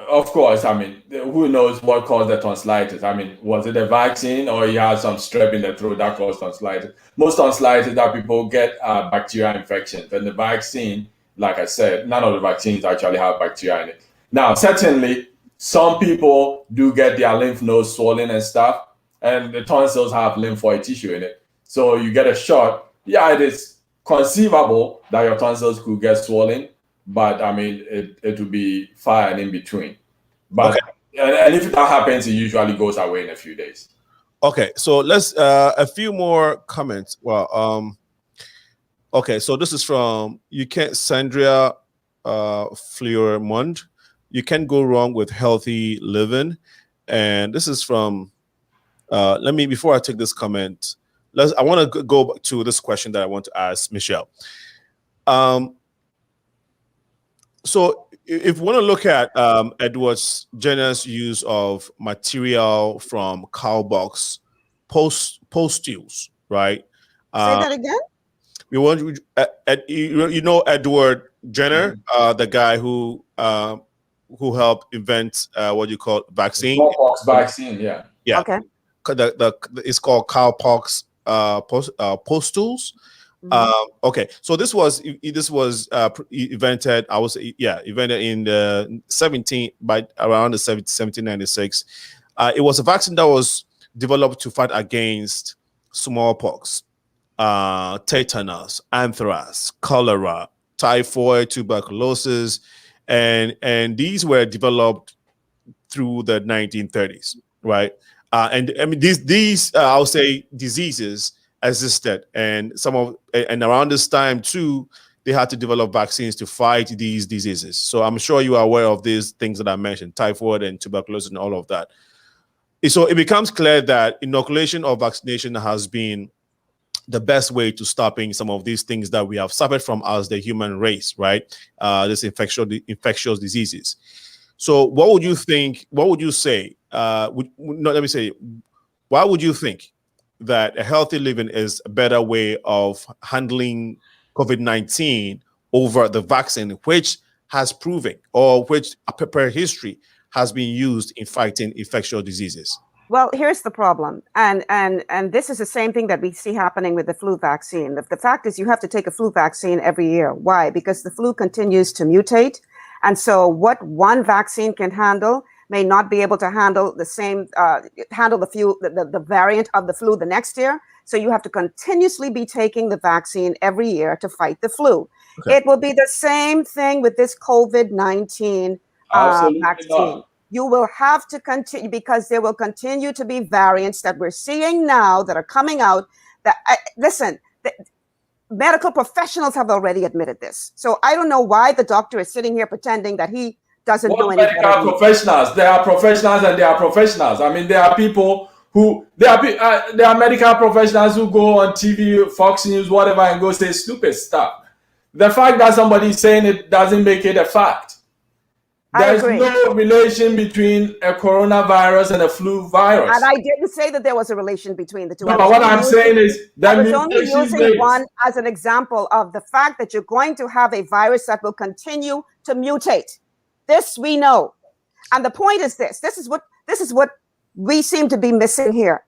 of course, who knows what caused the tonsillitis? Was it a vaccine, or you had some strep in the throat that caused tonsillitis? Most tonsillitis that people get are bacterial infections. And the vaccine, like I said, none of the vaccines actually have bacteria in it. Now, certainly, some people do get their lymph nodes swollen and stuff, and the tonsils have lymphoid tissue in it. So you get a shot. Yeah, it is conceivable that your tonsils could get swollen, but it will be far and in between. But and if that happens, it usually goes away in a few days. Okay, so let's a few more comments. Well, okay, so this is from Sandria Fleurmont. You can't go wrong with healthy living, and this is from. Before I take this comment, I want to go back to this question that I want to ask Michelle. So if we want to look at Edward Jenner's use of material from cowbox pustules, right? Say that again. We want you know Edward Jenner, the guy who helped invent what you call vaccine. Smallpox vaccine, yeah. Yeah. Okay. It's called cowpox pustules. Okay, so this was invented. Invented in the around the 1796. It was a vaccine that was developed to fight against smallpox, tetanus, anthrax, cholera, typhoid, tuberculosis, and these were developed through the 1930s, right? And I mean these I'll say diseases existed, and around this time too, they had to develop vaccines to fight these diseases. So I'm sure you are aware of these things that I mentioned, typhoid and tuberculosis and all of that. So it becomes clear that inoculation or vaccination has been the best way to stopping some of these things that we have suffered from as the human race, right? This infectious diseases. So what would you think? What would you say? Why would you think that a healthy living is a better way of handling COVID-19 over the vaccine, which has proven, or which per history has been used in fighting infectious diseases? Well, here's the problem, and this is the same thing that we see happening with the flu vaccine. The fact is, you have to take a flu vaccine every year. Why? Because the flu continues to mutate, and so what one vaccine can handle may not be able to handle the same the variant of the flu the next year. So you have to continuously be taking the vaccine every year to fight the flu. Okay. It will be the same thing with this COVID-19 vaccine. Not. You will have to continue, because there will continue to be variants that we're seeing now that are coming out. That medical professionals have already admitted this. So I don't know why the doctor is sitting here pretending that he doesn't know anything. Medical professionals. They are professionals and they are professionals. I mean, there are people who there are medical professionals who go on TV, Fox News, whatever, and go say stupid stuff. The fact that somebody is saying it doesn't make it a fact. There's no relation between a coronavirus and a flu virus. And I didn't say that there was a relation between the two. No, but what I'm saying is that I was only using one as an example of the fact that you're going to have a virus that will continue to mutate. This we know. And the point is this. This is what we seem to be missing here.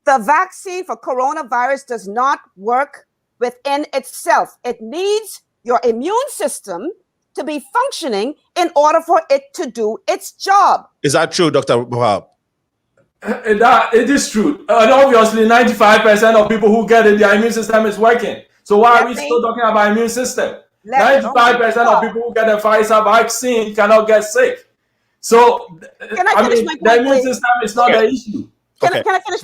The vaccine for coronavirus does not work within itself. It needs your immune system to be functioning in order for it to do its job. Is that true, Dr. WAHAB? It is true. And obviously, 95% of people who get it, their immune system is working. So why are we still talking about immune system? 95% of people who get a Pfizer vaccine cannot get sick. So the immune system is not the issue. Can I finish?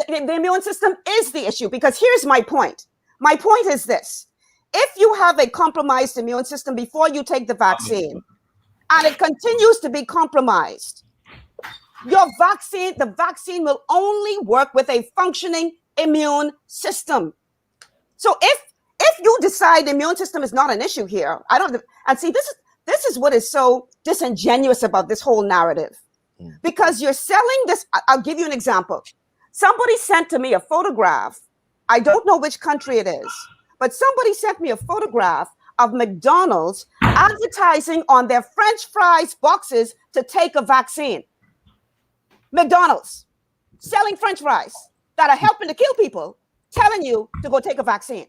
The immune system is the issue, because here's my point. My point is this. If you have a compromised immune system before you take the vaccine, and it continues to be compromised, the vaccine will only work with a functioning immune system. So if you decide the immune system is not an issue here, and see, this is what is so disingenuous about this whole narrative, because you're selling this. I'll give you an example. Somebody sent to me a photograph. I don't know which country it is, but somebody sent me a photograph of McDonald's advertising on their French fries boxes to take a vaccine. McDonald's selling French fries that are helping to kill people, telling you to go take a vaccine.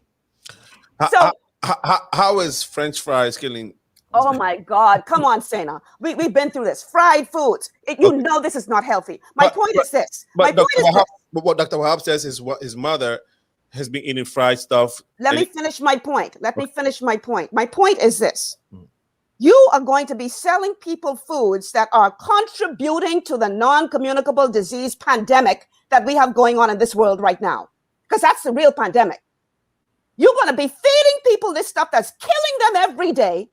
So how is French fries killing? Oh my God! Come on, Sena. We've been through this. Fried foods. You know this is not healthy. My point is this. But what Dr. WAHAB says is what his mother has been eating fried stuff. Let me finish my point. My point is this. You are going to be selling people foods that are contributing to the non-communicable disease pandemic that we have going on in this world right now, because that's the real pandemic. You're going to be feeding people this stuff that's killing them every day,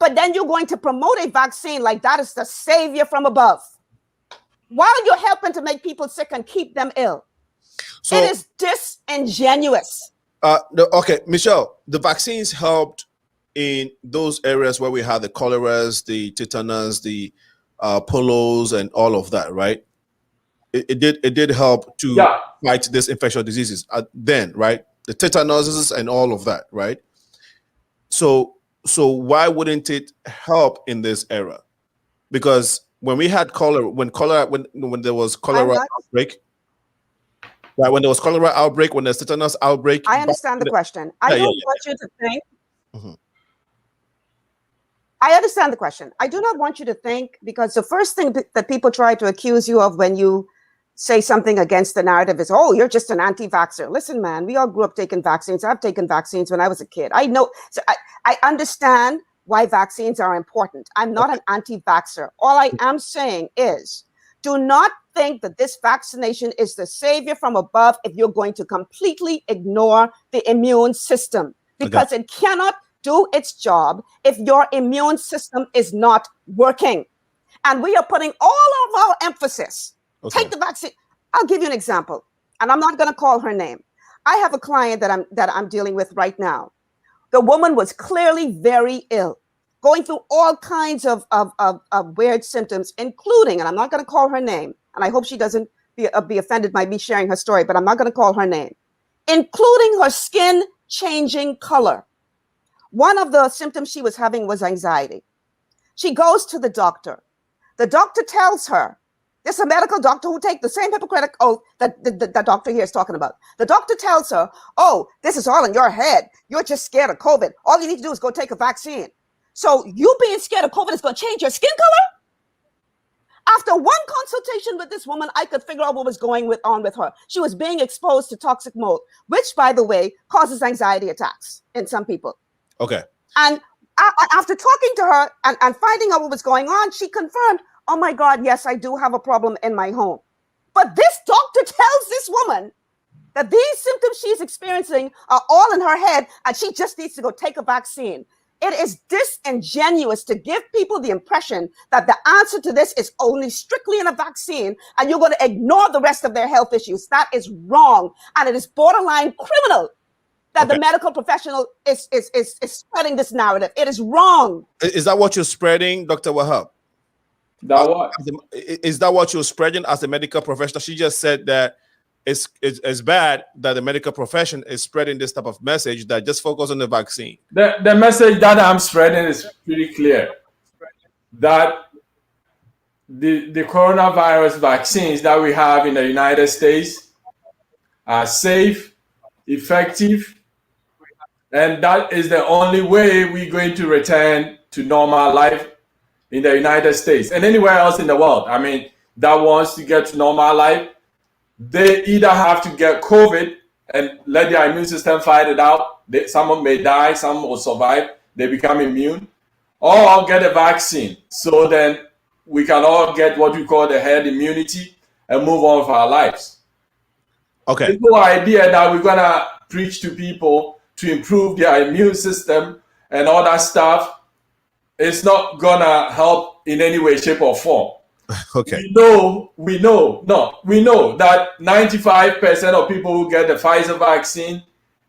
but then you're going to promote a vaccine like that is the savior from above, while you're helping to make people sick and keep them ill. So, it is disingenuous. Okay, Michelle, the vaccines helped in those areas where we had the choleras, the tetanus, the polos, and all of that, right? It did help to fight this infectious diseases then, right? The tetanuses and all of that, right? So why wouldn't it help in this era? Because when we had cholera, when there was cholera outbreak, right? When there was cholera outbreak, when there's tetanus outbreak, I understand the question. I don't want you to think. I understand the question. I do not want you to think, because the first thing that people try to accuse you of when you say something against the narrative is, oh, you're just an anti-vaxxer. Listen, man, we all grew up taking vaccines. I've taken vaccines when I was a kid. I know. So I understand why vaccines are important. I'm not an anti-vaxxer. All I am saying is, do not think that this vaccination is the savior from above if you're going to completely ignore the immune system, because it cannot do its job if your immune system is not working. And we are putting all of our emphasis. Take the vaccine. I'll give you an example, and I'm not going to call her name. I have a client that I'm dealing with right now. The woman was clearly very ill, going through all kinds of weird symptoms, including, and I'm not going to call her name, and I hope she doesn't be offended by me sharing her story, but I'm not going to call her name, including her skin changing color. One of the symptoms she was having was anxiety. She goes to the doctor. The doctor tells her, this is a medical doctor who takes the same Hippocratic oath that the doctor here is talking about. The doctor tells her, oh, this is all in your head. You're just scared of COVID. All you need to do is go take a vaccine. So you being scared of COVID is going to change your skin color? After one consultation with this woman, I could figure out what was going on with her. She was being exposed to toxic mold, which, by the way, causes anxiety attacks in some people. Okay. And after talking to her and finding out what was going on, she confirmed, oh my God, yes, I do have a problem in my home. But this doctor tells this woman that these symptoms she's experiencing are all in her head and she just needs to go take a vaccine. It is disingenuous to give people the impression that the answer to this is only strictly in a vaccine and you're going to ignore the rest of their health issues. That is wrong. And it is borderline criminal that the medical professional is spreading this narrative. It is wrong. Is that what you're spreading, Dr. Wahab? That what? Is that what you're spreading as a medical professional? She just said that it's bad that the medical profession is spreading this type of message that just focus on the vaccine. The message that I'm spreading is pretty clear. That the coronavirus vaccines that we have in the United States are safe, effective, and that is the only way we're going to return to normal life in the United States and anywhere else in the world. I mean, that wants to get to normal life, they either have to get COVID and let their immune system fight it out. Some may die, some will survive, they become immune, or get a vaccine. So then we can all get what we call the herd immunity and move on with our lives. Okay. The whole idea that we're going to preach to people to improve their immune system and all that stuff, it's not going to help in any way, shape, or form. Okay. We know that 95% of people who get the Pfizer vaccine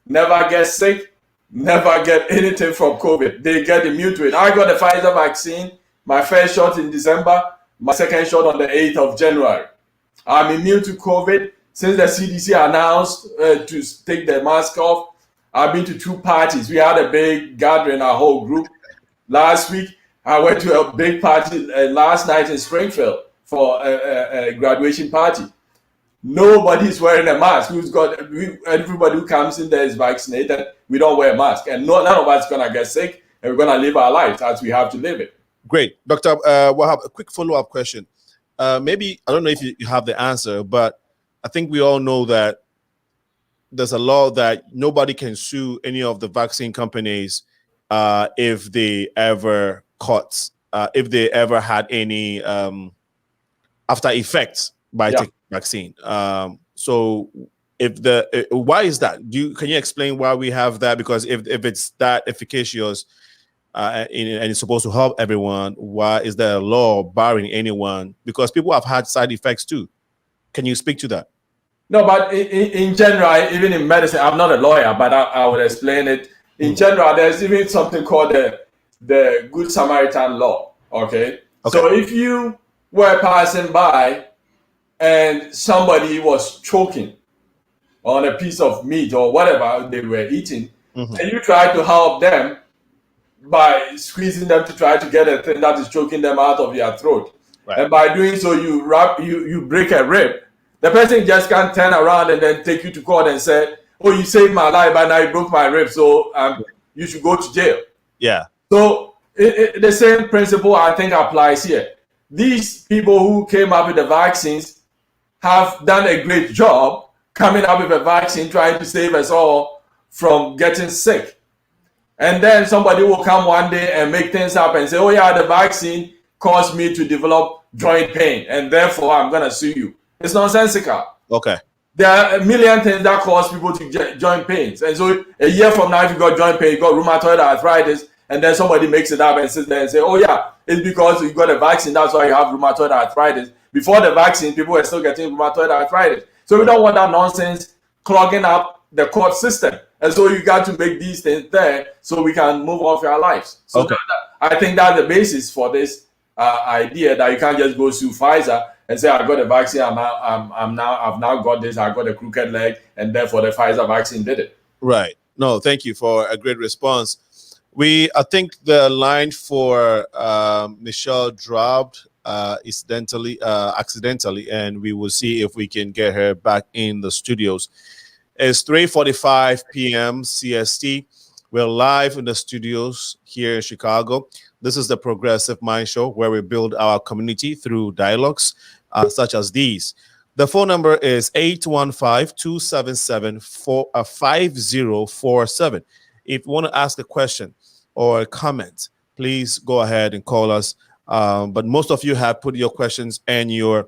never get sick, never get anything from COVID. They get immune to it. I got the Pfizer vaccine, my first shot in December, my second shot on the 8th of January. I'm immune to COVID. Since the CDC announced to take the mask off, I've been to 2 parties. We had a big gathering, our whole group. Last week, I went to a big party last night in Springfield for a graduation party. Nobody's wearing a mask. Everybody who comes in there is vaccinated. We don't wear a mask. And none of us is going to get sick. And we're going to live our lives as we have to live it. Great. Dr. Wahab, a quick follow-up question. Maybe, I don't know if you have the answer, but I think we all know that there's a law that nobody can sue any of the vaccine companies if they ever caught, if they ever had any after effects by taking the vaccine. So if why is that? Can you explain why we have that? Because if it's that efficacious and it's supposed to help everyone, why is there a law barring anyone? Because people have had side effects too. Can you speak to that? No, but in general, even in medicine, I'm not a lawyer, but I would explain it. In general, there's even something called the Good Samaritan law. Okay? So if you were passing by and somebody was choking on a piece of meat or whatever they were eating, and you try to help them by squeezing them to try to get a thing that is choking them out of your throat. Right. And by doing so, you break a rib. The person just can't turn around and then take you to court and say, "Oh, you saved my life, but now you broke my rib, so you should go to jail." Yeah. So the same principle I think applies here. These people who came up with the vaccines have done a great job coming up with a vaccine, trying to save us all from getting sick. And then somebody will come one day and make things up and say, "Oh yeah, the vaccine caused me to develop joint pain, and therefore I'm going to sue you." It's nonsensical. Okay. There are a million things that cause people to get joint pains. And so a year from now, if you got joint pain, you got rheumatoid arthritis, and then somebody makes it up and sits there and say, "Oh yeah, it's because you got a vaccine, that's why you have rheumatoid arthritis." Before the vaccine, people were still getting rheumatoid arthritis. So we don't want that nonsense clogging up the court system. And so you got to make these things there so we can move off our lives. So I think that's the basis for this idea that you can't just go sue Pfizer and say, "I got a vaccine, I've now got this, I got a crooked leg, and therefore the Pfizer vaccine did it." Right. No, thank you for a great response. I think the line for Michelle dropped accidentally, and we will see if we can get her back in the studios. It's 3:45 p.m. CST. We're live in the studios here in Chicago. This is the Progressive Mind Show, where we build our community through dialogues such as these. The phone number is 815-277-5047. If you want to ask a question or a comment, please go ahead and call us. But most of you have put your questions and your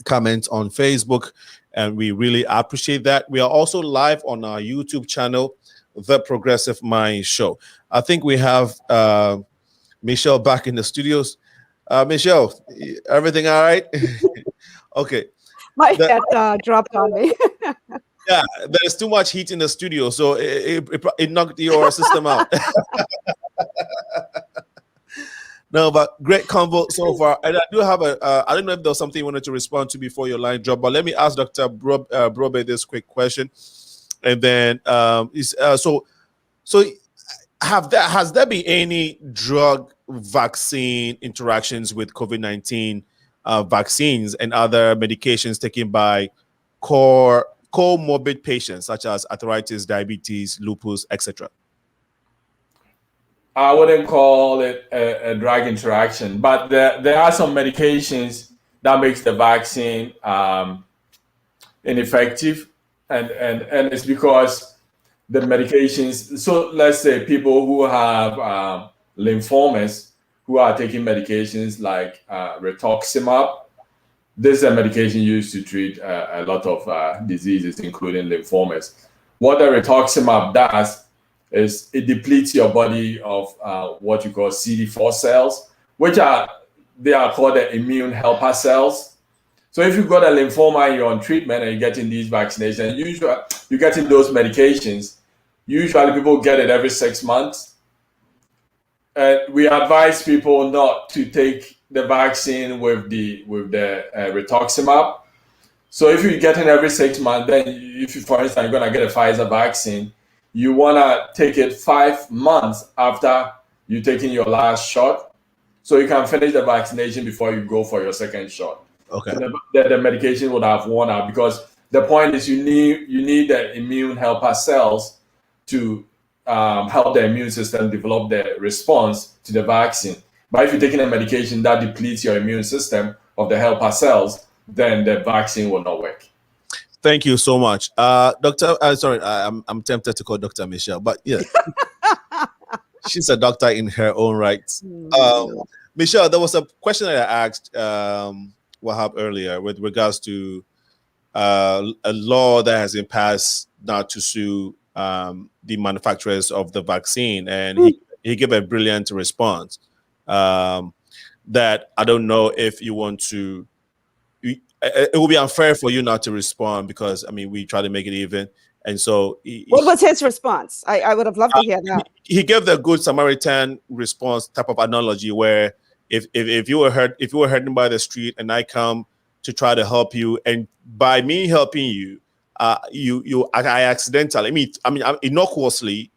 comments on Facebook, and we really appreciate that. We are also live on our YouTube channel, The Progressive Mind Show. I think we have Michelle back in the studios. Michelle, everything all right? Okay. My head dropped on me. Yeah, there's too much heat in the studio, so it knocked your system out. No, but great convo so far. And I do have I don't know if there was something you wanted to respond to before your line dropped, but let me ask Dr. Brobeck this quick question. And then, has there been any drug vaccine interactions with COVID-19 vaccines and other medications taken by comorbid patients such as arthritis, diabetes, lupus, etc.? I wouldn't call it a drug interaction, but there are some medications that makes the vaccine ineffective, and it's because the medications. So let's say people who have lymphomas who are taking medications like rituximab. This is a medication used to treat a lot of diseases, including lymphomas. What the rituximab does is it depletes your body of what you call CD4 cells, which are called the immune helper cells. So if you've got a lymphoma and you're on treatment and you're getting these vaccinations, usually you're getting those medications. Usually people get it every 6 months. And we advise people not to take the vaccine with the rituximab. So if you're getting every 6 months, then if you, for instance, you're going to get a Pfizer vaccine, you want to take it 5 months after you're taking your last shot, so you can finish the vaccination before you go for your second shot. Okay. So the medication would have worn out, because the point is you need the immune helper cells to help the immune system develop the response to the vaccine. But if you're taking a medication that depletes your immune system of the helper cells, then the vaccine will not work. Thank you so much, Doctor. Sorry, I'm tempted to call Dr. Michelle, but yeah, she's a doctor in her own right. Michelle, there was a question that I asked WAHAB earlier with regards to a law that has been passed not to sue the manufacturers of the vaccine, and he gave a brilliant response that I don't know if you want to. It will be unfair for you not to respond, because I mean we try to make it even, And so what was his response? I would have loved to hear that. He gave the Good Samaritan response type of analogy where if you were hurting by the street and I come to try to help you, and by me helping you, I accidentally, I mean innocuously,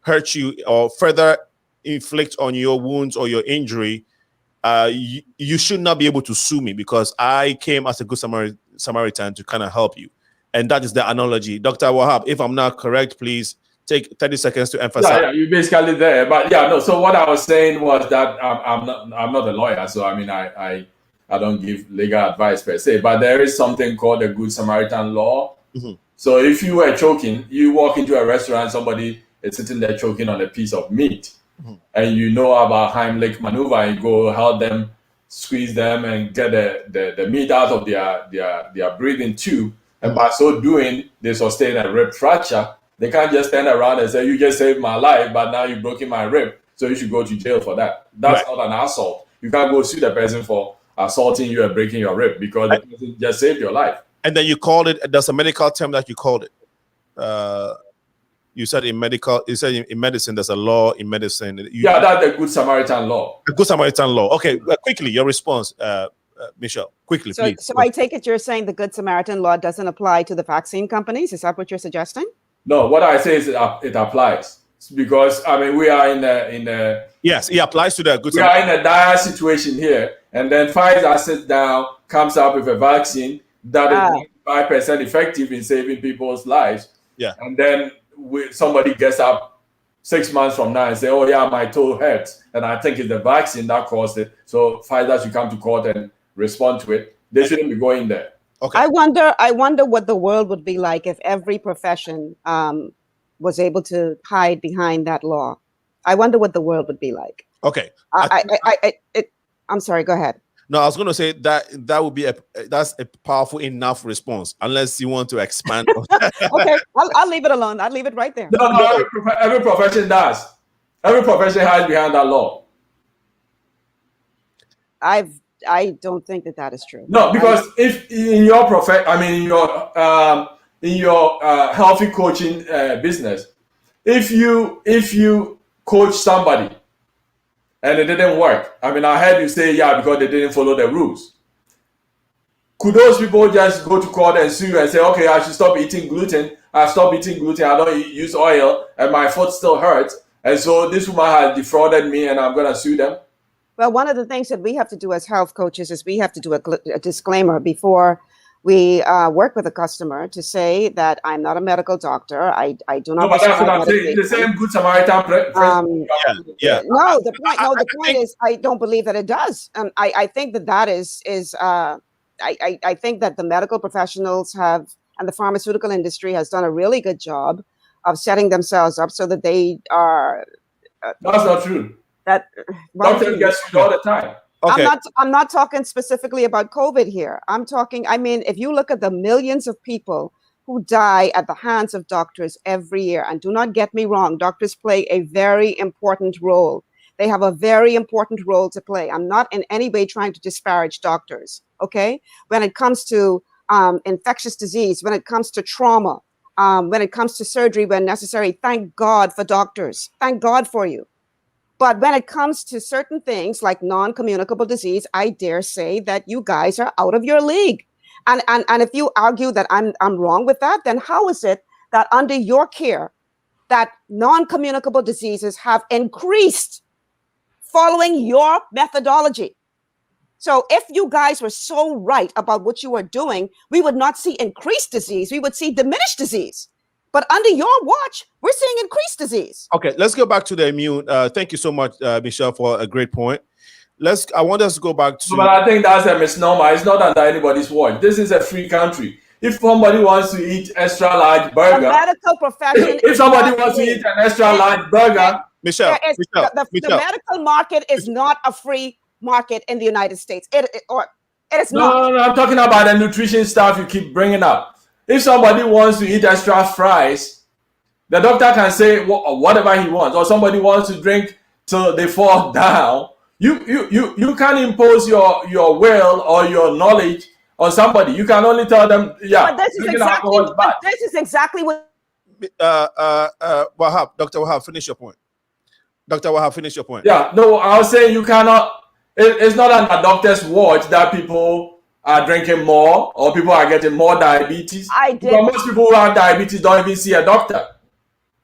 hurt you or further inflict on your wounds or your injury, you should not be able to sue me because I came as a good Samaritan to kind of help you. And that is the analogy. Dr. WAHAB, if I'm not correct, please take 30 seconds to emphasize. Yeah, you're basically there. But yeah, no, so what I was saying was that I'm not a lawyer, so I mean I don't give legal advice per se, but there is something called the Good Samaritan law. Mm-hmm. So if you were choking, you walk into a restaurant, somebody is sitting there choking on a piece of meat, mm-hmm. and you know about Heimlich maneuver, and you go help them, squeeze them, and get the meat out of their breathing tube. And by so doing, they sustain a rib fracture. They can't just stand around and say, you just saved my life, but now you've broken my rib, so you should go to jail for that. That's right. Not an assault. You can't go sue the person for assaulting you and breaking your rib because the person just saved your life. And then you called it, there's a medical term that you called it. You said in medicine, there's a law in medicine. That's the Good Samaritan law. The Good Samaritan law. Okay, quickly, your response, Michelle, quickly, please. So I take it you're saying the Good Samaritan law doesn't apply to the vaccine companies? Is that what you're suggesting? No, what I say is it applies because I mean we are in a yes, it applies to the Good Samaritan. We are in a dire situation here, and then Pfizer sits down, comes up with a vaccine that is 5% effective in saving people's lives. Yeah, and then somebody gets up 6 months from now and say, "Oh yeah, my toe hurts," and I think it's the vaccine that caused it. So Pfizer should come to court and respond to it. They shouldn't be going there. Okay. I wonder what the world would be like if every profession was able to hide behind that law. I wonder what the world would be like. Okay. I'm sorry. Go ahead. No, I was going to say that would be that's a powerful enough response, unless you want to expand on that. Okay, I'll leave it alone. I'll leave it right there. No, every profession does. Every profession hides behind that law. I don't think that is true. No, because if in your profession, I mean, in your healthy coaching business, if you coach somebody and it didn't work, I mean, I heard you say, yeah, because they didn't follow the rules. Could those people just go to court and sue you and say, okay, I should stop eating gluten. I stop eating gluten. I don't use oil, and my foot still hurts. And so this woman has defrauded me, and I'm going to sue them. Well, one of the things that we have to do as health coaches is we have to do a disclaimer before we work with a customer to say that I'm not a medical doctor. I do not. No, but that's what I'm saying. The same Good Samaritan. Yeah. No, the point is I don't believe that it does. I think that is I think that the medical professionals have and the pharmaceutical industry has done a really good job of setting themselves up so that they are. That's not true. Doctors get sued all the time. Okay. I'm not talking specifically about COVID here. I'm talking, I mean, if you look at the millions of people who die at the hands of doctors every year, and do not get me wrong, doctors play a very important role. They have a very important role to play. I'm not in any way trying to disparage doctors, okay? When it comes to infectious disease, when it comes to trauma, when it comes to surgery when necessary, thank God for doctors. Thank God for you. But when it comes to certain things like non-communicable disease, I dare say that you guys are out of your league. And if you argue that I'm wrong with that, then how is it that under your care that non-communicable diseases have increased following your methodology? So if you guys were so right about what you were doing, we would not see increased disease. We would see diminished disease. But under your watch, we're seeing increased disease. Okay, let's go back to the immune. Thank you so much, Michelle, for a great point. I want us to go back to. But I think that's a misnomer. It's not under anybody's watch. This is a free country. If somebody wants to eat extra large burger, the medical profession. If somebody wants to eat an extra large burger, Michelle, the medical market is not a free market in the United States. It is not. No, I'm talking about the nutrition stuff you keep bringing up. If somebody wants to eat extra fries, the doctor can say whatever he wants, or somebody wants to drink till they fall down. You can impose your will or your knowledge on somebody. You can only tell them, yeah, But this is drinking alcohol is bad. exactly what. Wahab, Dr. Wahab, finish your point. Dr. Wahab, finish your point. Yeah, no, I was saying you cannot. It's not on a doctor's watch that people are drinking more or people are getting more diabetes. I did. But most people who have diabetes don't even see a doctor.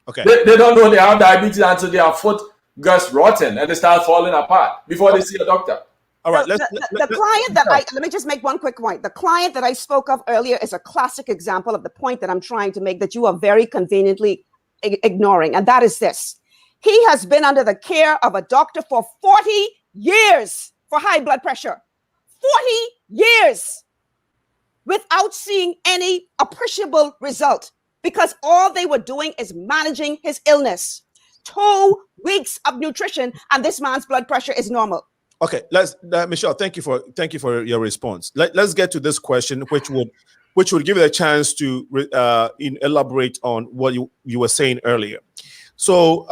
Okay. They don't know they have diabetes until their foot gets rotten and they start falling apart before they see a doctor. All right. The client that let me just make one quick point. The client that I spoke of earlier is a classic example of the point that I'm trying to make that you are very conveniently ignoring. And that is this. He has been under the care of a doctor for 40 years for high blood pressure. 40 years without seeing any appreciable result because all they were doing is managing his illness. 2 weeks of nutrition and this man's blood pressure is normal. Okay, Michelle, thank you for your response. Let's get to this question, which would give you a chance to elaborate on what you were saying earlier. So,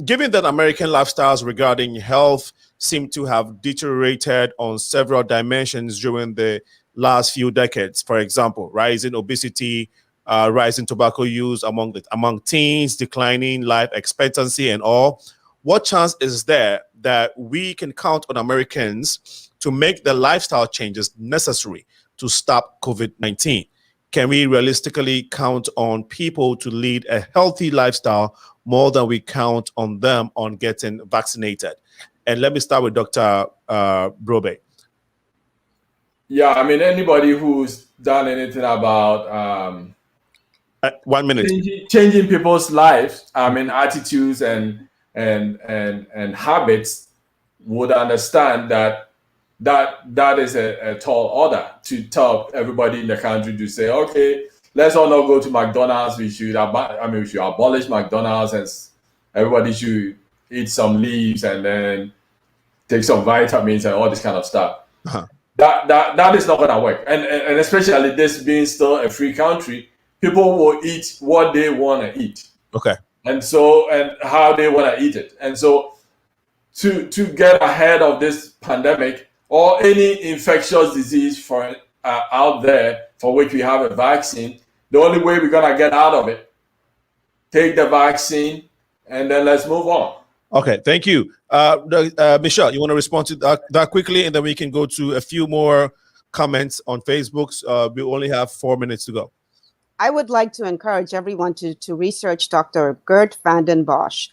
given that American lifestyles regarding health seem to have deteriorated on several dimensions during the last few decades, for example, rising obesity, rising tobacco use among teens, declining life expectancy, and all. What chance is there that we can count on Americans to make the lifestyle changes necessary to stop COVID-19? Can we realistically count on people to lead a healthy lifestyle more than we count on them on getting vaccinated? And let me start with Dr. Brobeck. Yeah, I mean, anybody who's done anything about 1 minute changing people's lives, I mean, attitudes and habits would understand that is a tall order to tell everybody in the country to say, okay, let's all not go to McDonald's. We should abolish McDonald's and everybody should eat some leaves and then take some vitamins and all this kind of stuff. Uh-huh. That is not gonna work. And especially this being still a free country, people will eat what they want to eat. Okay. And how they want to eat it. And so to get ahead of this pandemic or any infectious disease out there for which we have a vaccine, the only way we're going to get out of it, take the vaccine, and then let's move on. Okay, thank you. Michelle, you want to respond to that quickly, and then we can go to a few more comments on Facebook. We only have 4 minutes to go. I would like to encourage everyone to research Dr. Gert Vanden Bossche,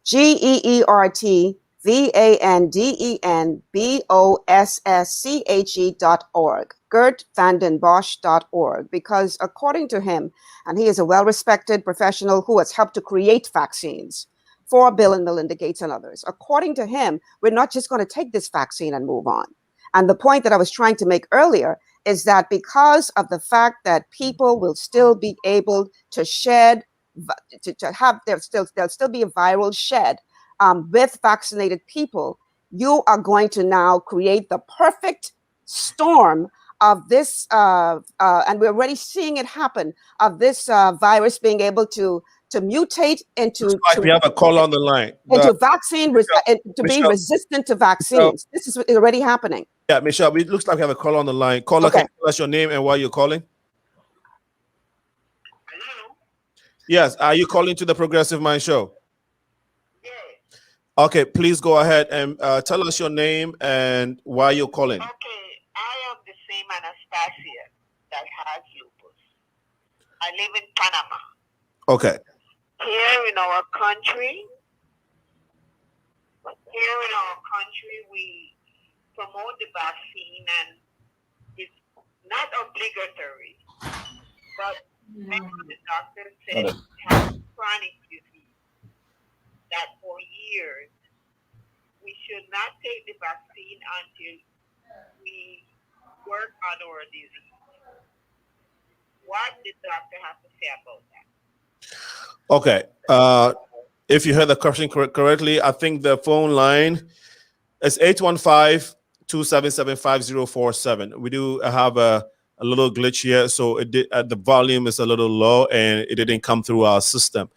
GERTVANDENBOSSCHE.org, gertvandenbossche.org, because according to him, and he is a well-respected professional who has helped to create vaccines for Bill and Melinda Gates and others. According to him, we're not just going to take this vaccine and move on. And the point that I was trying to make earlier is that because of the fact that people will still be able to shed, there'll still be a viral shed with vaccinated people, you are going to now create the perfect storm of this, and we're already seeing it happen, of this virus being able to mutate into we have a call on the line. Into vaccine, to be resistant to vaccines. This is already happening. Yeah, Michelle, it looks like we have a call on the line. Caller, Okay. can you tell us your name and why you're calling? Hello? Yes, are you calling to the Progressive Mind Show? Yes. Okay, please go ahead and tell us your name and why you're calling. Okay, I am the same Anastasia that has lupus. I live in Panama. Okay. Here in our country, we promote the vaccine and it's not obligatory, but the doctor said it has chronic disease, that for years we should not take the vaccine until we work on our disease. What did the doctor have to say about that? Okay. If you heard the question correctly, I think the phone line is 815-277-5047. We do have a little glitch here, so the volume is a little low and it didn't come through our system.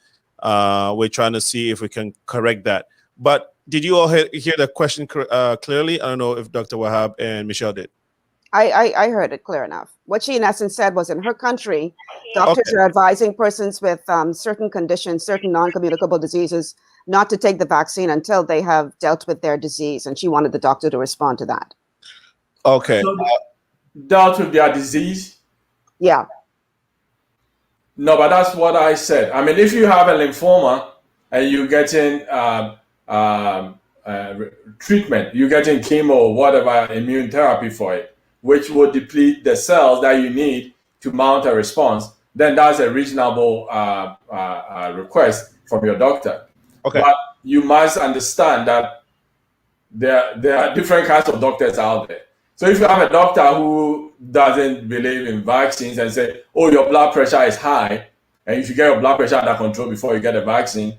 We're trying to see if we can correct that. But did you all hear the question clearly? I don't know if Dr. Wahab and Michelle did. I heard it clear enough. What she in essence said was in her country, doctors are advising persons with certain conditions, certain non-communicable diseases, not to take the vaccine until they have dealt with their disease. And she wanted the doctor to respond to that. Okay. So dealt with their disease? Yeah. No, but that's what I said. I mean, if you have a lymphoma and you're getting treatment, you're getting chemo or whatever, immune therapy for it, which will deplete the cells that you need to mount a response, then that's a reasonable request from your doctor. Okay. But you must understand that there are different kinds of doctors out there. So if you have a doctor who doesn't believe in vaccines and say, oh, your blood pressure is high, and you should get your blood pressure under control before you get a vaccine,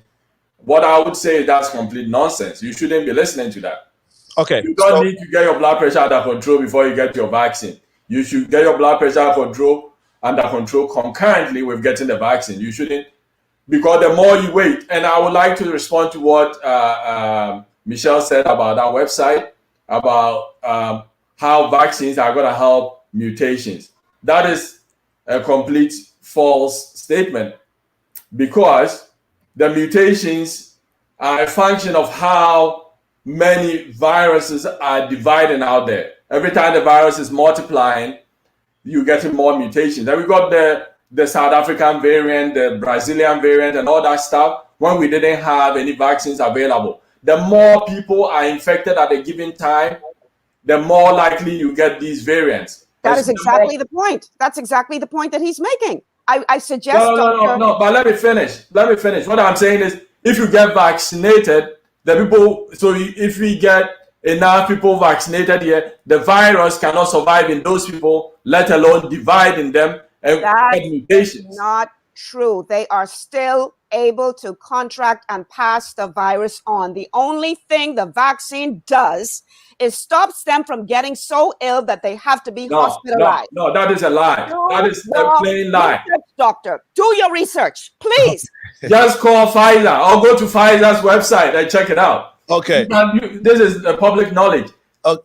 what I would say is that's complete nonsense. You shouldn't be listening to that. Okay. You don't need to get your blood pressure under control before you get your vaccine. You should get your blood pressure under control concurrently with getting the vaccine. You shouldn't, because the more you wait, and I would like to respond to what Michelle said about our website, about how vaccines are going to help mutations. That is a complete false statement, because the mutations are a function of how many viruses are dividing out there. Every time the virus is multiplying, you're getting more mutations. And we got the South African variant, the Brazilian variant, and all that stuff when we didn't have any vaccines available. The more people are infected at a given time, the more likely you get these variants. That is exactly the point. That's exactly the point that he's making. I suggest. No, but let me finish. What I'm saying is, if you get vaccinated, if we get enough people vaccinated here, the virus cannot survive in those people, let alone divide in them and get mutations. Not true. They are still able to contract and pass the virus on. The only thing the vaccine does is stops them from getting so ill that they have to be hospitalized. No, that is a lie. That is a plain lie. Doctor, do your research, please. Just call Pfizer or go to Pfizer's website and check it out. Okay. This is public knowledge. All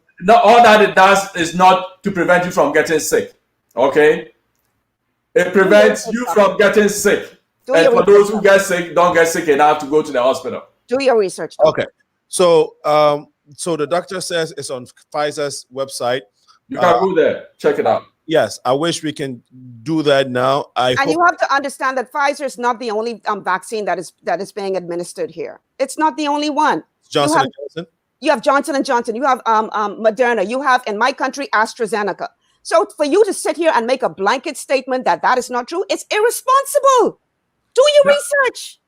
that it does is not to prevent you from getting sick. Okay? It prevents you from getting sick. And for those who get sick, don't get sick enough to go to the hospital. Do your research. Doctor. Okay. So the doctor says it's on Pfizer's website. You can go there, check it out. Yes, I wish we can do that now. You have to understand that Pfizer is not the only vaccine that is being administered here. It's not the only one. Johnson & Johnson. You have Johnson & Johnson. You have Moderna. You have, in my country, AstraZeneca. So for you to sit here and make a blanket statement that is not true, it's irresponsible. Do your research.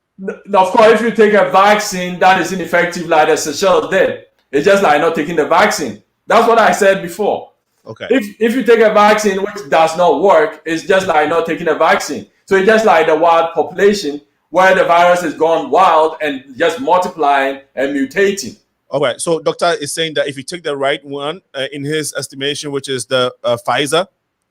Of course, if you take a vaccine that is ineffective, like the Seychelles did, it's just like not taking the vaccine. That's what I said before. Okay. If you take a vaccine which does not work, it's just like not taking a vaccine. So it's just like the wild population where the virus has gone wild and just multiplying and mutating. All right. So doctor is saying that if you take the right one, in his estimation, which is the Pfizer,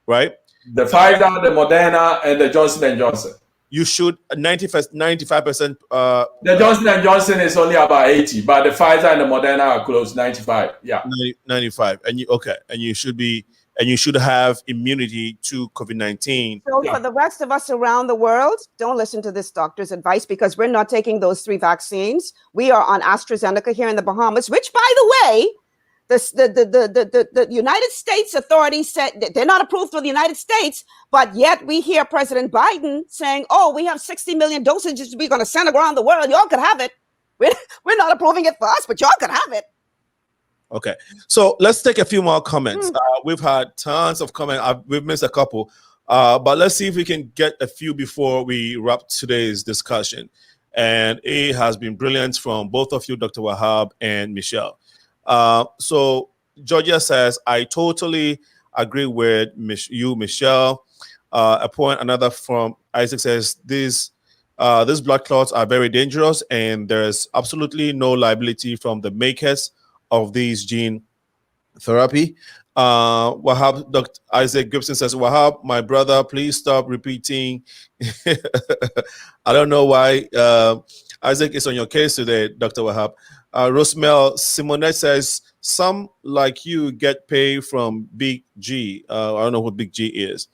right? The Pfizer, the Moderna, and the Johnson & Johnson. You should 95%. The Johnson & Johnson is only about 80, but the Pfizer and the Moderna are close, 95. Yeah, 95. And you should have immunity to COVID-19. So for the rest of us around the world, don't listen to this doctor's advice, because we're not taking those 3 vaccines. We are on AstraZeneca here in the Bahamas, which, by the way, the United States authorities said that they're not approved for the United States, but yet we hear President Biden saying, oh, we have 60 million dosages we're going to send around the world. Y'all could have it. We're not approving it for us, but y'all could have it. Okay, so let's take a few more comments. We've had tons of comments. We've missed a couple, but let's see if we can get a few before we wrap today's discussion. And it has been brilliant from both of you, Dr. Wahab and Michelle. So Georgia says, I totally agree with you, Michelle. A point, another from Isaac says, these blood clots are very dangerous, and there's absolutely no liability from the makers of these gene therapy. Wahab, Dr. Isaac Gibson says, Wahab, my brother, please stop repeating. I don't know why Isaac is on your case today, Dr. Wahab. Rosemel Simonet says, some like you get paid from Big G. I don't know what Big G is.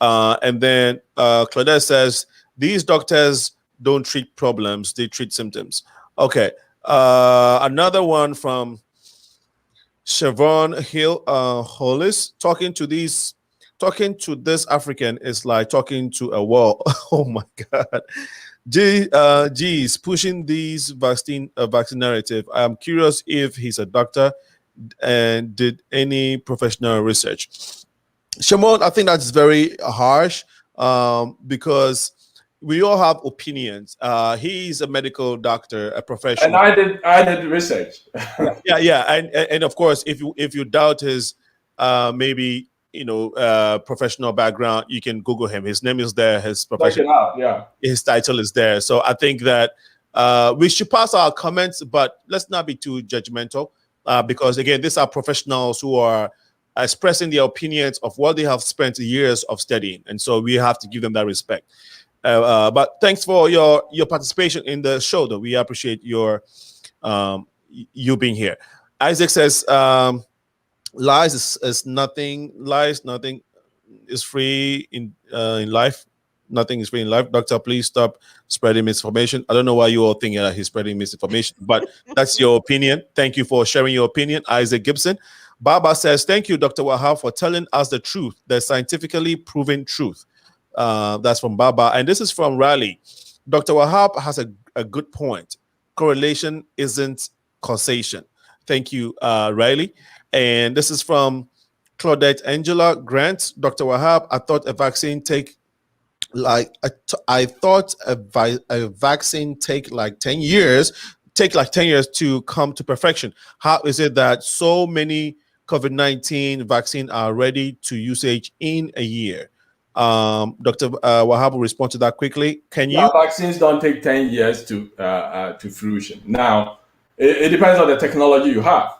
And then Claudette says, these doctors don't treat problems, they treat symptoms. Okay. Another one from Siobhan Hill Hollis, talking to this African is like talking to a wall. Oh my God. Geez, pushing these vaccine narrative. I'm curious if he's a doctor and did any professional research. Shimon, I think that's very harsh because we all have opinions. He's a medical doctor, a professional. And I did research. yeah, and of course, if you doubt his maybe professional background, you can Google him. His name is there. His professional, his title is there. So I think that we should pass our comments, but let's not be too judgmental because again, these are professionals who are expressing their opinions of what they have spent years of studying, and so we have to give them that respect. But thanks for your participation in the show, though. We appreciate your you being here. Isaac says lies is nothing. Lies, nothing is free in life. Nothing is free in life. Doctor, please stop spreading misinformation. I don't know why you all think that he's spreading misinformation, but that's your opinion. Thank you for sharing your opinion, Isaac Gibson. Baba says, thank you, Dr. Wahab, for telling us the truth, the scientifically proven truth. That's from Baba. And this is from Riley. Dr. Wahab has a good point. Correlation isn't causation. Thank you, Riley. And this is from Claudette Angela Grant. Dr. Wahab, I thought a vaccine take like 10 years to come to perfection. How is it that so many COVID-19 vaccines are ready to usage in a year? Dr. Wahab will respond to that quickly. Can you? Vaccines don't take 10 years to fruition. Now, it depends on the technology you have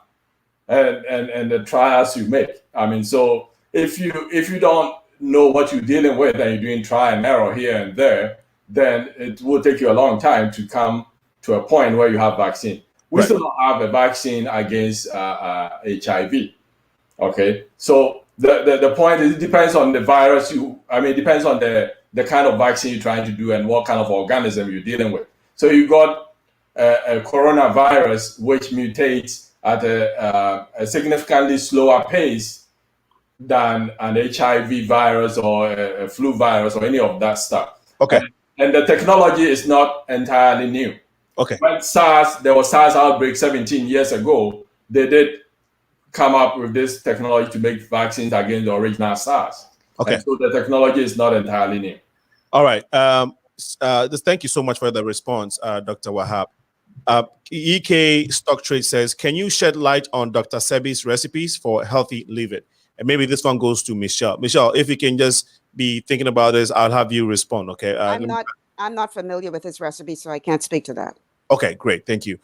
and the trials you make. I mean, so if you don't know what you're dealing with and you're doing trial and error here and there, then it will take you a long time to come to a point where you have vaccine. We still don't have a vaccine against HIV. Okay, so the point is, it depends on the virus it depends on the kind of vaccine you're trying to do and what kind of organism you're dealing with. So you got a coronavirus which mutates at a significantly slower pace than an HIV virus or a flu virus or any of that stuff. Okay. And the technology is not entirely new. Okay. When there was SARS outbreak 17 years ago, they did come up with this technology to make vaccines against the original SARS. Okay. And so the technology is not entirely new. All right. Thank you so much for the response, Dr. Wahab. EK Stock Trade says, can you shed light on Dr. Sebi's recipes for healthy living? And maybe this one goes to Michelle. Michelle, if you can just be thinking about this, I'll have you respond. Okay. I'm not familiar with his recipe, so I can't speak to that. Okay, great. Thank you.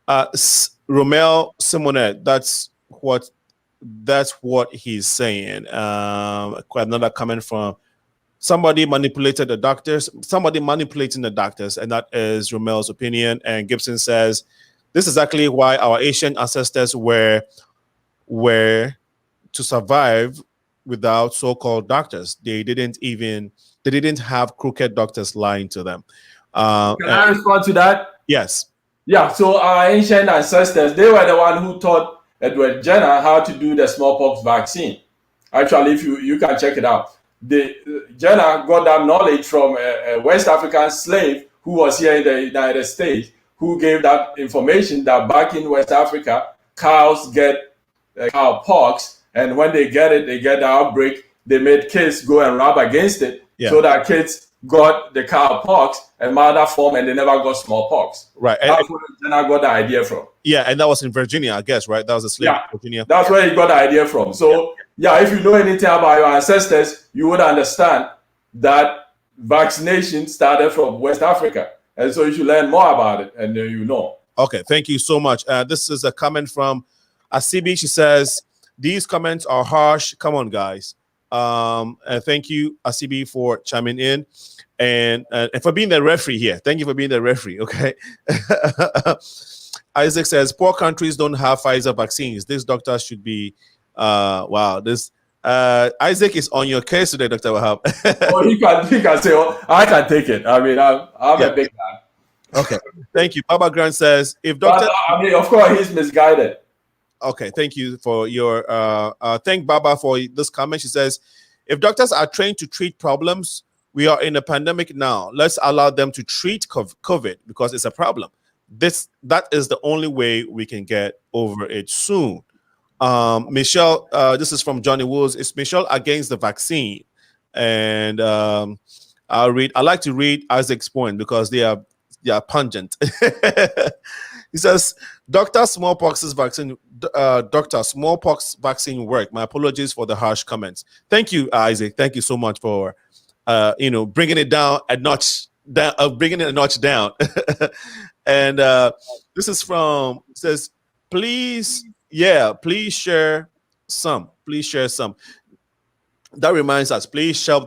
Romel Simonet, that's what he's saying. Another comment from somebody manipulating the doctors, and that is Romel's opinion. And Gibson says, this is exactly why our Asian ancestors were to survive without so-called doctors. They didn't have crooked doctors lying to them. Can I respond to that? Yes. Yeah, so our ancient ancestors, they were the one who taught Edward Jenner how to do the smallpox vaccine. Actually, if you can check it out. Jenner got that knowledge from a West African slave who was here in the United States, who gave that information that back in West Africa, cows get cowpox, and when they get the outbreak, they made kids go and rub against it, so that kids got the cowpox and mother form, and they never got smallpox. Right. That's where Jenner got the idea from. Yeah, and that was in Virginia, I guess, right? That was a slave in Virginia. That's where he got the idea from. So, if you know anything about your ancestors, you would understand that vaccination started from West Africa. And so you should learn more about it, and then you know. Okay, thank you so much. This is a comment from Asibi. She says, These comments are harsh. Come on, guys. And thank you, Asibi, for chiming in and for being the referee here. Thank you for being the referee. Okay. Isaac says poor countries don't have Pfizer vaccines. This doctor should be wow. This Isaac is on your case today, Dr. Wahab. Oh, he can say, oh, I can take it. I mean, I'm Yeah. a big man. Okay. Thank you. Baba Grant says if doctor But, I mean, of course, he's misguided. Okay, thank you for your thank Baba for this comment. She says, if doctors are trained to treat problems, we are in a pandemic now. Let's allow them to treat COVID because it's a problem. That is the only way we can get over it soon. Michelle, this is from Johnny Woods. Is Michelle against the vaccine? And I like to read Isaac's point because they are pungent. He says, Doctor Smallpox vaccine work. My apologies for the harsh comments. Thank you, Isaac. Thank you so much for bringing it down a notch down. And this is from, it says, please share some. That reminds us, please share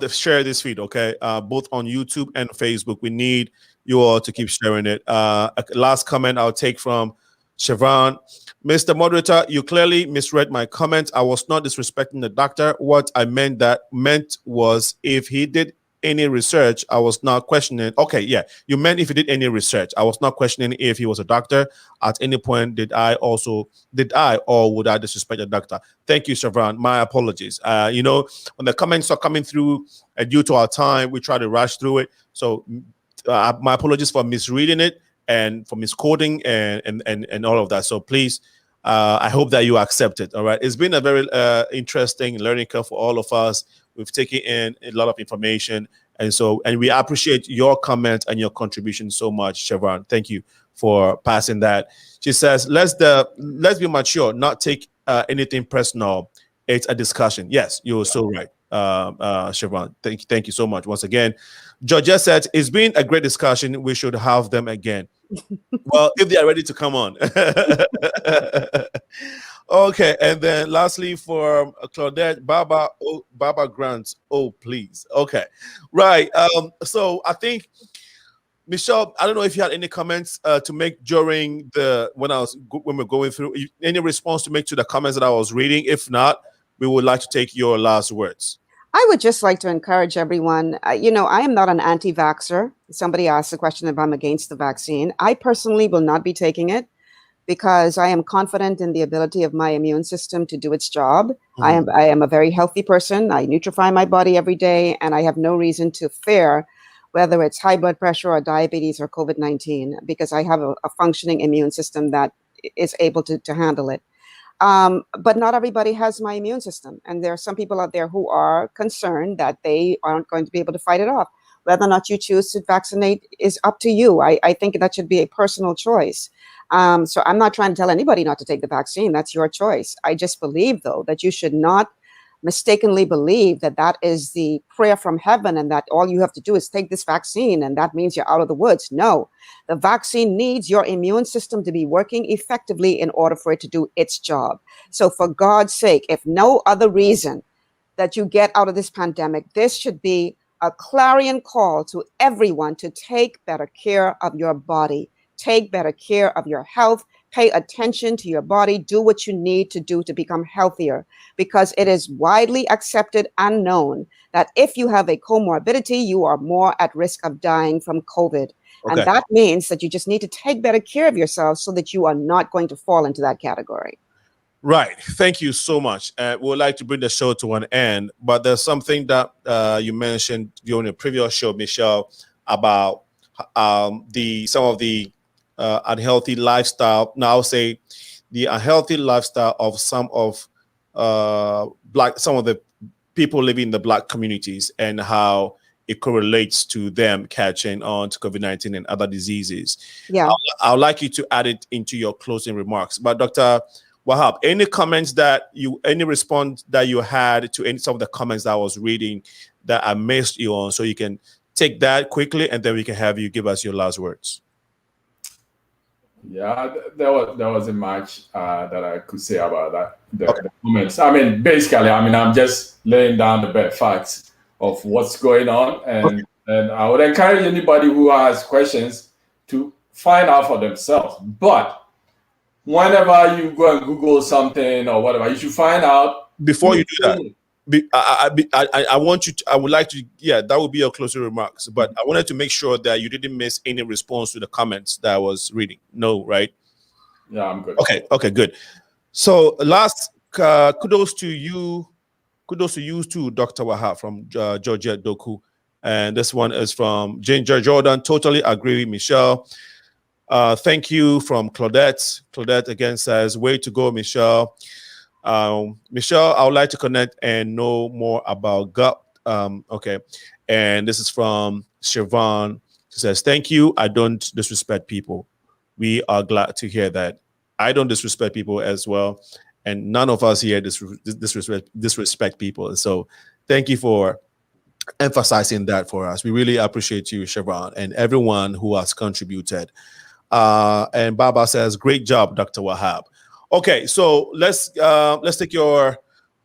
this feed, okay? Both on YouTube and Facebook. We need you all to keep sharing it. Last comment I'll take from Chevron. Mr. Moderator, you clearly misread my comment. I was not disrespecting the doctor. What I meant was if he did any research, I was not questioning. Okay, yeah, you meant if he did any research. I was not questioning if he was a doctor. At any point, did I or would I disrespect the doctor? Thank you, Chevron. My apologies. When the comments are coming through due to our time, we try to rush through it. So my apologies for misreading it and for misquoting and all of that. So please, I hope that you accept it. All right. It's been a very interesting learning curve for all of us. We've taken in a lot of information. And we appreciate your comment and your contribution so much, Chevron. Thank you for passing that. She says, let's be mature, not take anything personal. It's a discussion. Yes, you're so right, Chevron. Thank you so much. Once again, Georgia said, it's been a great discussion. We should have them again. Well, if they are ready to come on. Okay, and then lastly for Claudette, Baba Grant, please. Okay, right. So I think, Michelle, I don't know if you had any comments to make during when we're going through, any response to make to the comments that I was reading. If not, we would like to take your last words. I would just like to encourage everyone. I am not an anti-vaxxer. Somebody asked the question if I'm against the vaccine. I personally will not be taking it because I am confident in the ability of my immune system to do its job. Mm-hmm. I am a very healthy person. I nutrify my body every day, and I have no reason to fear whether it's high blood pressure or diabetes or COVID-19 because I have a functioning immune system that is able to handle it. But not everybody has my immune system. And there are some people out there who are concerned that they aren't going to be able to fight it off. Whether or not you choose to vaccinate is up to you. I think that should be a personal choice. So I'm not trying to tell anybody not to take the vaccine. That's your choice. I just believe, though, that you should not mistakenly believe that that is the prayer from heaven and that all you have to do is take this vaccine and that means you're out of the woods. No, the vaccine needs your immune system to be working effectively in order for it to do its job. So for God's sake, if no other reason that you get out of this pandemic, this should be a clarion call to everyone to take better care of your body, take better care of your health, pay attention to your body, do what you need to do to become healthier, because it is widely accepted and known that if you have a comorbidity, you are more at risk of dying from COVID. Okay. And that means that you just need to take better care of yourself so that you are not going to fall into that category. Right. Thank you so much. We would like to bring the show to an end, but there's something that you mentioned during the previous show, Michelle, about some of the unhealthy lifestyle. Now I'll say the unhealthy lifestyle of some of the people living in the Black communities and how it correlates to them catching on to COVID-19 and other diseases. Yeah, I would like you to add it into your closing remarks. But Dr. Wahab, any response that you had to some of the comments that I was reading that I missed you on, so you can take that quickly and then we can have you give us your last words. Yeah, there wasn't much that I could say about that. The comments. I mean, basically, I'm just laying down the bare facts of what's going on, and I would encourage anybody who has questions to find out for themselves. But whenever you go and Google something or whatever, you should find out before you do that. I want you to, I would like to, yeah, that would be your closing remarks, but I wanted to make sure that you didn't miss any response to the comments that I was reading. No, right? Yeah, I'm good. Okay, good. So last, kudos to you too, Dr. Wahab from Georgia Doku. And this one is from Ginger Jordan. Totally agree with Michelle. Thank you from Claudette. Claudette again says, way to go, Michelle. Michelle, I would like to connect and know more about gut. Okay. And this is from Siobhan. She says, thank you. I don't disrespect people. We are glad to hear that. I don't disrespect people as well. And none of us here disrespect people. And so thank you for emphasizing that for us. We really appreciate you, Siobhan, and everyone who has contributed. And Baba says, great job, Dr. Wahab. Okay, so let's take your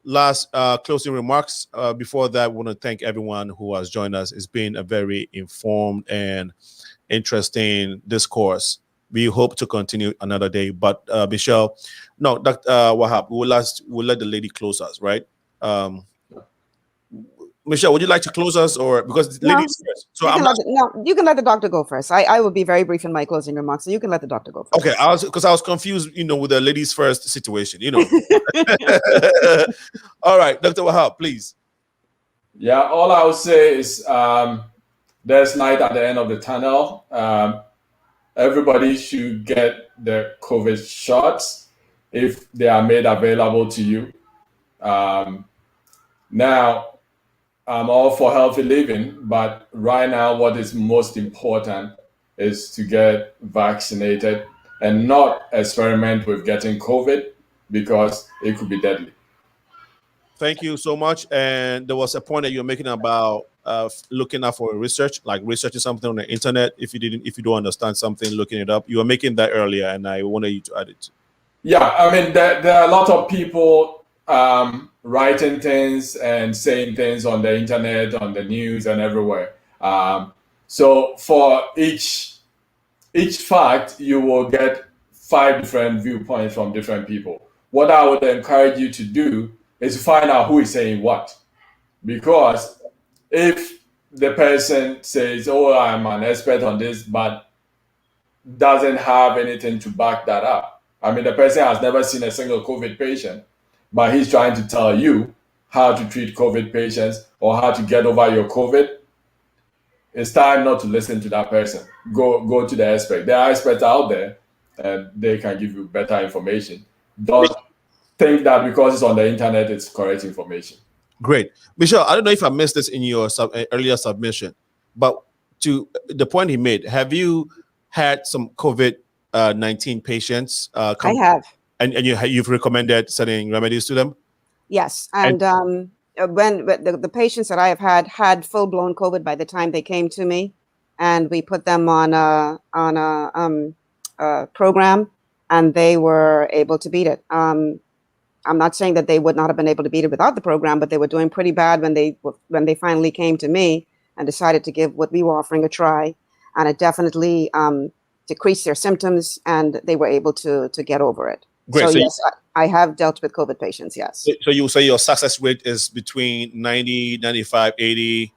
last closing remarks. Before that, I want to thank everyone who has joined us. It's been a very informed and interesting discourse. We hope to continue another day. But Michelle, no, Dr. Wahab, we'll let the lady close us, right? Michelle, would you like to close us, or because the ladies first? So you can let the doctor go first. I will be very brief in my closing remarks, so you can let the doctor go first. Okay, because I was confused, with the ladies first situation, All right, Dr. Wahab, please. Yeah, all I would say is there's light at the end of the tunnel. Everybody should get the COVID shots if they are made available to you. Now, I'm all for healthy living, but right now what is most important is to get vaccinated and not experiment with getting COVID, because it could be deadly. Thank you so much. And there was a point that you're making about looking up for research, like researching something on the internet. If you don't understand something, looking it up. You were making that earlier, and I wanted you to add it. Yeah, I mean, there are a lot of people writing things and saying things on the internet, on the news, and everywhere. So for each fact, you will get 5 different viewpoints from different people. What I would encourage you to do is to find out who is saying what. Because if the person says, oh, I'm an expert on this, but doesn't have anything to back that up. I mean, the person has never seen a single COVID patient, but he's trying to tell you how to treat COVID patients or how to get over your COVID. It's time not to listen to that person. Go to the expert. There are experts out there, and they can give you better information. Don't think that because it's on the internet, it's correct information. Great. Michelle, I don't know if I missed this in your earlier submission, but to the point he made, have you had some COVID-19 patients? I have. And you've recommended certain remedies to them? Yes. And when the patients that I have had full-blown COVID by the time they came to me, and we put them on a program, and they were able to beat it. I'm not saying that they would not have been able to beat it without the program, but they were doing pretty bad when they finally came to me and decided to give what we were offering a try, and it definitely decreased their symptoms, and they were able to get over it. Great. So yes, I have dealt with COVID patients, yes. So you say your success rate is between 90, 95, 80?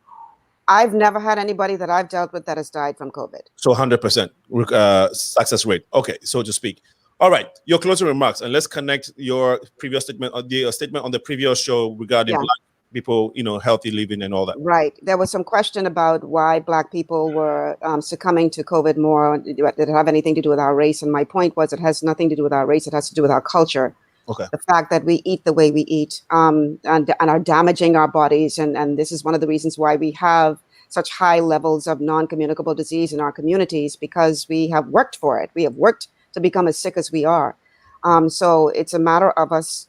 I've never had anybody that I've dealt with that has died from COVID. So 100% success rate. Okay, so to speak. All right, your closing remarks, and let's connect your previous statement, the statement on the previous show regarding Black people, healthy living and all that. Right. There was some question about why Black people were succumbing to COVID more. Did it have anything to do with our race? And my point was, it has nothing to do with our race. It has to do with our culture. Okay. The fact that we eat the way we eat and are damaging our bodies. And this is one of the reasons why we have such high levels of non-communicable disease in our communities, because we have worked for it. We have worked to become as sick as we are. So it's a matter of us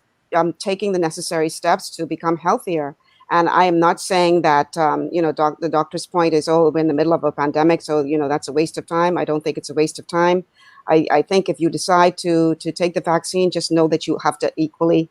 taking the necessary steps to become healthier. And I am not saying that, the doctor's point is, oh, we're in the middle of a pandemic, so, that's a waste of time. I don't think it's a waste of time. I think if you decide to take the vaccine, just know that you have to equally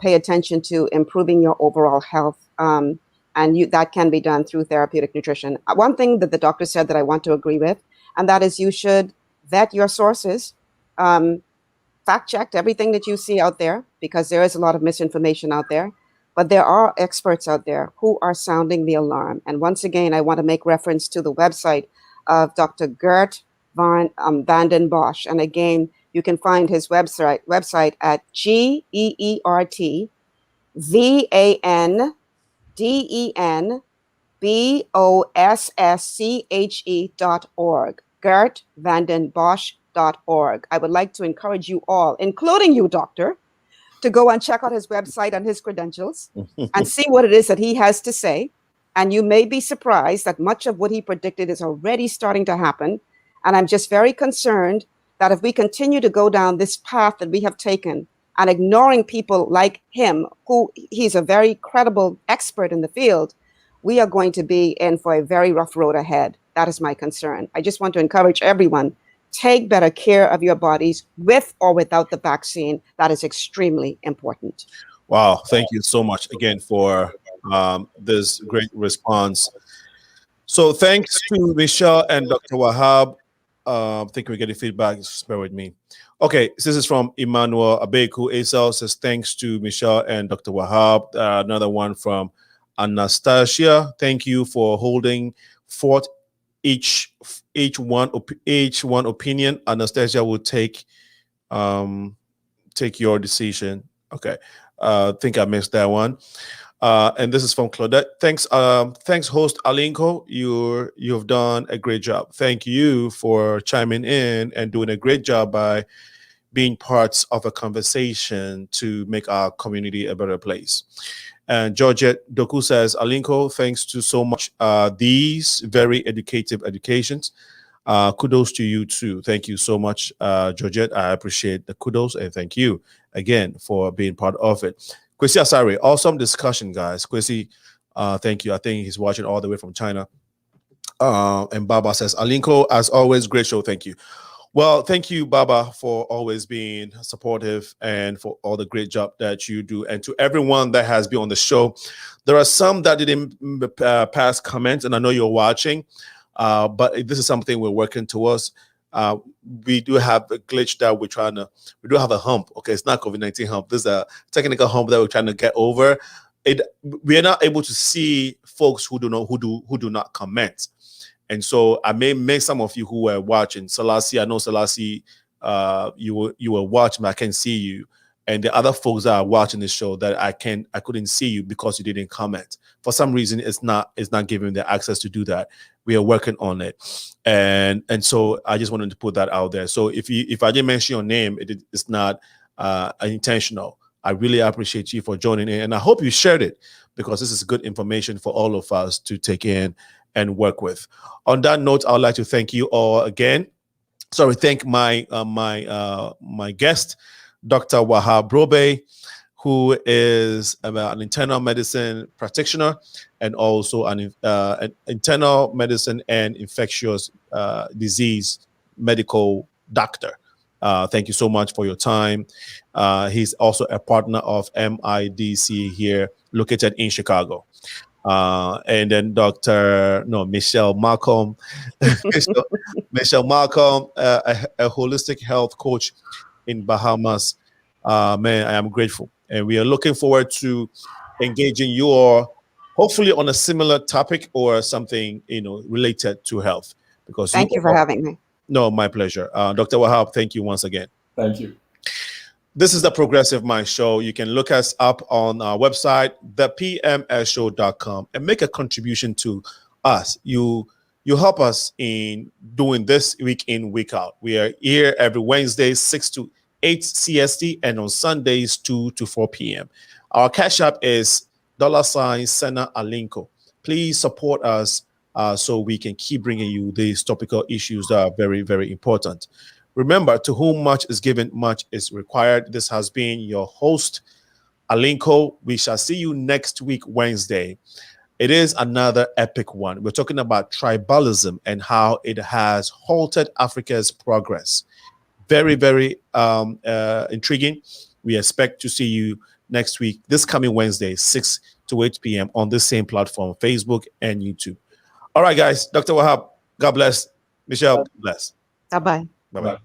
pay attention to improving your overall health. And that can be done through therapeutic nutrition. One thing that the doctor said that I want to agree with, and that is you should vet your sources, fact check everything that you see out there, because there is a lot of misinformation out there. But there are experts out there who are sounding the alarm. And once again, I want to make reference to the website of Dr. Gert van den Bosch. And again, you can find his website at GERTVANDENBOSSCHE.org. GertVandenBosch.org. I would like to encourage you all, including you, doctor, to go and check out his website and his credentials and see what it is that he has to say. And you may be surprised that much of what he predicted is already starting to happen. And I'm just very concerned that if we continue to go down this path that we have taken and ignoring people like him, who he's a very credible expert in the field, we are going to be in for a very rough road ahead. That is my concern. I just want to encourage everyone, take better care of your bodies with or without the vaccine. That is extremely important. Wow. Thank you so much again for this great response. So thanks to Michelle and Dr. Wahab. I think we're getting feedback. Just bear with me. Okay, this is from Emmanuel Abeku. Asel says thanks to Michelle and Dr. Wahab. Another one from Anastasia. Thank you for holding forth each one opinion. Anastasia will take your decision. Okay, I think I missed that one. And this is from Claudette. Thanks, host Alinco. You've done a great job. Thank you for chiming in and doing a great job by being parts of a conversation to make our community a better place. And Georgette Doku says, Alinco, thanks to so much these very educations. Kudos to you too. Thank you so much, Georgette. I appreciate the kudos and thank you again for being part of it. Kwesi Asari, awesome discussion, guys. Kwesi, thank you. I think he's watching all the way from China. And Baba says, Alinco, as always, great show. Thank you. Well, thank you, Baba, for always being supportive and for all the great job that you do. And to everyone that has been on the show, there are some that didn't pass comments, and I know you're watching, but this is something we're working towards. We do have a glitch that we do have a hump. Okay, it's not COVID-19 hump. This is a technical hump that we're trying to get over. We are not able to see folks who do not comment. And so I may miss some of you who were watching. Selassie, I know Selassie, you were watching, but I can't see you. And the other folks that are watching the show that I couldn't see you because you didn't comment. For some reason, it's not giving them access to do that. We are working on it. And so I just wanted to put that out there. So if I didn't mention your name, it's not intentional. I really appreciate you for joining in. And I hope you shared it because this is good information for all of us to take in and work with. On that note, I would like to thank you all again. Thank my guest, Dr. Rob Brobeck, who is an internal medicine practitioner and also an internal medicine and infectious disease medical doctor. Thank you so much for your time. He's also a partner of MIDC here, located in Chicago. And then Michelle Malcolm, Michelle Malcolm, a holistic health coach in Bahamas. Man, I am grateful. And we are looking forward to engaging you all, hopefully on a similar topic or something, related to health. Because thank you for having me. No, my pleasure. Dr. Wahab, thank you once again. Thank you. This is the Progressive Mind Show. You can look us up on our website, thepmsshow.com, and make a contribution to us. You help us in doing this week in, week out. We are here every Wednesday, 6 to 8 CST, and on Sundays, 2 to 4 p.m. Our cash app is $SENAALINCO. Please support us so we can keep bringing you these topical issues that are very, very important. Remember, to whom much is given, much is required. This has been your host, Alinco. We shall see you next week, Wednesday. It is another epic one. We're talking about tribalism and how it has halted Africa's progress. very, very intriguing. We expect to see you next week, this coming Wednesday, 6 to 8 p.m. on this same platform, Facebook and YouTube. All right, guys. Dr. Wahab, God bless. Michelle, God bless. Bye-bye. Bye-bye.